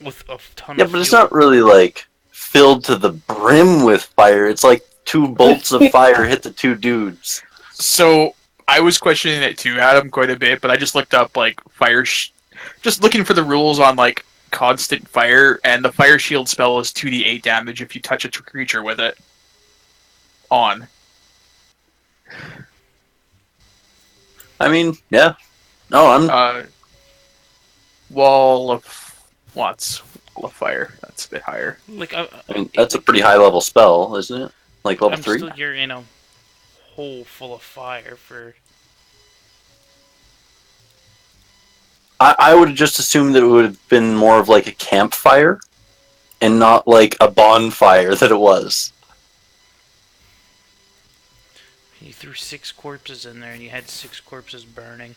with a ton Yeah, of but it's fuel. not really like filled to the brim with fire. It's like 2 bolts of fire hit the 2 dudes. So I was questioning it too, Adam, quite a bit, but I just looked up like just looking for the rules on like constant fire, and the fire shield spell is 2d8 damage if you touch a creature with it. On. I mean, yeah. No, I'm. Wall of what's wall of fire? That's a bit higher. Like, I mean, that's a pretty high level spell, isn't it? Like level I'm 3. still you're in a hole full of fire for. I would have just assumed that it would have been more of like a campfire, and not like a bonfire that it was. You threw 6 corpses in there, and you had 6 corpses burning.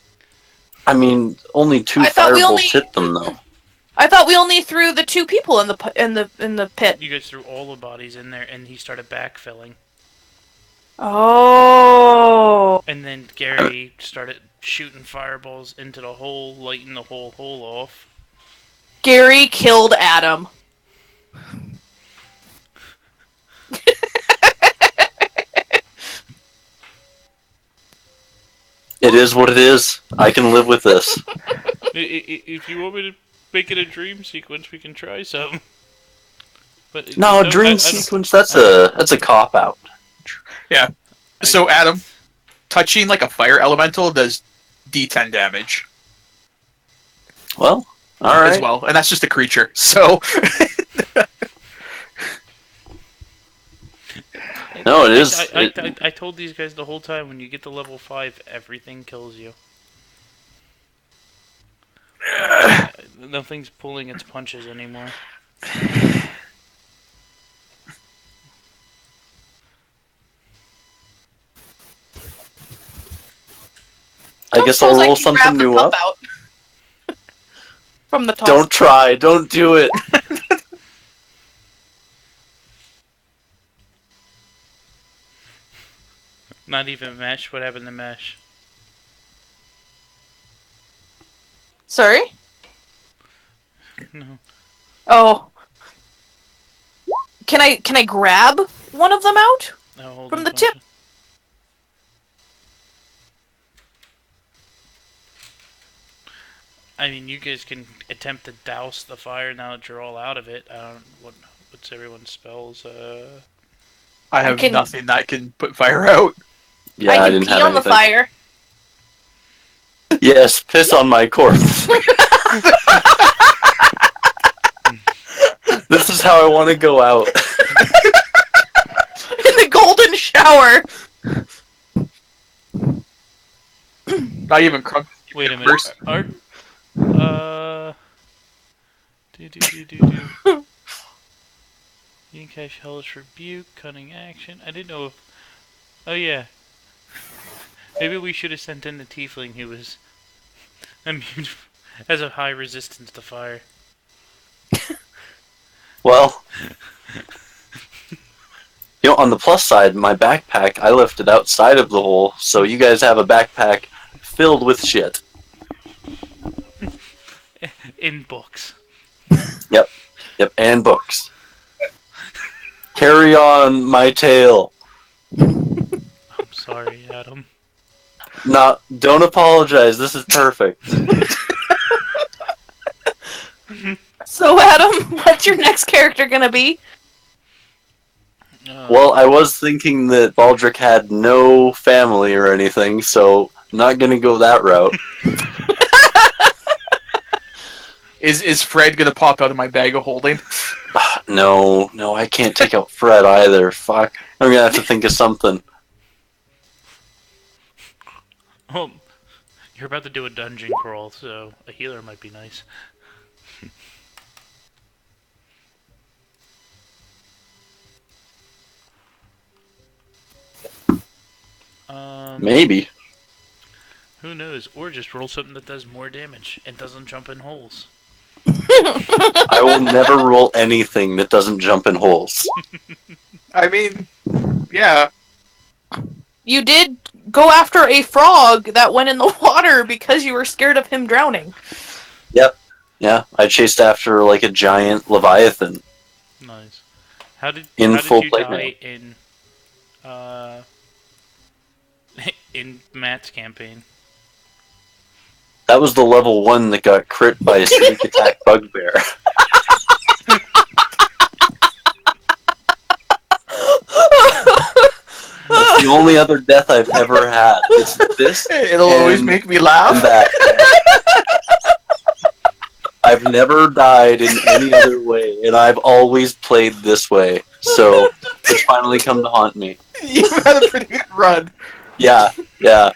I mean, only 2 I thought we firebolts only- hit them though. I thought we only threw the 2 people in the pit. You guys threw all the bodies in there, and he started backfilling. Oh. And then Gary started shooting fireballs into the hole, lighting the whole hole off. Gary killed Adam. It is what it is. I can live with this. If you want me to make it a dream sequence, we can try some. But No, dream sequence. That's a cop out. Yeah. So Adam, touching like a fire elemental does d10 damage Well, all right. as well, and that's just a creature. So No, it is. I told these guys the whole time, when you get to level 5, everything kills you. Nothing's pulling its punches anymore. I guess I'll roll something new up. From the top. Don't try. Don't do it. Not even mesh. What happened to mesh? Sorry? No. Oh. Can I grab one of them out? No, hold From on, the hold tip. on. I mean, you guys can attempt to douse the fire now that you're all out of it. I don't. What's everyone's spells? I have can- nothing that can put fire out. Yeah, I I can didn't pee have on anything. the fire. Yes, piss on my corpse. This is how I want to go out. In the golden shower. Not even crunk. Wait a minute. First. Art. Do. You can catch hellish rebuke, cunning action. I didn't know if. Oh yeah. Maybe we should have sent in the tiefling who was immune, has a high resistance to fire. Well, you know, on the plus side, my backpack, I left it outside of the hole, so you guys have a backpack filled with shit. In books. Yep, and books. Carry on, my tail. I'm sorry, Adam. No, don't apologize. This is perfect. So, Adam, what's your next character gonna be? Well, I was thinking that Baldric had no family or anything, so not gonna go that route. Is Fred gonna pop out of my bag of holding? No, I can't take out Fred either. Fuck. I'm gonna have to think of something. Oh, you're about to do a dungeon crawl, so a healer might be nice. Maybe. Who knows? Or just roll something that does more damage and doesn't jump in holes. I will never roll anything that doesn't jump in holes. I mean, Yeah. You did go after a frog that went in the water because you were scared of him drowning. Yep. Yeah, I chased after like a giant leviathan Nice. How did in full you plate die mail. in uh in Matt's campaign? That was the level 1 that got crit by a sneak attack bugbear. That's the only other death I've ever had. It's this. It'll always and- make me and laugh. that. I've never died in any other way, and I've always played this way. So it's finally come to haunt me. You've had a pretty good run. Yeah. Yeah,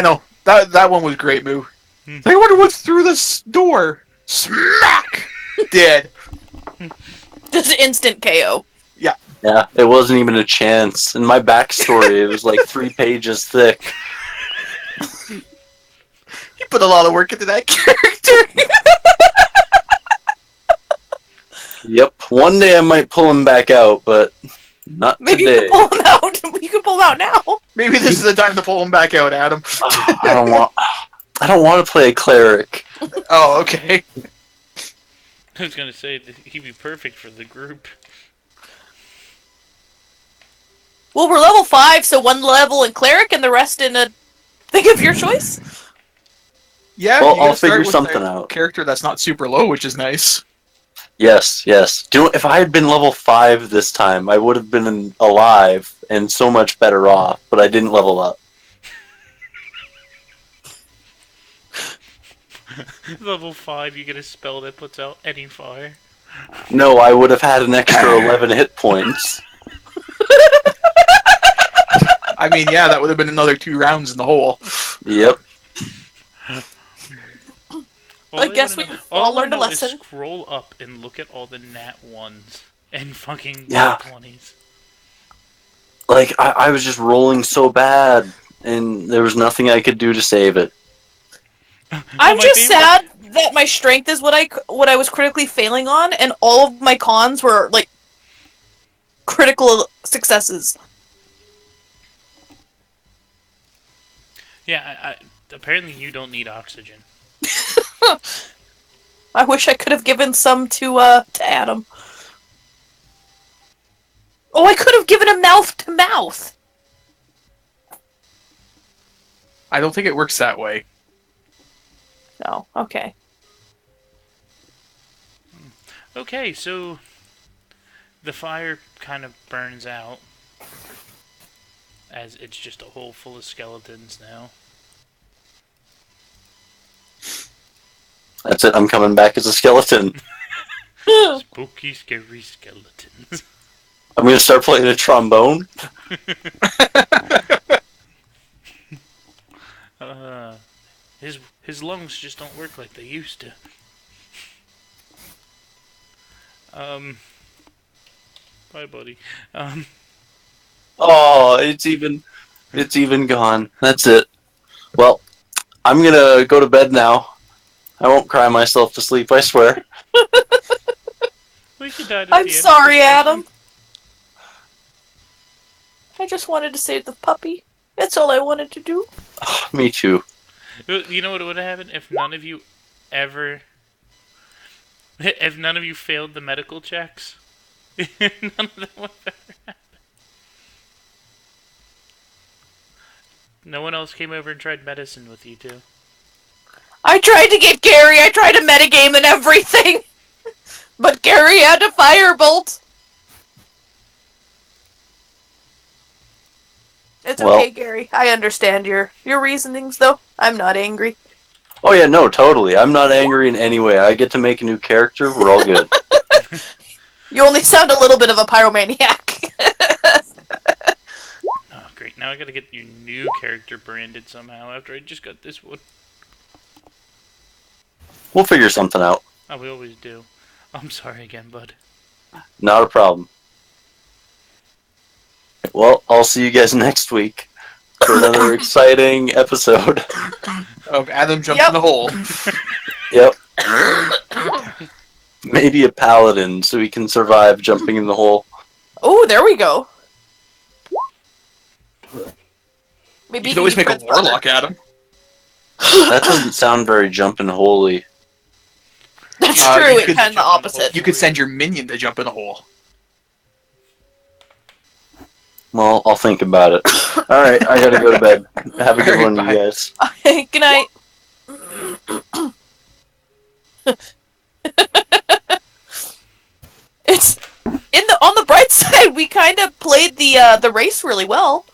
no, that one was great, Moo. I wonder what's through this door. Smack! Dead. Just instant KO. Yeah, it wasn't even a chance. In my backstory, it was like 3 pages thick. You put a lot of work into that character. Yep. One day I might pull him back out, but not Maybe today. you can pull him out. You can pull him out now. Maybe this is the time to pull him back out, Adam. I don't want to play a cleric. Oh, okay. I was gonna say that he'd be perfect for the group. Well, we're level 5, so 1 level in cleric and the rest in a thing of your choice. Yeah, Well, you gotta I'll start figure with something a out. Character that's not super low, which is nice. Yes. Do you know, if I had been level 5 this time, I would have been alive and so much better off, but I didn't level up. Level 5, you get a spell that puts out any fire. No, I would have had an extra 11 hit points. I mean, yeah, that would have been another 2 rounds in the hole. Yep. I guess we all learned a lesson. Scroll up and look at all the nat 1s and fucking Yeah. 20s. Like, I was just rolling so bad, and there was nothing I could do to save it. I'm my just favorite- sad that my strength is what I was critically failing on, and all of my cons were like critical successes. Yeah, I apparently you don't need oxygen. I wish I could have given some to Adam. Oh, I could have given him mouth to mouth. I don't think it works that way. No, okay. Okay, so the fire kind of burns out as it's just a hole full of skeletons now. That's it, I'm coming back as a skeleton. Spooky, scary skeletons. I'm gonna start playing a trombone. His lungs just don't work like they used to. Bye, buddy. Oh, it's even gone. That's it. Well, I'm gonna go to bed now. I won't cry myself to sleep, I swear. We should die at I'm the end sorry, of this Adam. I just wanted to save the puppy. That's all I wanted to do. Me too. You know what would have happened if none of you ever... If none of you failed the medical checks? None of them would have ever happened. No one else came over and tried medicine with you two. I tried to get Gary. I tried to metagame and everything. But Gary had a firebolt. It's Well- okay, Gary. I understand your reasonings, though. I'm not angry. Oh yeah, no, totally. I'm not angry in any way. I get to make a new character. We're all good. You only sound a little bit of a pyromaniac. Oh, great. Now I gotta get your new character branded somehow after I just got this one. We'll figure something out. Oh, we always do. I'm sorry again, bud. Not a problem. Well, I'll see you guys next week for another exciting episode. Of Adam jumped Yep. in the hole. Yep. Maybe a paladin so he can survive jumping in the hole. Oh, there we go. Maybe You can always be make a Fred's brother. warlock at him. That doesn't sound very jumping holy. That's You true. could It's kind of the jump in the hole. opposite. You could send your minion to jump in a hole. Well, I'll think about it. All right, I gotta go to bed. Have a good All right, one, bye. you guys. Good night. It's on the bright side. We kind of played the race really well.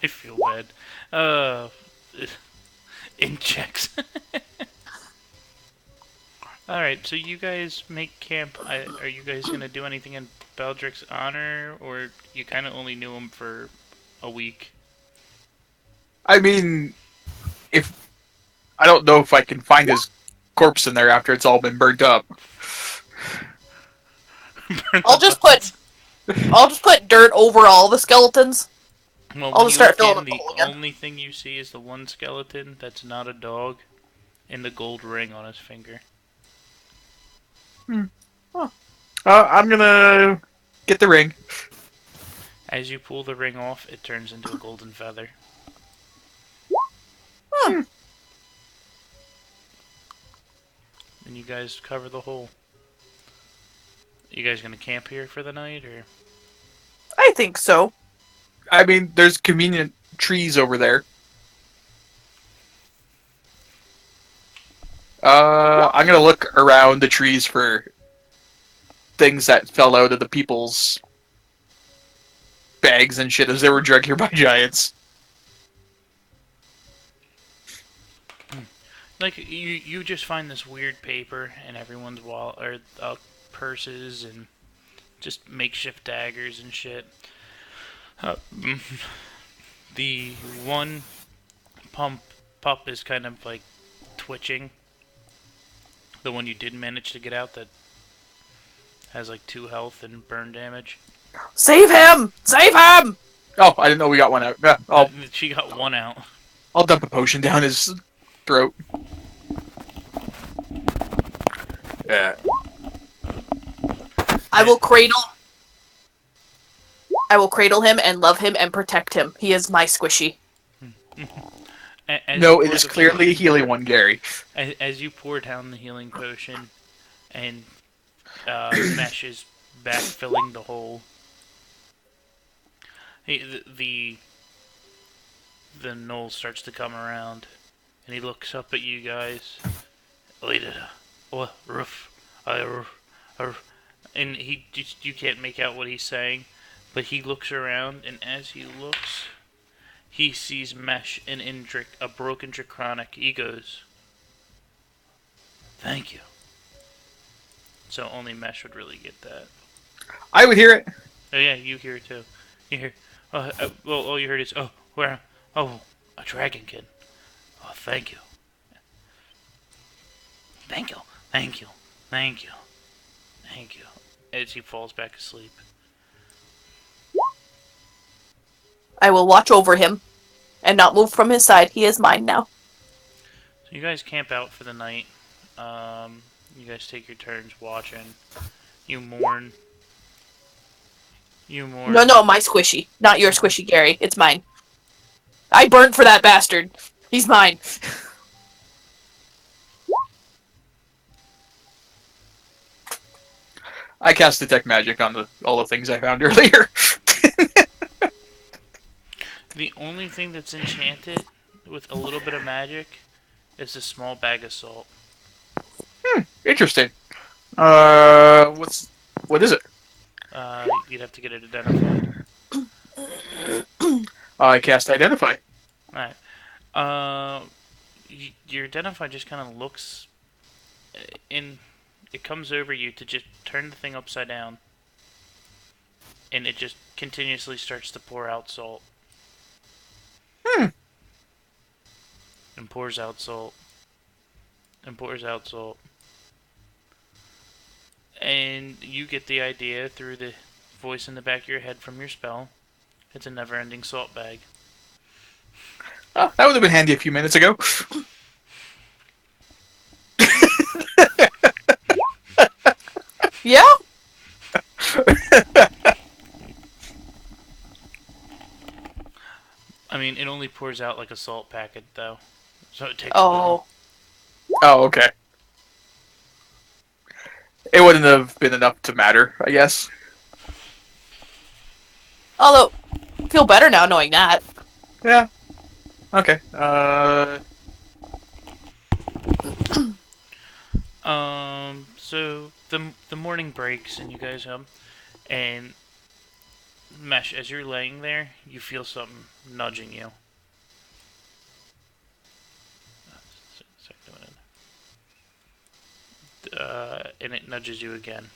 I feel bad. Uh, in checks. All right, so you guys make camp. Are you guys gonna do anything in Baldric's honor, or you kind of only knew him for a week? I mean, if I don't know if I can find his corpse in there after it's all been burnt up. I'll just put dirt over all the skeletons. Well, I'll when just you start look filling in, the the hole again. only thing you see is the one skeleton that's not a dog, and the gold ring on his finger. I'm gonna get the ring. As you pull the ring off, it turns into a golden feather. And you guys cover the hole. You guys gonna camp here for the night, or? I think so. I mean, there's convenient trees over there. I'm gonna look around the trees for things that fell out of the people's bags and shit as they were dragged here by giants. Like you just find this weird paper in everyone's wallet or purses and just makeshift daggers and shit. The one pup is kind of like twitching. The one you did manage to get out that has like 2 health and burn damage. Save him! Save him! Oh, I didn't know we got one out. Yeah, She got 1 out. I'll dump a potion down his throat. Yeah. I will cradle him and love him and protect him. He is my squishy. As No, you it pour is the- clearly a healing one, Gary. As you pour down the healing potion, and Mesh is back filling the hole. The knoll starts to come around, and he looks up at you guys. And you can't make out what he's saying, but he looks around, and as he looks, he sees Mesh and Indrik, a broken Draconic. He goes, "Thank you." So only Mesh would really get that. I would hear it. Oh yeah, you hear it too. You hear, well, all you heard is, "Oh, where? Oh, a dragonkin. Oh, thank you. Thank you. Thank you. Thank you. Thank you." As he falls back asleep. I will watch over him and not move from his side. He is mine now. So you guys camp out for the night. You guys take your turns watching. You mourn. No, my squishy. Not your squishy, Gary. It's mine. I burned for that bastard. He's mine. I cast detect magic on all the things I found earlier. The only thing that's enchanted with a little bit of magic is a small bag of salt. Interesting. What is it? You'd have to get it identified. I cast identify. Alright. Your identify just kind of looks in. It comes over you to just turn the thing upside down, and it just continuously starts to pour out salt. And pours out salt. And pours out salt. And you get the idea through the voice in the back of your head from your spell. It's a never-ending salt bag. Oh, that would have been handy a few minutes ago. Yeah? I mean, it only pours out like a salt packet, though. So it takes a Oh. Oh, okay. It wouldn't have been enough to matter, I guess. Although, feel better now knowing that. Yeah. Okay. So the morning breaks and you guys and Mesh, as you're laying there, you feel something nudging you. And it nudges you again.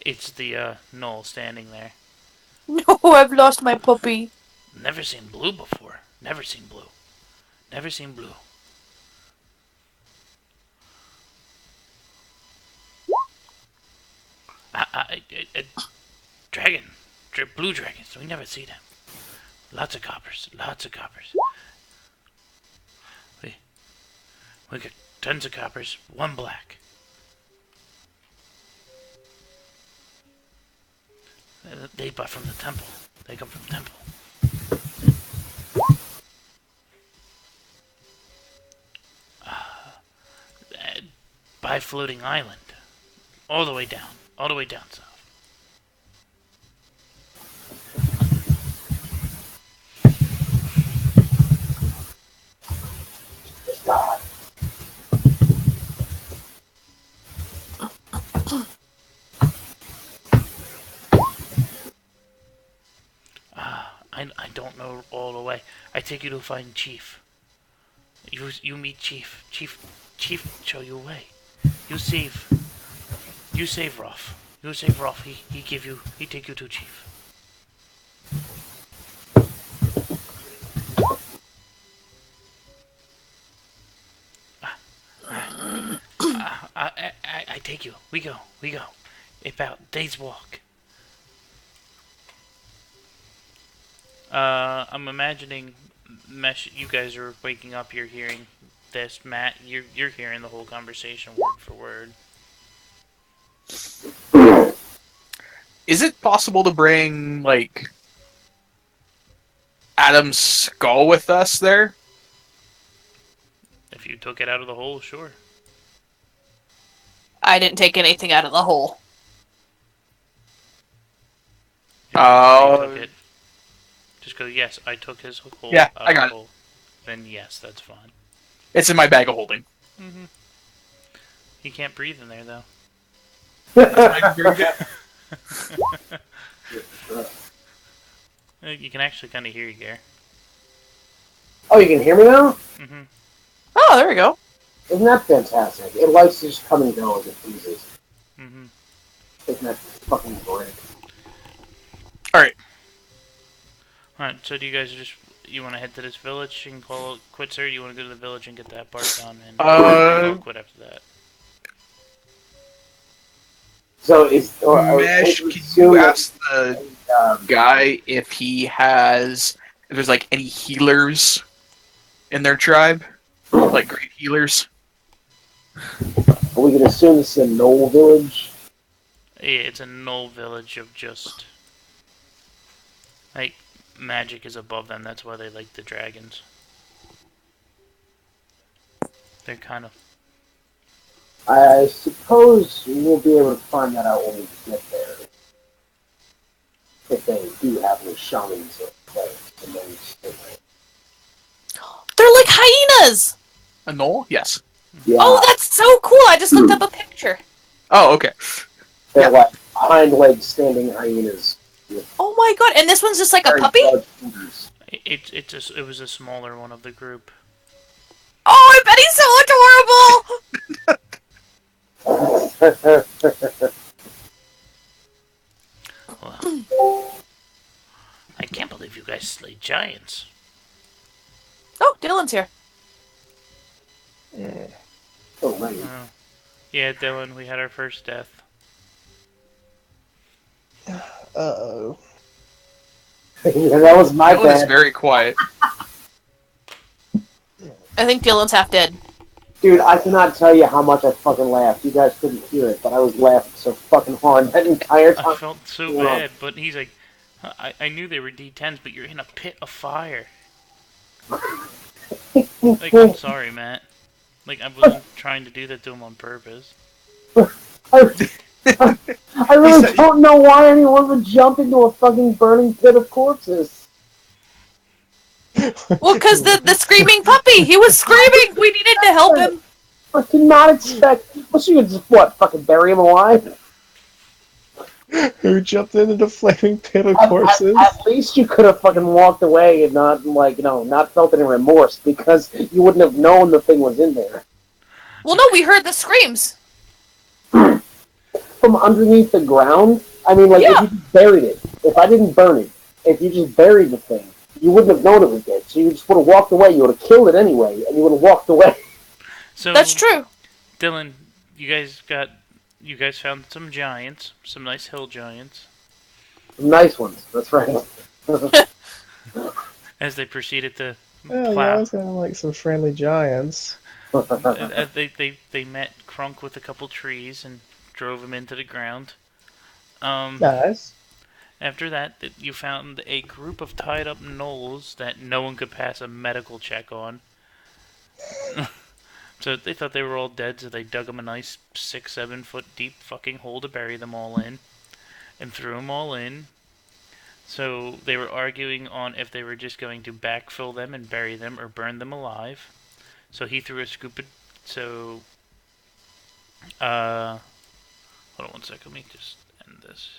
It's the Null standing there. No, I've lost my puppy. Never seen blue before. Never seen blue. Never seen blue. Dragon. Blue dragons. We never see them. Lots of coppers. Lots of coppers. We got tons of coppers. One black. They bought from the temple. They come from the temple. By floating island. All the way down. All the way down south. I don't know all the way. I take you to find Chief. You meet Chief. Chief show you a way. You save Rolf. You save Rolf. He take you to Chief. I take you. We go. About day's walk. I'm imagining, Mesh, you guys are waking up, you're hearing this. Matt, you're hearing the whole conversation word for word. Is it possible to bring, like, Adam's skull with us there? If you took it out of the hole, sure. I didn't take anything out of the hole. I took it. Just go, yes, I took his hole Yeah, out I of got the it. hole. Then yes, that's fine. It's in my bag of holding. Mm-hmm. You can't breathe in there, though. You can actually kind of hear you, Gare. Oh, you can hear me now? Mm-hmm. Oh, there we go. Isn't that fantastic? It likes to just come and go as it pleases. Mm-hmm. Isn't that fucking great? Alright. Alright, so do you guys you want to head to this village and call it quits, or do you want to go to the village and get that part done and call it quit after that? So Mesh, can you ask the guy if there's like any healers in their tribe? Like great healers? we can assume this is a Knoll village? Yeah, it's a null village of just like magic is above them. That's why they like the dragons. They're kind of. I suppose we'll be able to find that out when we get there. If they do have any shamans or players. They're like hyenas! A knoll? Yes. Yeah, Oh, that's so cool! I just looked up a picture. Oh, okay. they're like hind leg standing hyenas. Oh my god, and this one's just like a Very puppy? large fingers. It was a smaller one of the group. Oh, I bet he's so adorable! Well, I can't believe you guys slay giants. Oh, Dylan's here. Oh, right. Yeah, Dylan, we had our first death. Uh-oh. Yeah, that was my That was bad. very quiet. I think Dylan's half dead. Dude, I cannot tell you how much I fucking laughed. You guys couldn't hear it, but I was laughing so fucking hard that entire I time. felt so bad, but he's like, I knew they were D10s, but you're in a pit of fire. Like, I'm sorry, Matt. Like, I wasn't trying to do that to him on purpose. I, I really said- don't know why anyone would jump into a fucking burning pit of corpses. Well, because the screaming puppy, he was screaming. We needed to help him. I did not expect. Well, she would just what? Fucking bury him alive? Who jumped into the flaming pit of corpses? At least you could have fucking walked away and not not felt any remorse because you wouldn't have known the thing was in there. Well, no, we heard the screams. From underneath the ground. I mean, like Yeah. if you just buried it, if I didn't burn it, if you just buried the thing, you wouldn't have known it was dead. So you just would have walked away. You would have killed it anyway, and you would have walked away. So That's true. Dylan, you guys found some giants, some nice hill giants, Nice ones. That's right. as they proceeded to Well, yeah, I plow. was gonna like some friendly giants. They met Crunk with a couple trees and drove him into the ground. Nice. After that, you found a group of tied up gnolls that no one could pass a medical check on. So they thought they were all dead, so they dug them a nice 6-7 foot deep fucking hole to bury them all in, and threw them all in. So they were arguing on if they were just going to backfill them and bury them or burn them alive. So he threw a scoop of... So... Hold on one second, let me just end this.